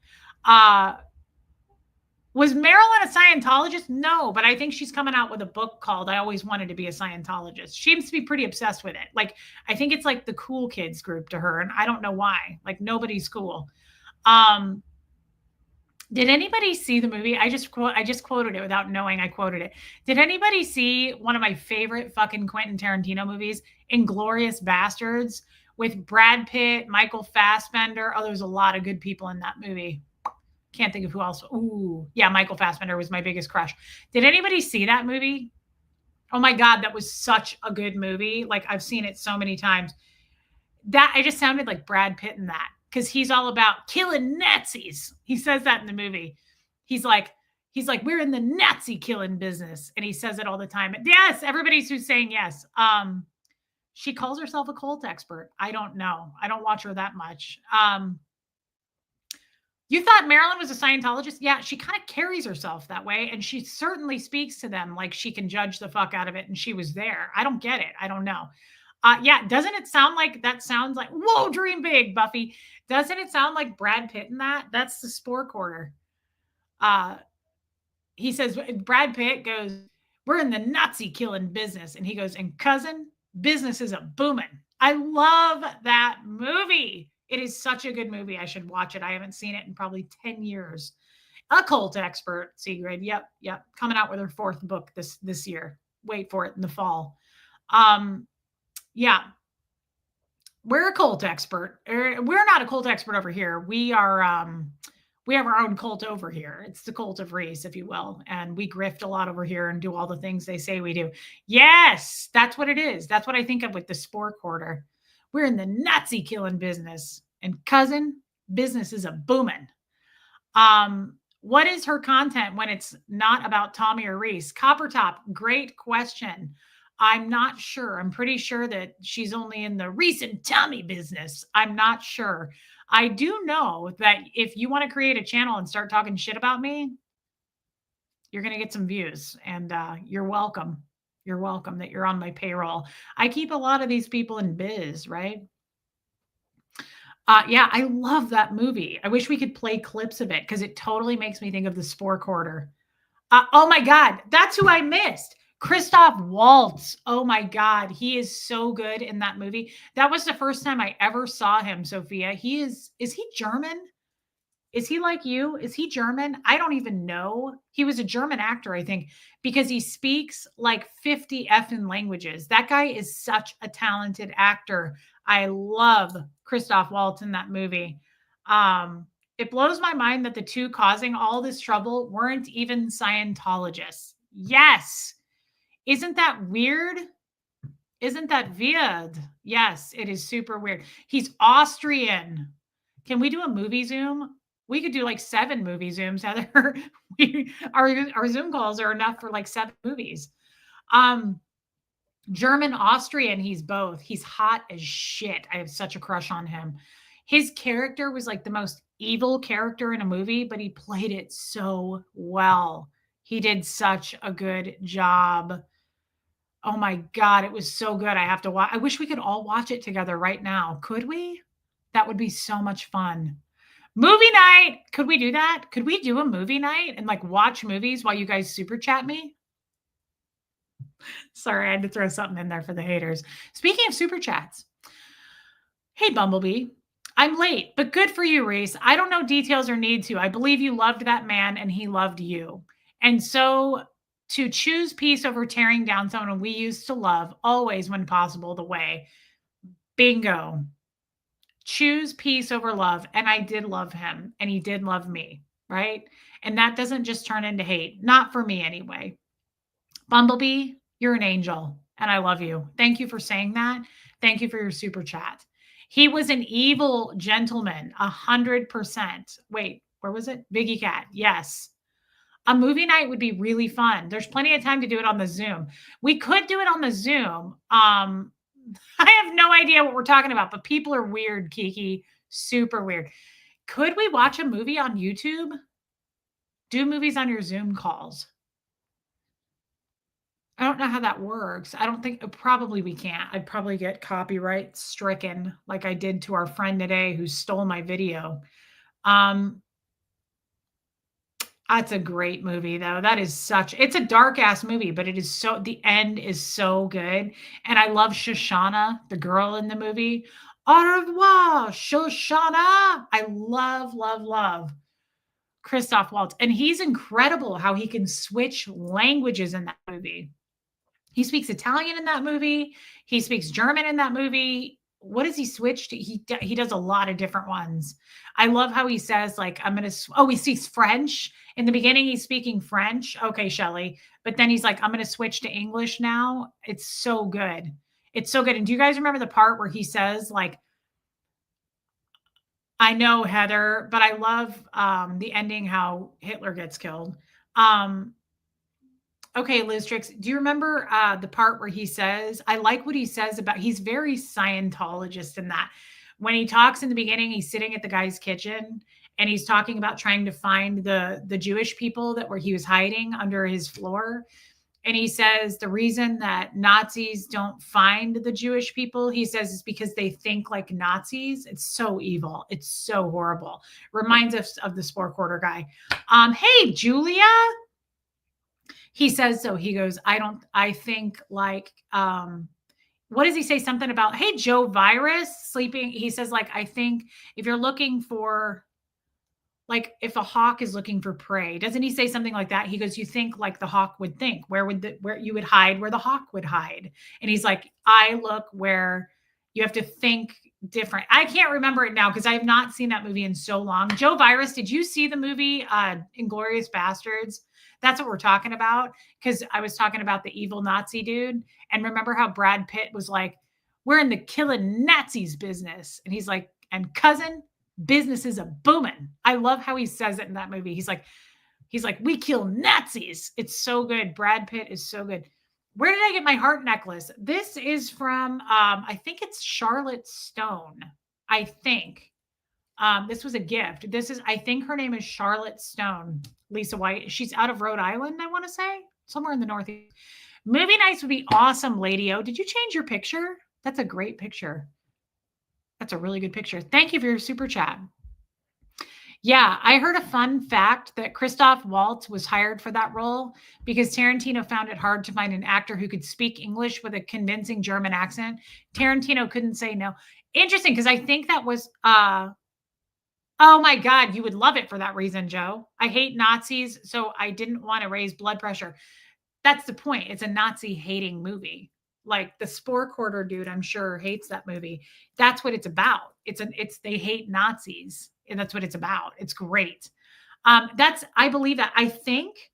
Was Marilyn a Scientologist? No, but I think she's coming out with a book called I Always Wanted to Be a Scientologist. She seems to be pretty obsessed with it. Like, I think it's like the cool kids group to her, and I don't know why. Like, nobody's cool. Did anybody see the movie? I just quoted it without knowing I quoted it. Did anybody see one of my favorite fucking Quentin Tarantino movies, Inglourious Basterds, with Brad Pitt, Michael Fassbender? Oh, there's a lot of good people in that movie. Can't think of who else. Ooh, yeah, Michael Fassbender was my biggest crush. Did anybody see that movie? Oh my God, that was such a good movie. Like, I've seen it so many times. That I just sounded like Brad Pitt in that because he's all about killing Nazis. He says that in the movie. He's like, we're in the Nazi killing business. And he says it all the time. Yes, everybody's who's saying yes. She calls herself a cult expert. I don't know. I don't watch her that much. You thought Marilyn was a Scientologist? Yeah, she kind of carries herself that way. And she certainly speaks to them like she can judge the fuck out of it. And she was there. I don't get it. I don't know. Yeah, doesn't it sound like that sounds like, whoa, dream big, Buffy. Doesn't it sound like Brad Pitt in that? That's the spore quarter. He says, Brad Pitt goes, we're in the Nazi killing business. And he goes, and cousin, business is a booming. I love that movie. It is such a good movie. I should watch it. I haven't seen it in probably 10 years. A cult expert, Sigrid. Yep. Coming out with her 4th book this year. Wait for it in the fall. Yeah. We're a cult expert. We're not a cult expert over here. We are, we have our own cult over here. It's the cult of Reese, if you will. And we grift a lot over here and do all the things they say we do. Yes, that's what it is. That's what I think of with the spore quarter. We're in the Nazi killing business. And cousin, business is a booming. What is her content when it's not about Tommy or Reese? Copper Top, great question. I'm not sure. I'm pretty sure that she's only in the recent tummy business. I'm not sure. I do know that if you want to create a channel and start talking shit about me, you're going to get some views, and you're welcome. You're welcome that you're on my payroll. I keep a lot of these people in biz, right? Yeah, I love that movie. I wish we could play clips of it because it totally makes me think of the Spore Quarter. Oh my God, that's who I missed. Christoph Waltz. Oh my God, he is so good in that movie. That was the first time I ever saw him, Sophia. Is he German? Is he like you? Is he German? I don't even know. He was a German actor, I think, because he speaks like 50 effing languages. That guy is such a talented actor. I love Christoph Waltz in that movie. It blows my mind that the two causing all this trouble weren't even Scientologists. Yes. Isn't that weird? Isn't that weird? Yes, it is super weird. He's Austrian. Can we do a movie Zoom? We could do like 7 movie Zooms, Heather. Our Zoom calls are enough for like 7 movies. German, Austrian, he's both. He's hot as shit. I have such a crush on him. His character was like the most evil character in a movie, but he played it so well. He did such a good job. Oh my God, it was so good. I have to watch. I wish we could all watch it together right now. Could we? That would be so much fun. Movie night. Could we do that? Could we do a movie night and like watch movies while you guys super chat me? Sorry, I had to throw something in there for the haters. Speaking of super chats, hey, Bumblebee, I'm late, but good for you, Reese. I don't know details or need to. I believe you loved that man and he loved you. And so to choose peace over tearing down someone we used to love, always when possible, the way. Bingo. Choose peace over love. And I did love him and he did love me, right? And that doesn't just turn into hate. Not for me anyway. Bumblebee, you're an angel and I love you. Thank you for saying that. Thank you for your super chat. He was an evil gentleman, 100%. Wait, where was it? Biggie Cat. Yes. A movie night would be really fun. There's plenty of time to do it on the Zoom. We could do it on the Zoom. I have no idea what we're talking about, but people are weird, Kiki. Super weird. Could we watch a movie on YouTube? Do movies on your Zoom calls. I don't know how that works. I don't think probably we can't. I'd probably get copyright stricken like I did to our friend today who stole my video. That's a great movie though. That is it's a dark ass movie, but it is the end is so good. And I love Shoshana, the girl in the movie. Au revoir, Shoshana. I love Christoph Waltz. And he's incredible how he can switch languages in that movie. He speaks Italian in that movie. He speaks German in that movie. What does he switch to? He does a lot of different ones. I love how he says like, he speaks French. In the beginning, he's speaking French. Okay, Shelly. But then he's like, I'm going to switch to English now. It's so good. It's so good. And do you guys remember the part where he says like, I know, Heather, but I love the ending, how Hitler gets killed. Okay, Liz Trix, do you remember the part where he says, I like what he says about, he's very Scientologist in that. When he talks in the beginning, he's sitting at the guy's kitchen and he's talking about trying to find the Jewish people that he was hiding under his floor. And he says the reason that Nazis don't find the Jewish people, he says, is because they think like Nazis. It's so evil. It's so horrible. Reminds us of the Spore Quarter guy. Hey, Julia. He says so. He goes, I think like, what does he say? Something about, hey, Joe Virus sleeping. He says, like, I think if you're looking for, like, if a hawk is looking for prey, doesn't he say something like that? He goes, you think like the hawk would think, where you would hide, where the hawk would hide. And he's like, I look where you have to think different. I can't remember it now because I have not seen that movie in so long. Joe Virus, did you see the movie Inglourious Bastards? That's what we're talking about, because I was talking about the evil Nazi dude. And remember how Brad Pitt was like, we're in the killing Nazis business. And he's like, and cousin, business is a booming. I love how he says it in that movie. He's like, we kill Nazis. It's so good. Brad Pitt is so good. Where did I get my heart necklace? This is from, I think it's Charlotte Stone. I think. This was a gift. This is, I think her name is Charlotte Stone, Lisa White. She's out of Rhode Island, I want to say, somewhere in the Northeast. Movie nights would be awesome, Lady O. Did you change your picture? That's a great picture. That's a really good picture. Thank you for your super chat. Yeah, I heard a fun fact that Christoph Waltz was hired for that role because Tarantino found it hard to find an actor who could speak English with a convincing German accent. Tarantino couldn't say no. Interesting, because I think that was oh my God, you would love it for that reason, Joe. I hate Nazis, so I didn't want to raise blood pressure. That's the point. It's a Nazi hating movie. Like the Spore Quarter dude, I'm sure hates that movie. That's what it's about. It's they hate Nazis, and that's what it's about. It's great. I believe that. I think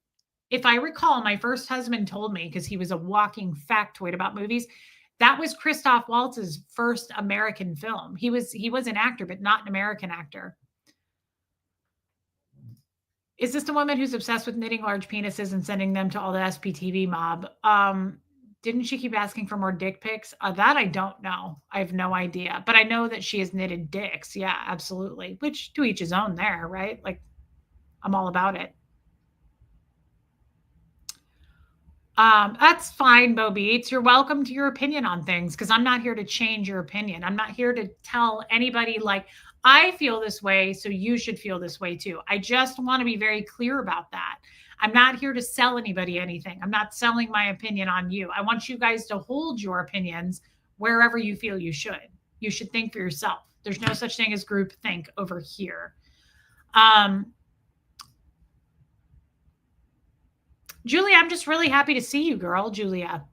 if I recall, my first husband told me because he was a walking factoid about movies. That was Christoph Waltz's first American film. He was an actor, but not an American actor. Is this the woman who's obsessed with knitting large penises and sending them to all the SPTV mob? Didn't she keep asking for more dick pics? That I don't know. I have no idea. But I know that she has knitted dicks. Yeah, absolutely. Which to each his own there, right? Like, I'm all about it. That's fine, Bo Beats. You're welcome to your opinion on things because I'm not here to change your opinion. I'm not here to tell anybody like I feel this way, so you should feel this way too. I just want to be very clear about that. I'm not here to sell anybody anything. I'm not selling my opinion on you. I want you guys to hold your opinions wherever you feel you should. You should think for yourself. There's no such thing as group think over here. Julia, I'm just really happy to see you, girl, Julia.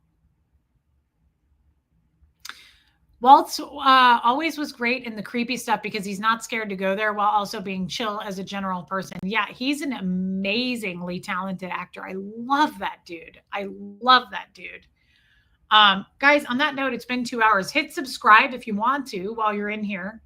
Waltz always was great in the creepy stuff because he's not scared to go there while also being chill as a general person. Yeah, he's an amazingly talented actor. I love that dude. I love that dude. Guys, on that note, it's been 2 hours. Hit subscribe if you want to while you're in here.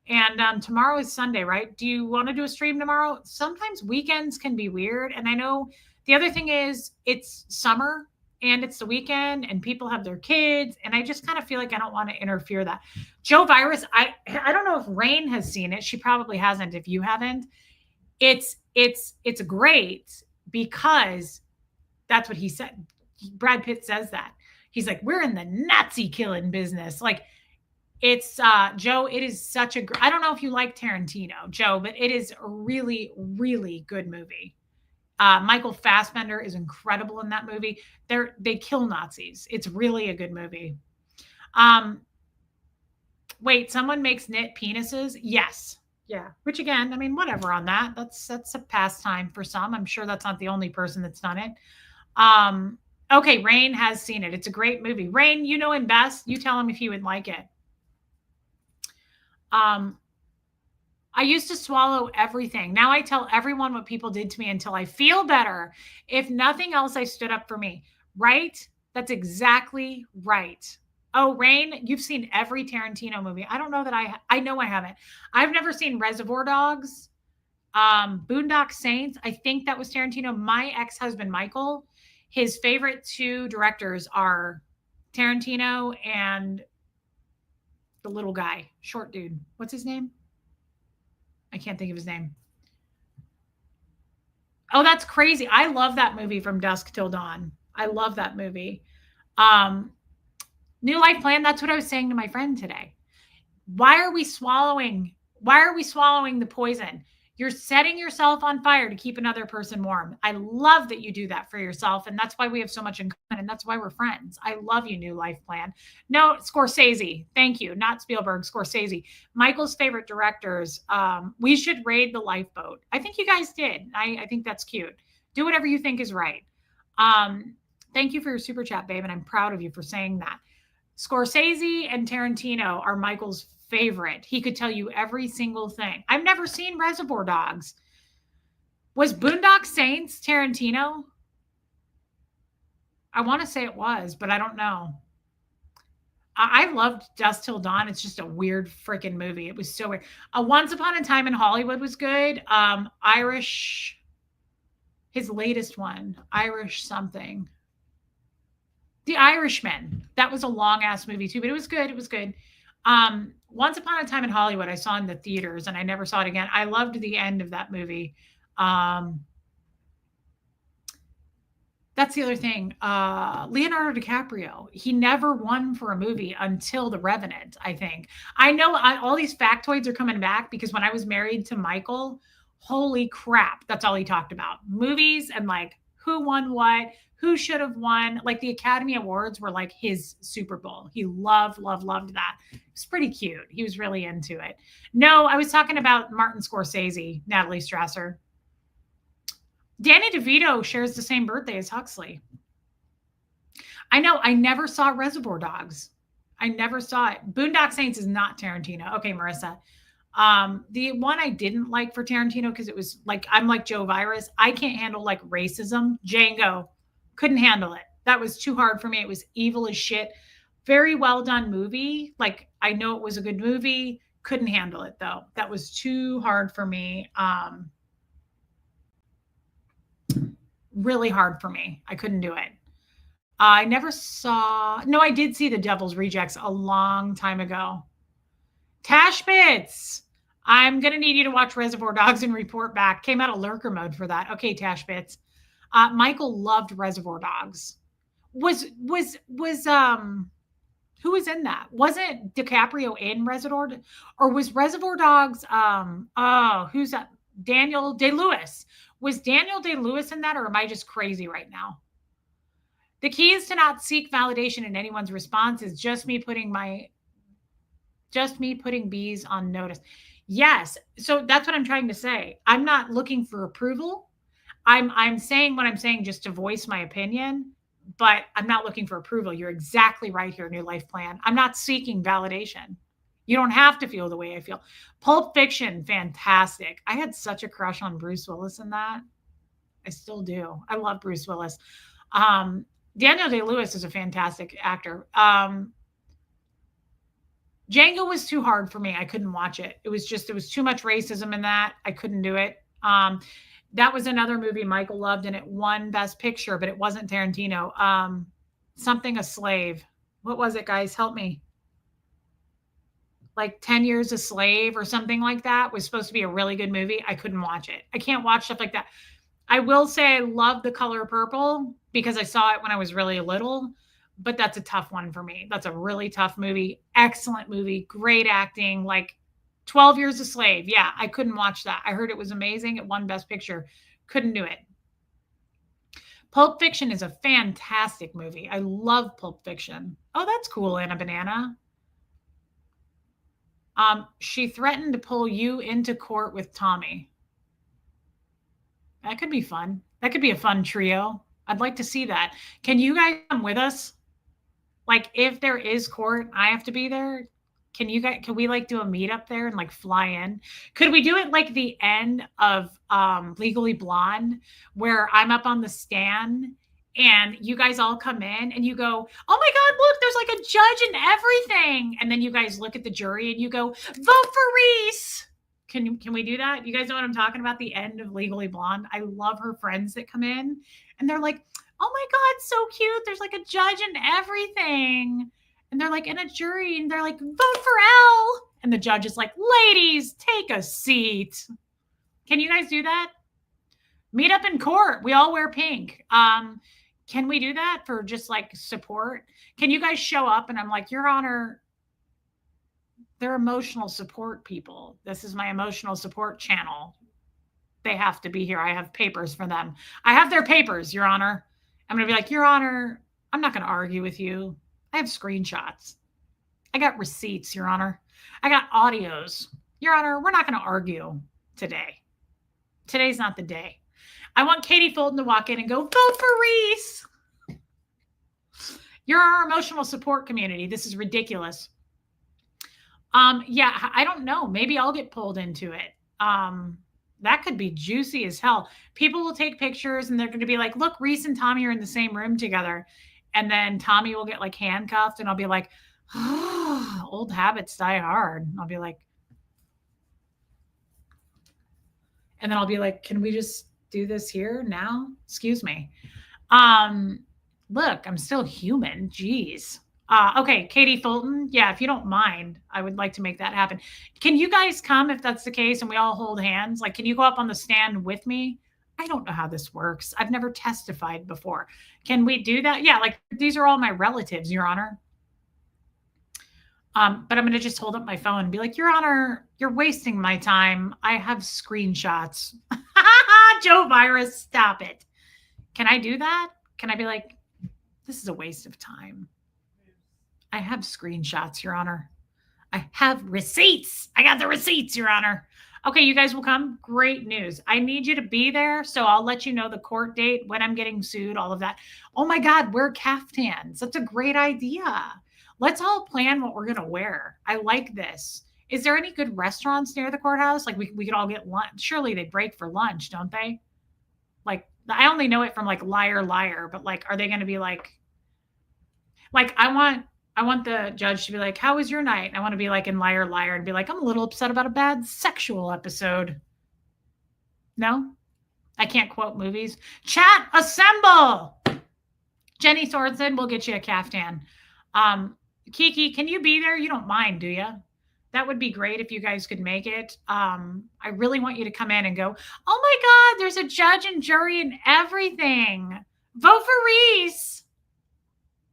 And tomorrow is Sunday, right? Do you want to do a stream tomorrow? Sometimes weekends can be weird. And I know the other thing is it's summer and it's the weekend and people have their kids. And I just kind of feel like I don't want to interfere that. Joe Virus, I don't know if Rain has seen it. She probably hasn't if you haven't. It's great because that's what he said. Brad Pitt says that. He's like, we're in the Nazi killing business. Like, it's Joe, it is such a I don't know if you like Tarantino, Joe, but it is a really, really good movie. Michael Fassbender is incredible in that movie. They kill Nazis. It's really a good movie. Wait, someone makes knit penises? Yes. Yeah. Which again, I mean, whatever on that. That's a pastime for some. I'm sure that's not the only person that's done it. Okay, Rain has seen it. It's a great movie. Rain, you know him best. You tell him if he would like it. I used to swallow everything. Now I tell everyone what people did to me until I feel better. If nothing else, I stood up for me. Right? That's exactly right. Oh, Rain, you've seen every Tarantino movie. I don't know that I know I haven't. I've never seen Reservoir Dogs, Boondock Saints. I think that was Tarantino. My ex-husband, Michael, his favorite two directors are Tarantino and the little guy, short dude. What's his name? I can't think of his name. Oh, that's crazy. I love that movie From Dusk Till Dawn. I love that movie. New Life Plan, that's what I was saying to my friend today. Why are we swallowing the poison? You're setting yourself on fire to keep another person warm. I love that you do that for yourself. And that's why we have so much in common. And that's why we're friends. I love you, New Life Plan. No, Scorsese. Thank you. Not Spielberg, Scorsese. Michael's favorite directors. We should raid the lifeboat. I think you guys did. I think that's cute. Do whatever you think is right. Thank you for your super chat, babe. And I'm proud of you for saying that. Scorsese and Tarantino are Michael's favorite. He could tell you every single thing. I've never seen Reservoir Dogs. Was Boondock Saints Tarantino? I want to say it was, but I don't know. I loved Dusk Till Dawn. It's just a weird freaking movie. It was so weird. Once Upon a Time in Hollywood was good. Irish, his latest one, Irish something. The Irishman. That was a long ass movie too, but it was good. It was good. Once Upon a Time in Hollywood, I saw in the theaters and I never saw it again. I loved the end of that movie. Um, that's the other thing. Leonardo DiCaprio, he never won for a movie until The Revenant, I think. I know all these factoids are coming back because when I was married to Michael, holy crap, that's all he talked about. Movies and like who won what, who should have won. Like the Academy Awards were like his Super Bowl. He loved, loved, loved that. It's pretty cute. He was really into it. No, I was talking about Martin Scorsese, Natalie Strasser. Danny DeVito shares the same birthday as Huxley. I know. I never saw Reservoir Dogs. I never saw it. Boondock Saints is not Tarantino. Okay, Marissa. The one I didn't like for Tarantino because it was like I'm like Joe Virus. I can't handle like racism. Django, couldn't handle it. That was too hard for me. It was evil as shit. Very well done movie. Like I know it was a good movie. Couldn't handle it though. That was too hard for me. Really hard for me. I couldn't do it. I never saw, no, I did see The Devil's Rejects a long time ago. Tash Bits, I'm going to need you to watch Reservoir Dogs and report back. Came out of lurker mode for that. Okay, Tash Bits. Michael loved Reservoir Dogs. Who was in that? Wasn't DiCaprio in Reservoir, or was Reservoir Dogs, who's that? Daniel Day-Lewis. Was Daniel Day-Lewis in that, or am I just crazy right now? The key is to not seek validation in anyone's response. Is just me putting bees on notice. Yes. So that's what I'm trying to say. I'm not looking for approval. I'm saying what I'm saying just to voice my opinion, but I'm not looking for approval. You're exactly right here, New Life Plan. I'm not seeking validation. You don't have to feel the way I feel. Pulp Fiction, fantastic. I had such a crush on Bruce Willis in that. I still do. I love Bruce Willis. Daniel Day-Lewis is a fantastic actor. Django was too hard for me. I couldn't watch it. It was too much racism in that. I couldn't do it. That was another movie Michael loved, and it won Best Picture, but it wasn't Tarantino. Something a Slave. What was it, guys? Help me. Like 10 Years a Slave or something like that was supposed to be a really good movie. I couldn't watch it. I can't watch stuff like that. I will say I love The Color Purple because I saw it when I was really little, but that's a tough one for me. That's a really tough movie. Excellent movie. Great acting. Like 12 Years a Slave. Yeah, I couldn't watch that. I heard it was amazing. It won Best Picture. Couldn't do it. Pulp Fiction is a fantastic movie. I love Pulp Fiction. Oh, that's cool, Anna Banana. She threatened to pull you into court with Tommy. That could be fun. That could be a fun trio. I'd like to see that. Can you guys come with us? Like if there is court, I have to be there. Can we like do a meetup there and like fly in? Could we do it like the end of Legally Blonde where I'm up on the stand and you guys all come in and you go, "Oh my God, look, there's like a judge and everything." And then you guys look at the jury and you go, "Vote for Reese." Can we do that? You guys know what I'm talking about? The end of Legally Blonde. I love her friends that come in and they're like, "Oh my God, so cute. There's like a judge and everything." And they're like in a jury and they're like, "Vote for Elle." And the judge is like, "Ladies, take a seat." Can you guys do that? Meet up in court. We all wear pink. Can we do that for just like support? Can you guys show up? And I'm like, "Your Honor, they're emotional support people. This is my emotional support channel. They have to be here. I have papers for them. I have their papers, Your Honor." I'm going to be like, "Your Honor, I'm not going to argue with you. I have screenshots. I got receipts, Your Honor. I got audios. Your Honor, we're not going to argue today. Today's not the day." I want Katie Fulton to walk in and go, "Vote for Reese." You're our emotional support community. This is ridiculous. Yeah, I don't know. Maybe I'll get pulled into it. That could be juicy as hell. People will take pictures and they're going to be like, "Look, Reese and Tommy are in the same room together." And then Tommy will get like handcuffed and I'll be like, "Oh, old habits die hard." And I'll be like, "Can we just do this here now? Excuse me." Look, I'm still human. Jeez. Okay, Katie Fulton. Yeah, if you don't mind, I would like to make that happen. Can you guys come if that's the case and we all hold hands? Like, can you go up on the stand with me? I don't know how this works. I've never testified before. Can we do that? Yeah, like these are all my relatives, Your Honor. But I'm going to just hold up my phone and be like, Your Honor, you're wasting my time. I have screenshots. Joe Virus, stop it. Can I do that? Can I be like, this is a waste of time? I have screenshots, Your Honor. I have receipts. I got the receipts, Your Honor. Okay, you guys will come. Great news. I need you to be there. So I'll let you know the court date, when I'm getting sued, all of that. Oh my God, wear caftans. That's a great idea. Let's all plan what we're going to wear. I like this. Is there any good restaurants near the courthouse? Like we could all get lunch. Surely they break for lunch, don't they? Like, I only know it from like Liar Liar, but like, are they going to be like I want the judge to be like, "How was your night?" I want to be like in Liar Liar and be like, "I'm a little upset about a bad sexual episode." No, I can't quote movies. Chat assemble. Jenny Swordson will get you a caftan. Kiki, can you be there? You don't mind, do you? That would be great if you guys could make it. I really want you to come in and go, oh my God, there's a judge and jury and everything. Vote for Reese.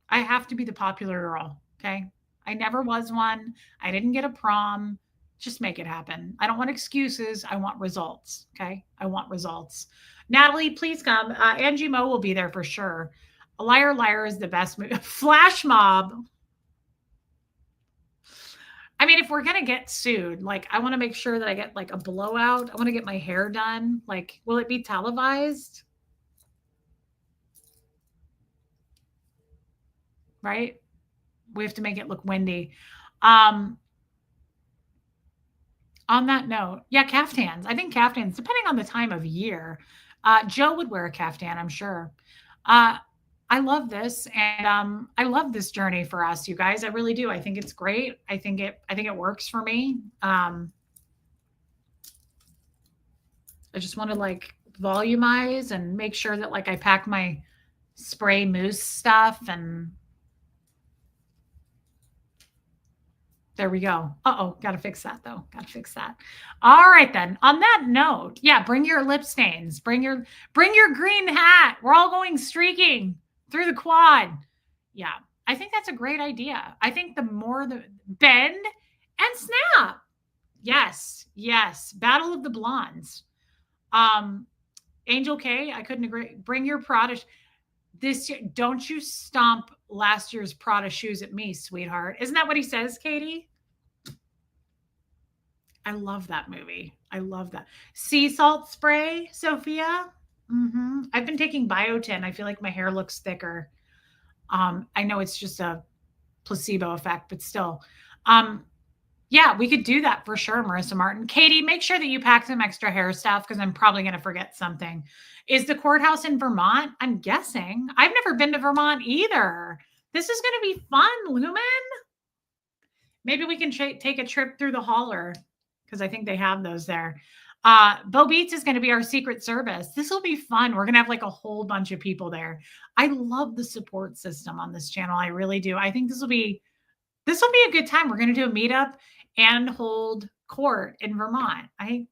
I have to be the popular girl. Okay. I never was one. I didn't get a prom. Just make it happen. I don't want excuses. I want results. Okay. I want results. Natalie, please come. Angie Moe will be there for sure. A Liar Liar is the best movie. Flash Mob. I mean, if we're going to get sued, like, I want to make sure that I get like a blowout. I want to get my hair done. Like, will it be televised? Right? We have to make it look windy. On that note, yeah, caftans. I think caftans, depending on the time of year, Joe would wear a caftan, I'm sure. I love this, and I love this journey for us, you guys. I really do. I think it's great. I think it works for me. I just want to like volumize and make sure that like I pack my spray mousse stuff and there we go. Uh-oh, got to fix that though. Got to fix that. All right then. On that note, yeah, bring your lip stains. Bring your green hat. We're all going streaking through the quad. Yeah. I think that's a great idea. I think the more the bend and snap. Yes. Yes. Battle of the Blondes. Angel K, I couldn't agree. Bring your Prada. This year, don't you stomp last year's Prada shoes at me, sweetheart. Isn't that what he says, Katie? I love that movie. I love that. Sea salt spray, Sophia. I've been taking biotin. I feel like my hair looks thicker. I know it's just a placebo effect, but still. Yeah, we could do that for sure, Marissa Martin. Katie, make sure that you pack some extra hair stuff because I'm probably going to forget something. Is the courthouse in Vermont? I'm guessing. I've never been to Vermont either. This is going to be fun, Lumen. Maybe we can take a trip through the hauler because I think they have those there. Bo Beats is going to be our Secret Service. This will be fun. We're going to have like a whole bunch of people there. I love the support system on this channel. I really do. I think this will be a good time. We're going to do a meetup and hold court in Vermont. I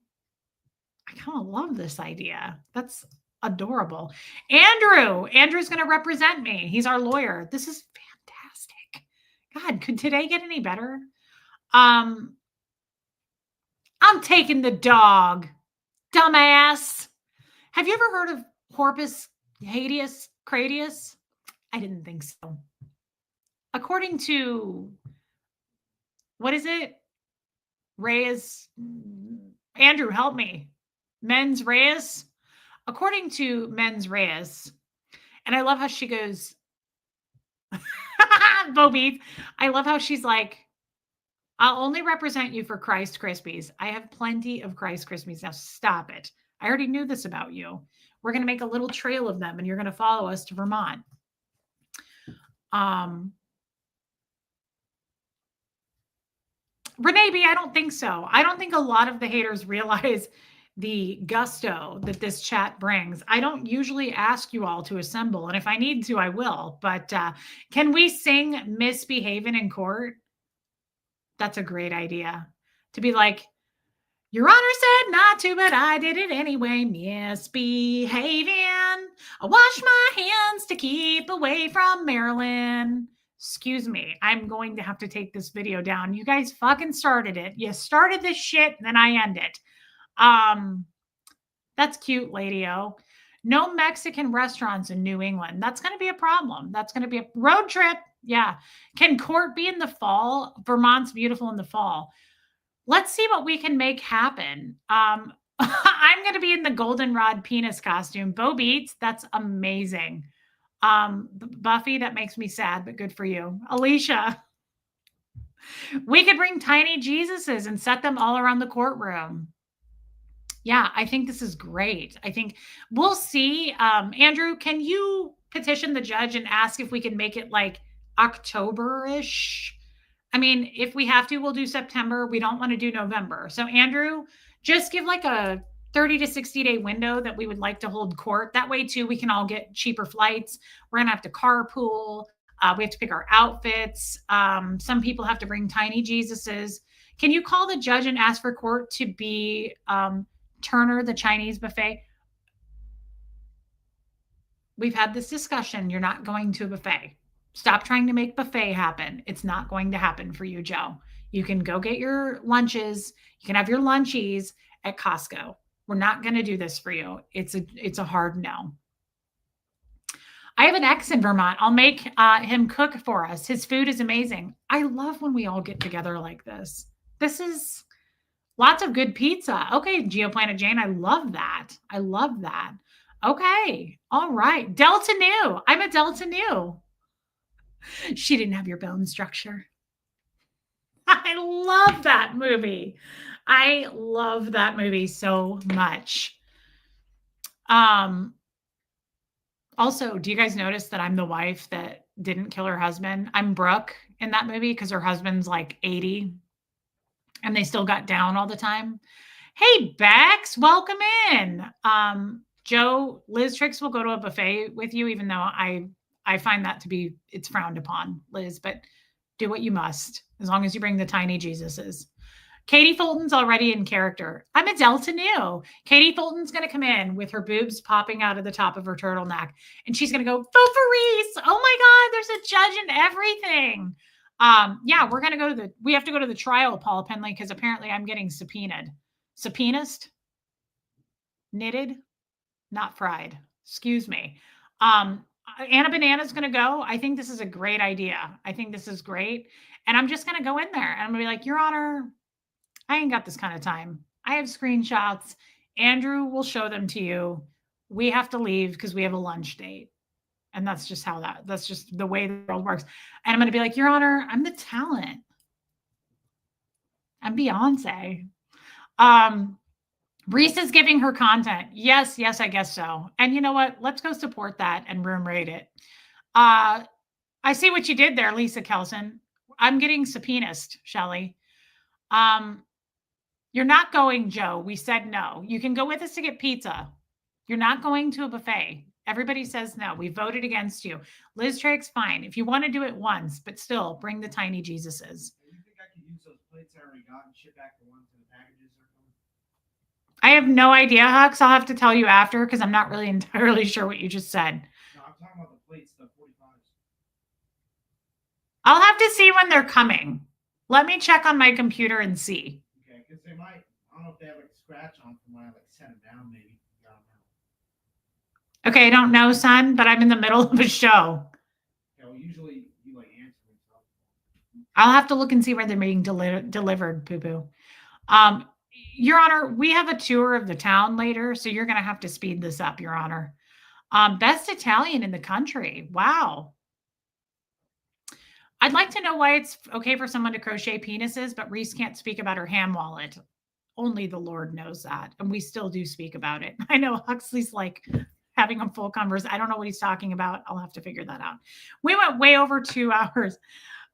kind of love this idea. That's adorable. Andrew's going to represent me. He's our lawyer. This is fantastic. God, could today get any better? I'm taking the dog, dumbass. Have you ever heard of Corpus Habeas Cratius? I didn't think so. According to, what is it? Reyes, Andrew, help me. Mens Reyes. According to Mens Reyes, and I love how she goes, Bo Beef. I love how she's like, I'll only represent you for Christ Krispies. I have plenty of Christ Krispies. Now stop it. I already knew this about you. We're going to make a little trail of them and you're going to follow us to Vermont. Renee B, I don't think so. I don't think a lot of the haters realize the gusto that this chat brings. I don't usually ask you all to assemble, and if I need to, I will. But can we sing Misbehaving in Court? That's a great idea. To be like, Your Honor said not to, but I did it anyway. Misbehaving. I wash my hands to keep away from Maryland. Excuse me. I'm going to have to take this video down. You guys fucking started it. You started this shit, and then I end it. That's cute, Lady O. No Mexican restaurants in New England. That's going to be a problem. That's going to be a road trip. Yeah. Can court be in the fall? Vermont's beautiful in the fall. Let's see what we can make happen. I'm going to be in the goldenrod penis costume. Bo Beats, that's amazing. Buffy, that makes me sad, but good for you. Alicia, we could bring tiny Jesuses and set them all around the courtroom. Yeah, I think this is great. I think we'll see. Andrew, can you petition the judge and ask if we can make it like October-ish? I mean, if we have to, we'll do September. We don't want to do November. So, Andrew, just give like a 30 to 60 day window that we would like to hold court. That way, too, we can all get cheaper flights. We're going to have to carpool. We have to pick our outfits. Some people have to bring tiny Jesuses. Can you call the judge and ask for court to be Turner, the Chinese buffet? We've had this discussion. You're not going to a buffet. Stop trying to make buffet happen. It's not going to happen for you, Joe. You can go get your lunches. You can have your lunchies at Costco. We're not going to do this for you. It's a hard no. I have an ex in Vermont. I'll make him cook for us. His food is amazing. I love when we all get together like this. This is lots of good pizza. Okay, Geoplanet Jane, I love that. I love that. Okay, all right. Delta Nu. I'm a Delta Nu. She didn't have your bone structure. I love that movie. I love that movie so much. Also, do you guys notice that I'm the wife that didn't kill her husband? I'm Brooke in that movie because her husband's like 80 and they still got down all the time. Hey, Bex, welcome in. Joe, Liz Tricks will go to a buffet with you, even though I find that to be, it's frowned upon, Liz, but do what you must, as long as you bring the tiny Jesuses. Katie Fulton's already in character. I'm a Delta Nu. Katie Fulton's going to come in with her boobs popping out of the top of her turtleneck, and she's going to go, vote for Reese. Oh my God, there's a judge and everything. Yeah, we're going to go we have to go to the trial, Paula Penley, because apparently I'm getting subpoenaed. Subpoenast? Knitted? Not fried. Excuse me. Anna Banana's going to go. I think this is a great idea. I think this is great. And I'm just going to go in there and I'm going to be like, Your Honor, I ain't got this kind of time. I have screenshots. Andrew will show them to you. We have to leave because we have a lunch date. And that's just that's just the way the world works. And I'm going to be like, Your Honor, I'm the talent. I'm Beyonce. Reese is giving her content. Yes, I guess so. And you know what? Let's go support that and room rate it. I see what you did there, Lisa Kelson. I'm getting subpoenaed, Shelly. You're not going, Joe. We said no. You can go with us to get pizza. You're not going to a buffet. Everybody says no. We voted against you. Liz Triggs, fine. If you want to do it once, but still bring the tiny Jesuses. You think I could use those plates I already got and ship back the ones in the packages are coming? I have no idea, Hux. I'll have to tell you after because I'm not really entirely sure what you just said. No, I'm talking about the plates, the 45s. I'll have to see when they're coming. Let me check on my computer and see. Okay, because they might, I don't know if they have like a scratch on from when I like set them down, maybe. Okay, I don't know, son, but I'm in the middle of a show. Yeah, well, usually you like answer and stuff. I'll have to look and see where they're being delivered, poo-poo. Your Honor, we have a tour of the town later, so you're going to have to speed this up, Your Honor. Best Italian in the country. Wow. I'd like to know why it's okay for someone to crochet penises, but Reese can't speak about her ham wallet. Only the Lord knows that. And we still do speak about it. I know Huxley's like having a full conversation. I don't know what he's talking about. I'll have to figure that out. We went way over 2 hours.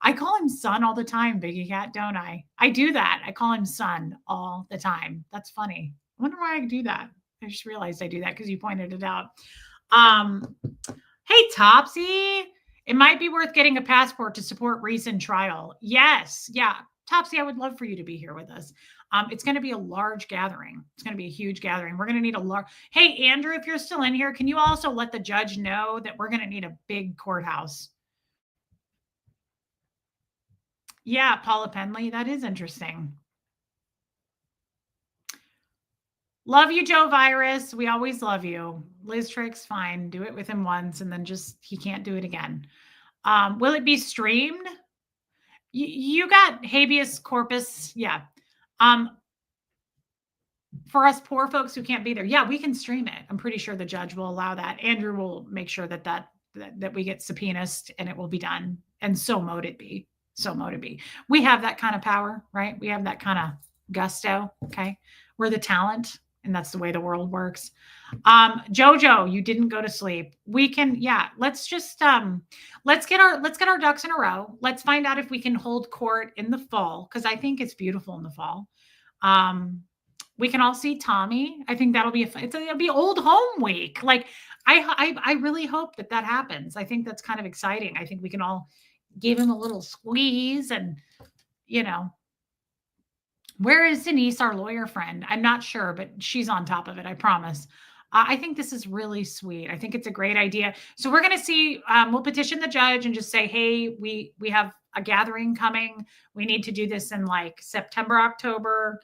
I call him son all the time, Biggie Cat, don't I? I do that. I call him son all the time. That's funny. I wonder why I do that. I just realized I do that because you pointed it out. Hey, Topsy, it might be worth getting a passport to support recent trial. Yes. Yeah. Topsy, I would love for you to be here with us. It's going to be a large gathering. It's going to be a huge gathering. We're going to need a large. Hey, Andrew, if you're still in here, can you also let the judge know that we're going to need a big courthouse? Yeah, Paula Penley. That is interesting. Love you, Joe Virus. We always love you. Liz Trick's fine. Do it with him once and then just, he can't do it again. Will it be streamed? You got habeas corpus. Yeah. For us poor folks who can't be there, yeah, we can stream it. I'm pretty sure the judge will allow that. Andrew will make sure that we get subpoenaed and it will be done. And so mote it be. So mote it be. We have that kind of power, right? We have that kind of gusto. Okay. We're the talent, and that's the way the world works. Jojo, you didn't go to sleep. We can, yeah, let's just let's get our ducks in a row. Let's find out if we can hold court in the fall, because I think it's beautiful in the fall. We can all see Tommy. I think that'll be it'll be old home week. Like I really hope that happens. I think that's kind of exciting. I think we can all give him a little squeeze, and where is Denise, our lawyer friend? I'm not sure, but she's on top of it. I promise. I think this is really sweet. I think it's a great idea. So we're going to see, we'll petition the judge and just say, hey, we have a gathering coming. We need to do this in like September, October.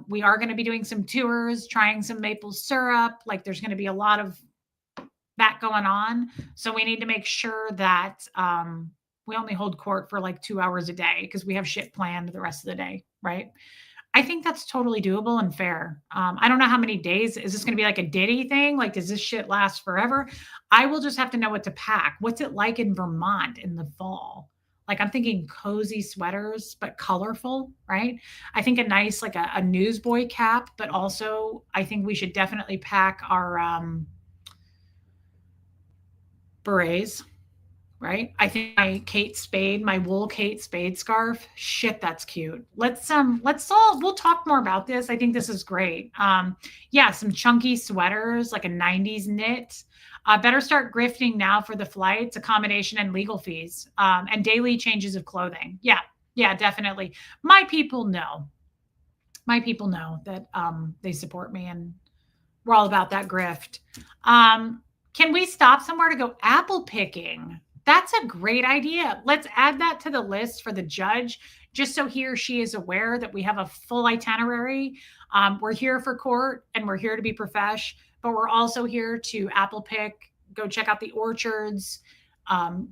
We are going to be doing some tours, trying some maple syrup. Like there's going to be a lot of that going on. So we need to make sure that we only hold court for like 2 hours a day because we have shit planned the rest of the day, right? I think that's totally doable and fair. I don't know how many days. Is this going to be like a Diddy thing? Like, does this shit last forever? I will just have to know what to pack. What's it like in Vermont in the fall? Like, I'm thinking cozy sweaters, but colorful, right? I think a nice, like a newsboy cap, but also I think we should definitely pack our berets, right? I think my wool Kate Spade scarf. Shit, that's cute. We'll talk more about this. I think this is great. Yeah, some chunky sweaters, like a 90s knit. Better start grifting now for the flights, accommodation, and legal fees, and daily changes of clothing. Yeah, definitely. My people know that they support me, and we're all about that grift. Can we stop somewhere to go apple picking? That's a great idea. Let's add that to the list for the judge, just so he or she is aware that we have a full itinerary. We're here for court and we're here to be profesh, but we're also here to apple pick, go check out the orchards,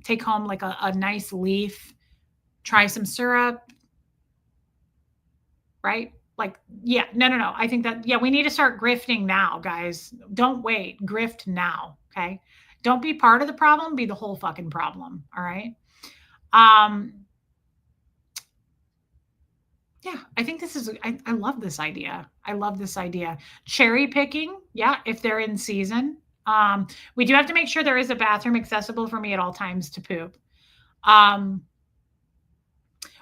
take home like a nice leaf, try some syrup, right? Like, yeah, no. I think that, yeah, we need to start grifting now, guys. Don't wait. Grift now, okay? Don't be part of the problem, be the whole fucking problem, all right? Yeah, I think this is, I love this idea. I love this idea. Cherry picking, yeah, if they're in season. We do have to make sure there is a bathroom accessible for me at all times to poop.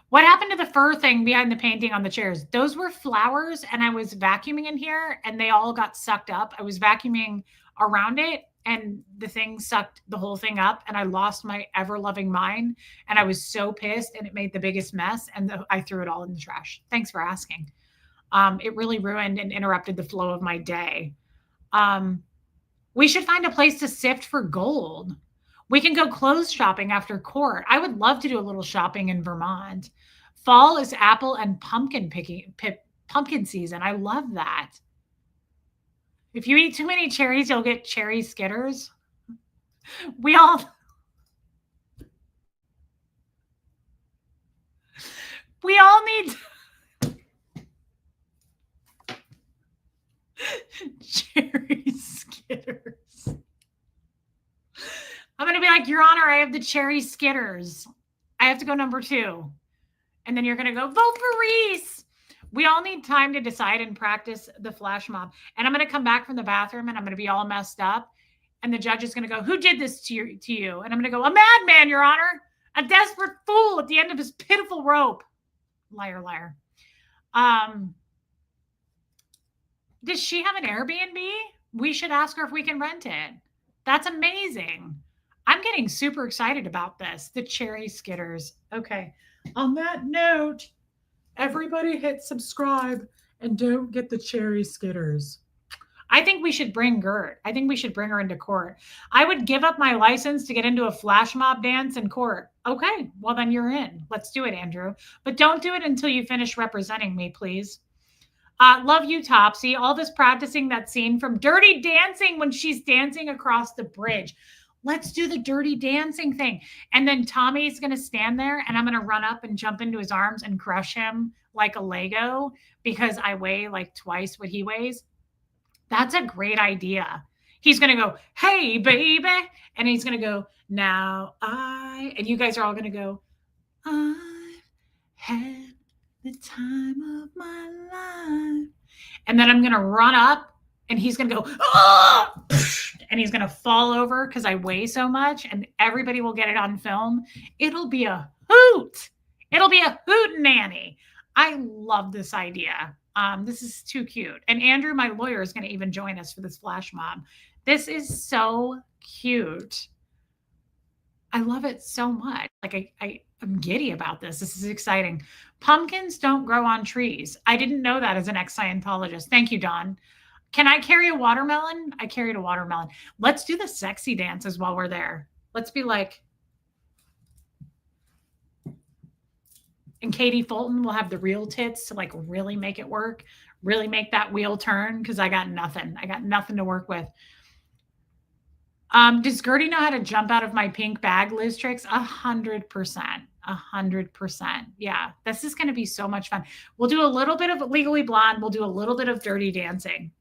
What happened to the fur thing behind the painting on the chairs? Those were flowers, and I was vacuuming in here, and they all got sucked up. I was vacuuming around it, and the thing sucked the whole thing up, and I lost my ever-loving mind, and I was so pissed, and it made the biggest mess, and I threw it all in the trash. Thanks for asking. It really ruined and interrupted the flow of my day. We should find a place to sift for gold. We can go clothes shopping after court. I would love to do a little shopping in Vermont. Fall is apple and pumpkin season. I love that. If you eat too many cherries, you'll get cherry skitters. We all need cherry skitters. I'm going to be like, Your Honor, I have the cherry skitters. I have to go number 2. And then you're going to go, vote for Reese. We all need time to decide and practice the flash mob. And I'm going to come back from the bathroom and I'm going to be all messed up. And the judge is going to go, who did this to you? And I'm going to go, a madman, Your Honor. A desperate fool at the end of his pitiful rope. Liar, liar. Does she have an Airbnb? We should ask her if we can rent it. That's amazing. I'm getting super excited about this. The cherry skitters. Okay. On that note, everybody hit subscribe and don't get the cherry skitters. I think we should bring Gert. I think we should bring her into court. I would give up my license to get into a flash mob dance in court. Okay, well, then you're in. Let's do it, Andrew. But don't do it until you finish representing me, please. Love you, Topsy. All this practicing that scene from Dirty Dancing when she's dancing across the bridge. Let's do the Dirty Dancing thing. And then Tommy's going to stand there and I'm going to run up and jump into his arms and crush him like a Lego because I weigh like twice what he weighs. That's a great idea. He's going to go, hey, baby. And he's going to go, now and you guys are all going to go, I've had the time of my life. And then I'm going to run up and he's going to go, oh! And he's going to fall over because I weigh so much and everybody will get it on film. It'll be a hoot. It'll be a hootenanny. I love this idea. This is too cute. And Andrew, my lawyer, is going to even join us for this flash mob. This is so cute. I love it so much. Like I'm giddy about this. This is exciting. Pumpkins don't grow on trees. I didn't know that as an ex-Scientologist. Thank you, Don. Can I carry a watermelon? I carried a watermelon. Let's do the sexy dances while we're there. Let's be like, and Katie Fulton will have the real tits to like really make it work, really make that wheel turn because I got nothing. I got nothing to work with. Does Gertie know how to jump out of my pink bag, Liz Tricks? 100%. 100%. Yeah, this is going to be so much fun. We'll do a little bit of Legally Blonde. We'll do a little bit of Dirty Dancing.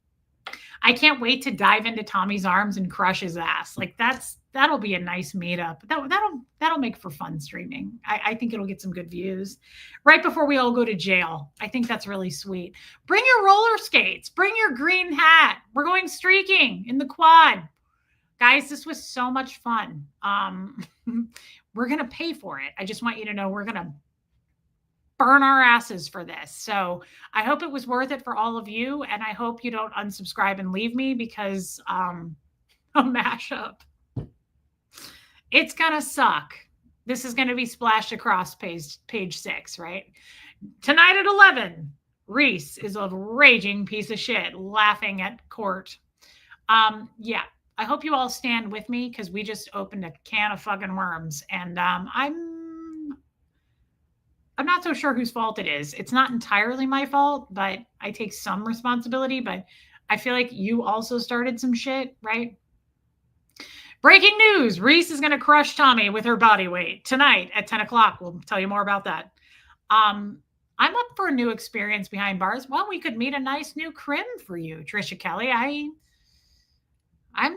I can't wait to dive into Tommy's arms and crush his ass. Like that'll be a nice meetup. That'll make for fun streaming. I think it'll get some good views right before we all go to jail. I think that's really sweet. Bring your roller skates, bring your green hat. We're going streaking in the quad. Guys, this was so much fun. We're going to pay for it. I just want you to know we're going to burn our asses for this. So I hope it was worth it for all of you. And I hope you don't unsubscribe and leave me because a mashup. It's going to suck. This is going to be splashed across page 6, right? Tonight at 11, Reese is a raging piece of shit laughing at court. Yeah. I hope you all stand with me because we just opened a can of fucking worms and I'm not so sure whose fault it is. It's not entirely my fault, but I take some responsibility, but I feel like you also started some shit, right? Breaking news. Reese is going to crush Tommy with her body weight tonight at 10 o'clock. We'll tell you more about that. I'm up for a new experience behind bars. Well, we could meet a nice new crim for you, Trisha Kelly. I'm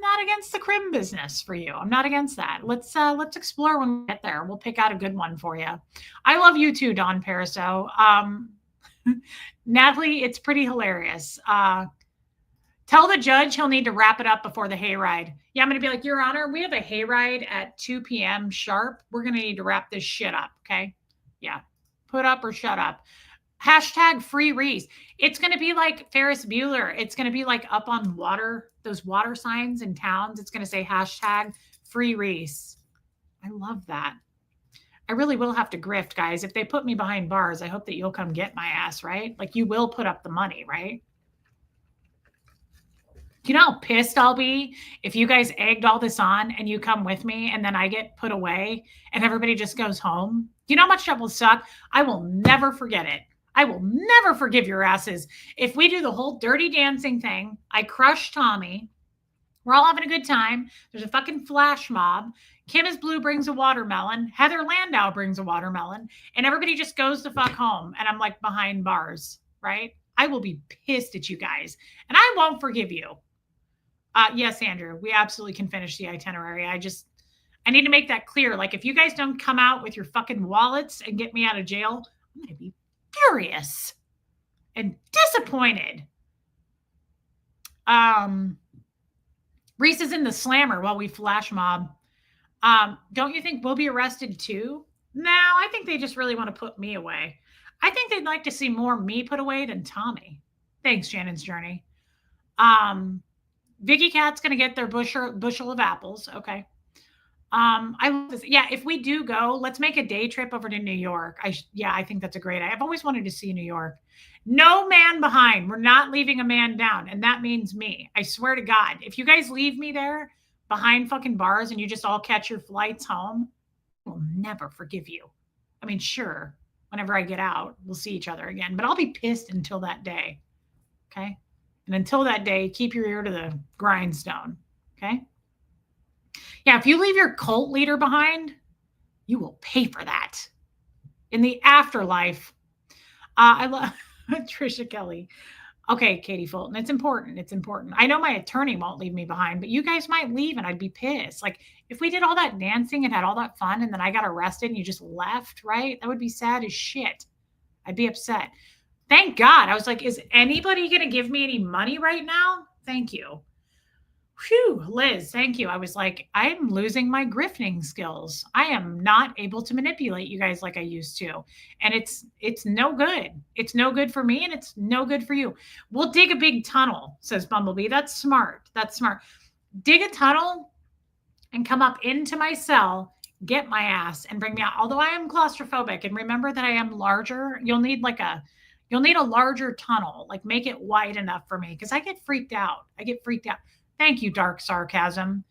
not against the crim business for you. I'm not against that. Let's explore when we get there. We'll pick out a good one for you. I love you too, Don Pariso. Natalie, it's pretty hilarious. Tell the judge he'll need to wrap it up before the hayride. Yeah, I'm going to be like, Your Honor, we have a hayride at 2 p.m. sharp. We're going to need to wrap this shit up, okay? Yeah, put up or shut up. Hashtag free Reese. It's going to be like Ferris Bueller. It's going to be like up on water, those water signs in towns. It's going to say hashtag free Reese. I love that. I really will have to grift, guys. If they put me behind bars, I hope that you'll come get my ass, right? Like you will put up the money, right? You know how pissed I'll be if you guys egged all this on and you come with me and then I get put away and everybody just goes home? You know how much that will suck? I will never forget it. I will never forgive your asses. If we do the whole Dirty Dancing thing, I crush Tommy. We're all having a good time. There's a fucking flash mob. Kim is Blue brings a watermelon. Heather Landau brings a watermelon. And everybody just goes the fuck home. And I'm like behind bars, right? I will be pissed at you guys. And I won't forgive you. Yes, Andrew, we absolutely can finish the itinerary. I need to make that clear. Like if you guys don't come out with your fucking wallets and get me out of jail, I'm going to be furious and disappointed. Reese is in the slammer while we flash mob. Don't you think we'll be arrested too? No, I think they just really want to put me away. I think they'd like to see more me put away than Tommy. Thanks, Shannon's Journey. Vicky Cat's going to get their bushel of apples. Okay. I love this. Yeah, if we do go, let's make a day trip over to New York. I think that's a great idea. I've always wanted to see New York. No man behind. We're not leaving a man down, and that means me. I swear to God, if you guys leave me there behind fucking bars and you just all catch your flights home, I will never forgive you. I mean, sure, whenever I get out, we'll see each other again, but I'll be pissed until that day. Okay? And until that day, keep your ear to the grindstone. Okay? Yeah, if you leave your cult leader behind, you will pay for that in the afterlife. I love Trisha Kelly. Okay, Katie Fulton, it's important. It's important. I know my attorney won't leave me behind, but you guys might leave and I'd be pissed. Like if we did all that dancing and had all that fun and then I got arrested and you just left, right? That would be sad as shit. I'd be upset. Thank God. I was like, is anybody going to give me any money right now? Thank you. Phew, Liz, thank you. I was like, I'm losing my grifting skills. I am not able to manipulate you guys like I used to. And it's no good. It's no good for me and it's no good for you. We'll dig a big tunnel, says Bumblebee. That's smart. That's smart. Dig a tunnel and come up into my cell, get my ass and bring me out. Although I am claustrophobic and remember that I am larger, you'll need a larger tunnel, like make it wide enough for me because I get freaked out. Thank you, Dark Sarcasm.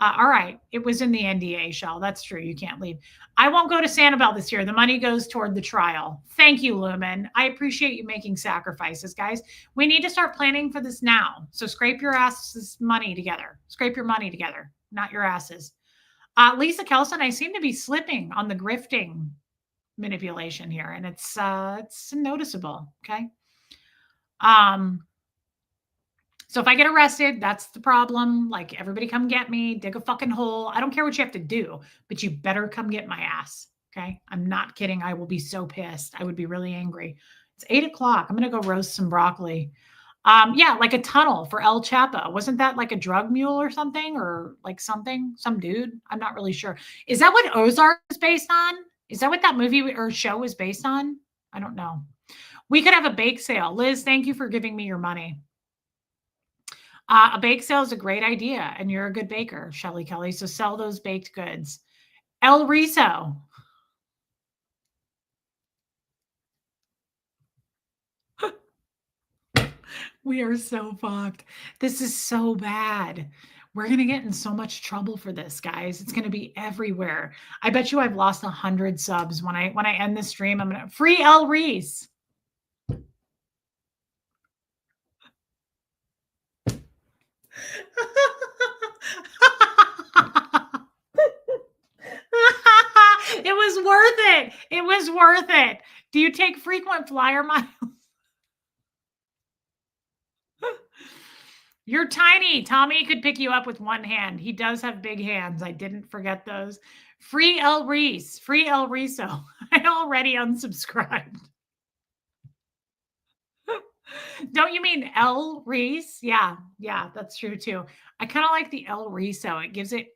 All right. It was in the NDA, Shell. That's true. You can't leave. I won't go to Sanibel this year. The money goes toward the trial. Thank you, Lumen. I appreciate you making sacrifices, guys. We need to start planning for this now. So scrape your asses money together. Scrape your money together, not your asses. Lisa Kelson, I seem to be slipping on the grifting manipulation here, and it's noticeable. Okay. So if I get arrested, that's the problem. Like everybody come get me, dig a fucking hole. I don't care what you have to do, but you better come get my ass. Okay. I'm not kidding. I will be so pissed. I would be really angry. It's 8:00. I'm going to go roast some broccoli. Yeah, like a tunnel for El Chapo. Wasn't that like a drug mule or something or like some dude? I'm not really sure. Is that what Ozark is based on? Is that what that movie or show is based on? I don't know. We could have a bake sale. Liz, thank you for giving me your money. A bake sale is a great idea, and you're a good baker, Shelly Kelly. So sell those baked goods. El Riso. We are so fucked. This is so bad. We're going to get in so much trouble for this, guys. It's going to be everywhere. I bet you I've lost 100 subs. When I end the stream, I'm going to free El Reese. It was worth it. It was worth it. Do you take frequent flyer miles? You're tiny. Tommy could pick you up with one hand. He does have big hands. I didn't forget those. Free El Reese. Free El Riso. I already unsubscribed. Don't you mean El Reese? Yeah, that's true too. I kind of like the El Riso. It gives it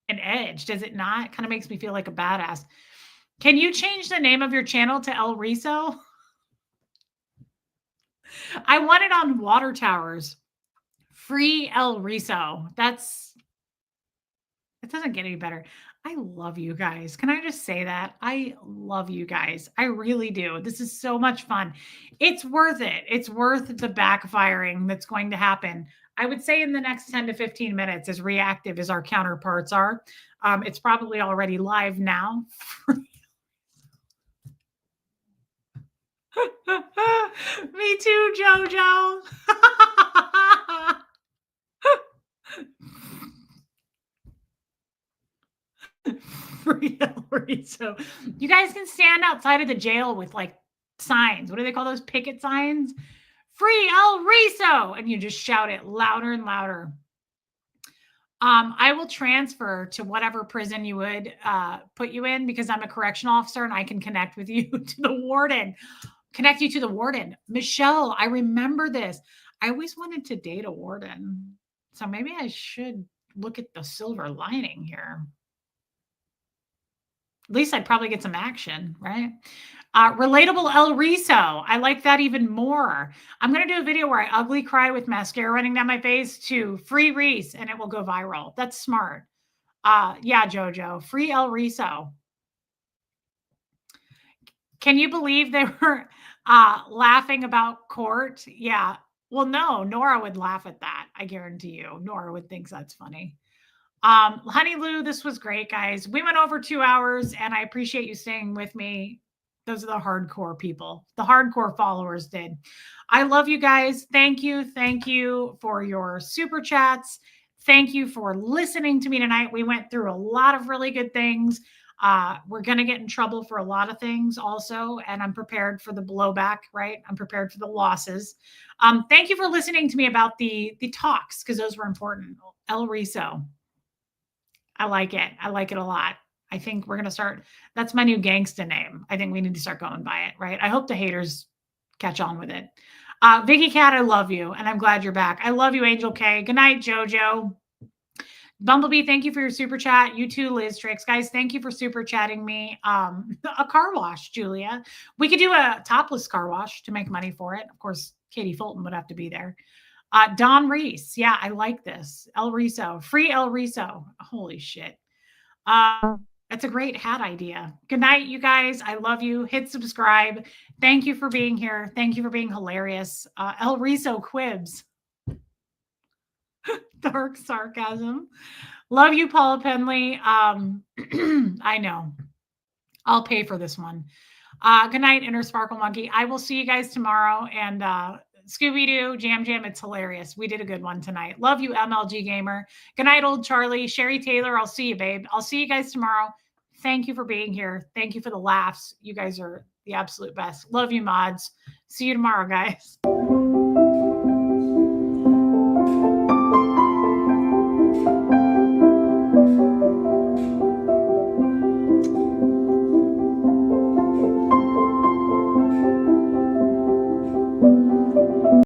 an edge, does it not? Kind of makes me feel like a badass. Can you change the name of your channel to El Riso? I want it on water towers. Free El Riso. It doesn't get any better. I love you guys. Can I just say that? I love you guys. I really do. This is so much fun. It's worth it. It's worth the backfiring that's going to happen. I would say in the next 10 to 15 minutes, as reactive as our counterparts are. It's probably already live now. Me too, Jojo. Free El Riso. You guys can stand outside of the jail with like signs. What do they call those? Picket signs? Free El Riso. And you just shout it louder and louder. I will transfer to whatever prison you would put you in because I'm a correctional officer and I can connect with you to the warden. Connect you to the warden. Michelle, I remember this. I always wanted to date a warden. So maybe I should look at the silver lining here. At least I'd probably get some action, right? Relatable El Riso. I like that even more. I'm going to do a video where I ugly cry with mascara running down my face to free Reese and it will go viral. That's smart. Yeah, Jojo. Free El Riso. Can you believe they were laughing about court? Yeah. Well, no, Nora would laugh at that. I guarantee you. Nora would think that's funny. Honey Lou, this was great, guys. We went over 2 hours and I appreciate you staying with me. Those are the hardcore people. The hardcore followers did. I love you guys. Thank you. Thank you for your super chats. Thank you for listening to me tonight. We went through a lot of really good things. We're going to get in trouble for a lot of things also, and I'm prepared for the blowback, right? I'm prepared for the losses. Thank you for listening to me about the talks, because those were important. El Riso. I like it. I like it a lot. I think we're going to start. That's my new gangsta name. I think we need to start going by it, right? I hope the haters catch on with it. Vicky Cat, I love you, and I'm glad you're back. I love you, Angel K. Good night, Jojo. Bumblebee, thank you for your super chat. You too, Liz Tricks. Guys, thank you for super chatting me. A car wash, Julia. We could do a topless car wash to make money for it. Of course, Katie Fulton would have to be there. Don Reese. Yeah, I like this. El Riso. Free El Riso. Holy shit. That's a great hat idea. Good night, you guys. I love you. Hit subscribe. Thank you for being here. Thank you for being hilarious. El Riso Quibs. Dark sarcasm. Love you, Paula Penley. I know. I'll pay for this one. Good night, Inner Sparkle Monkey. I will see you guys tomorrow. And Scooby-Doo, Jam Jam, it's hilarious. We did a good one tonight. Love you, MLG Gamer. Good night, old Charlie. Sherry Taylor, I'll see you, babe. I'll see you guys tomorrow. Thank you for being here. Thank you for the laughs. You guys are the absolute best. Love you, mods. See you tomorrow, guys.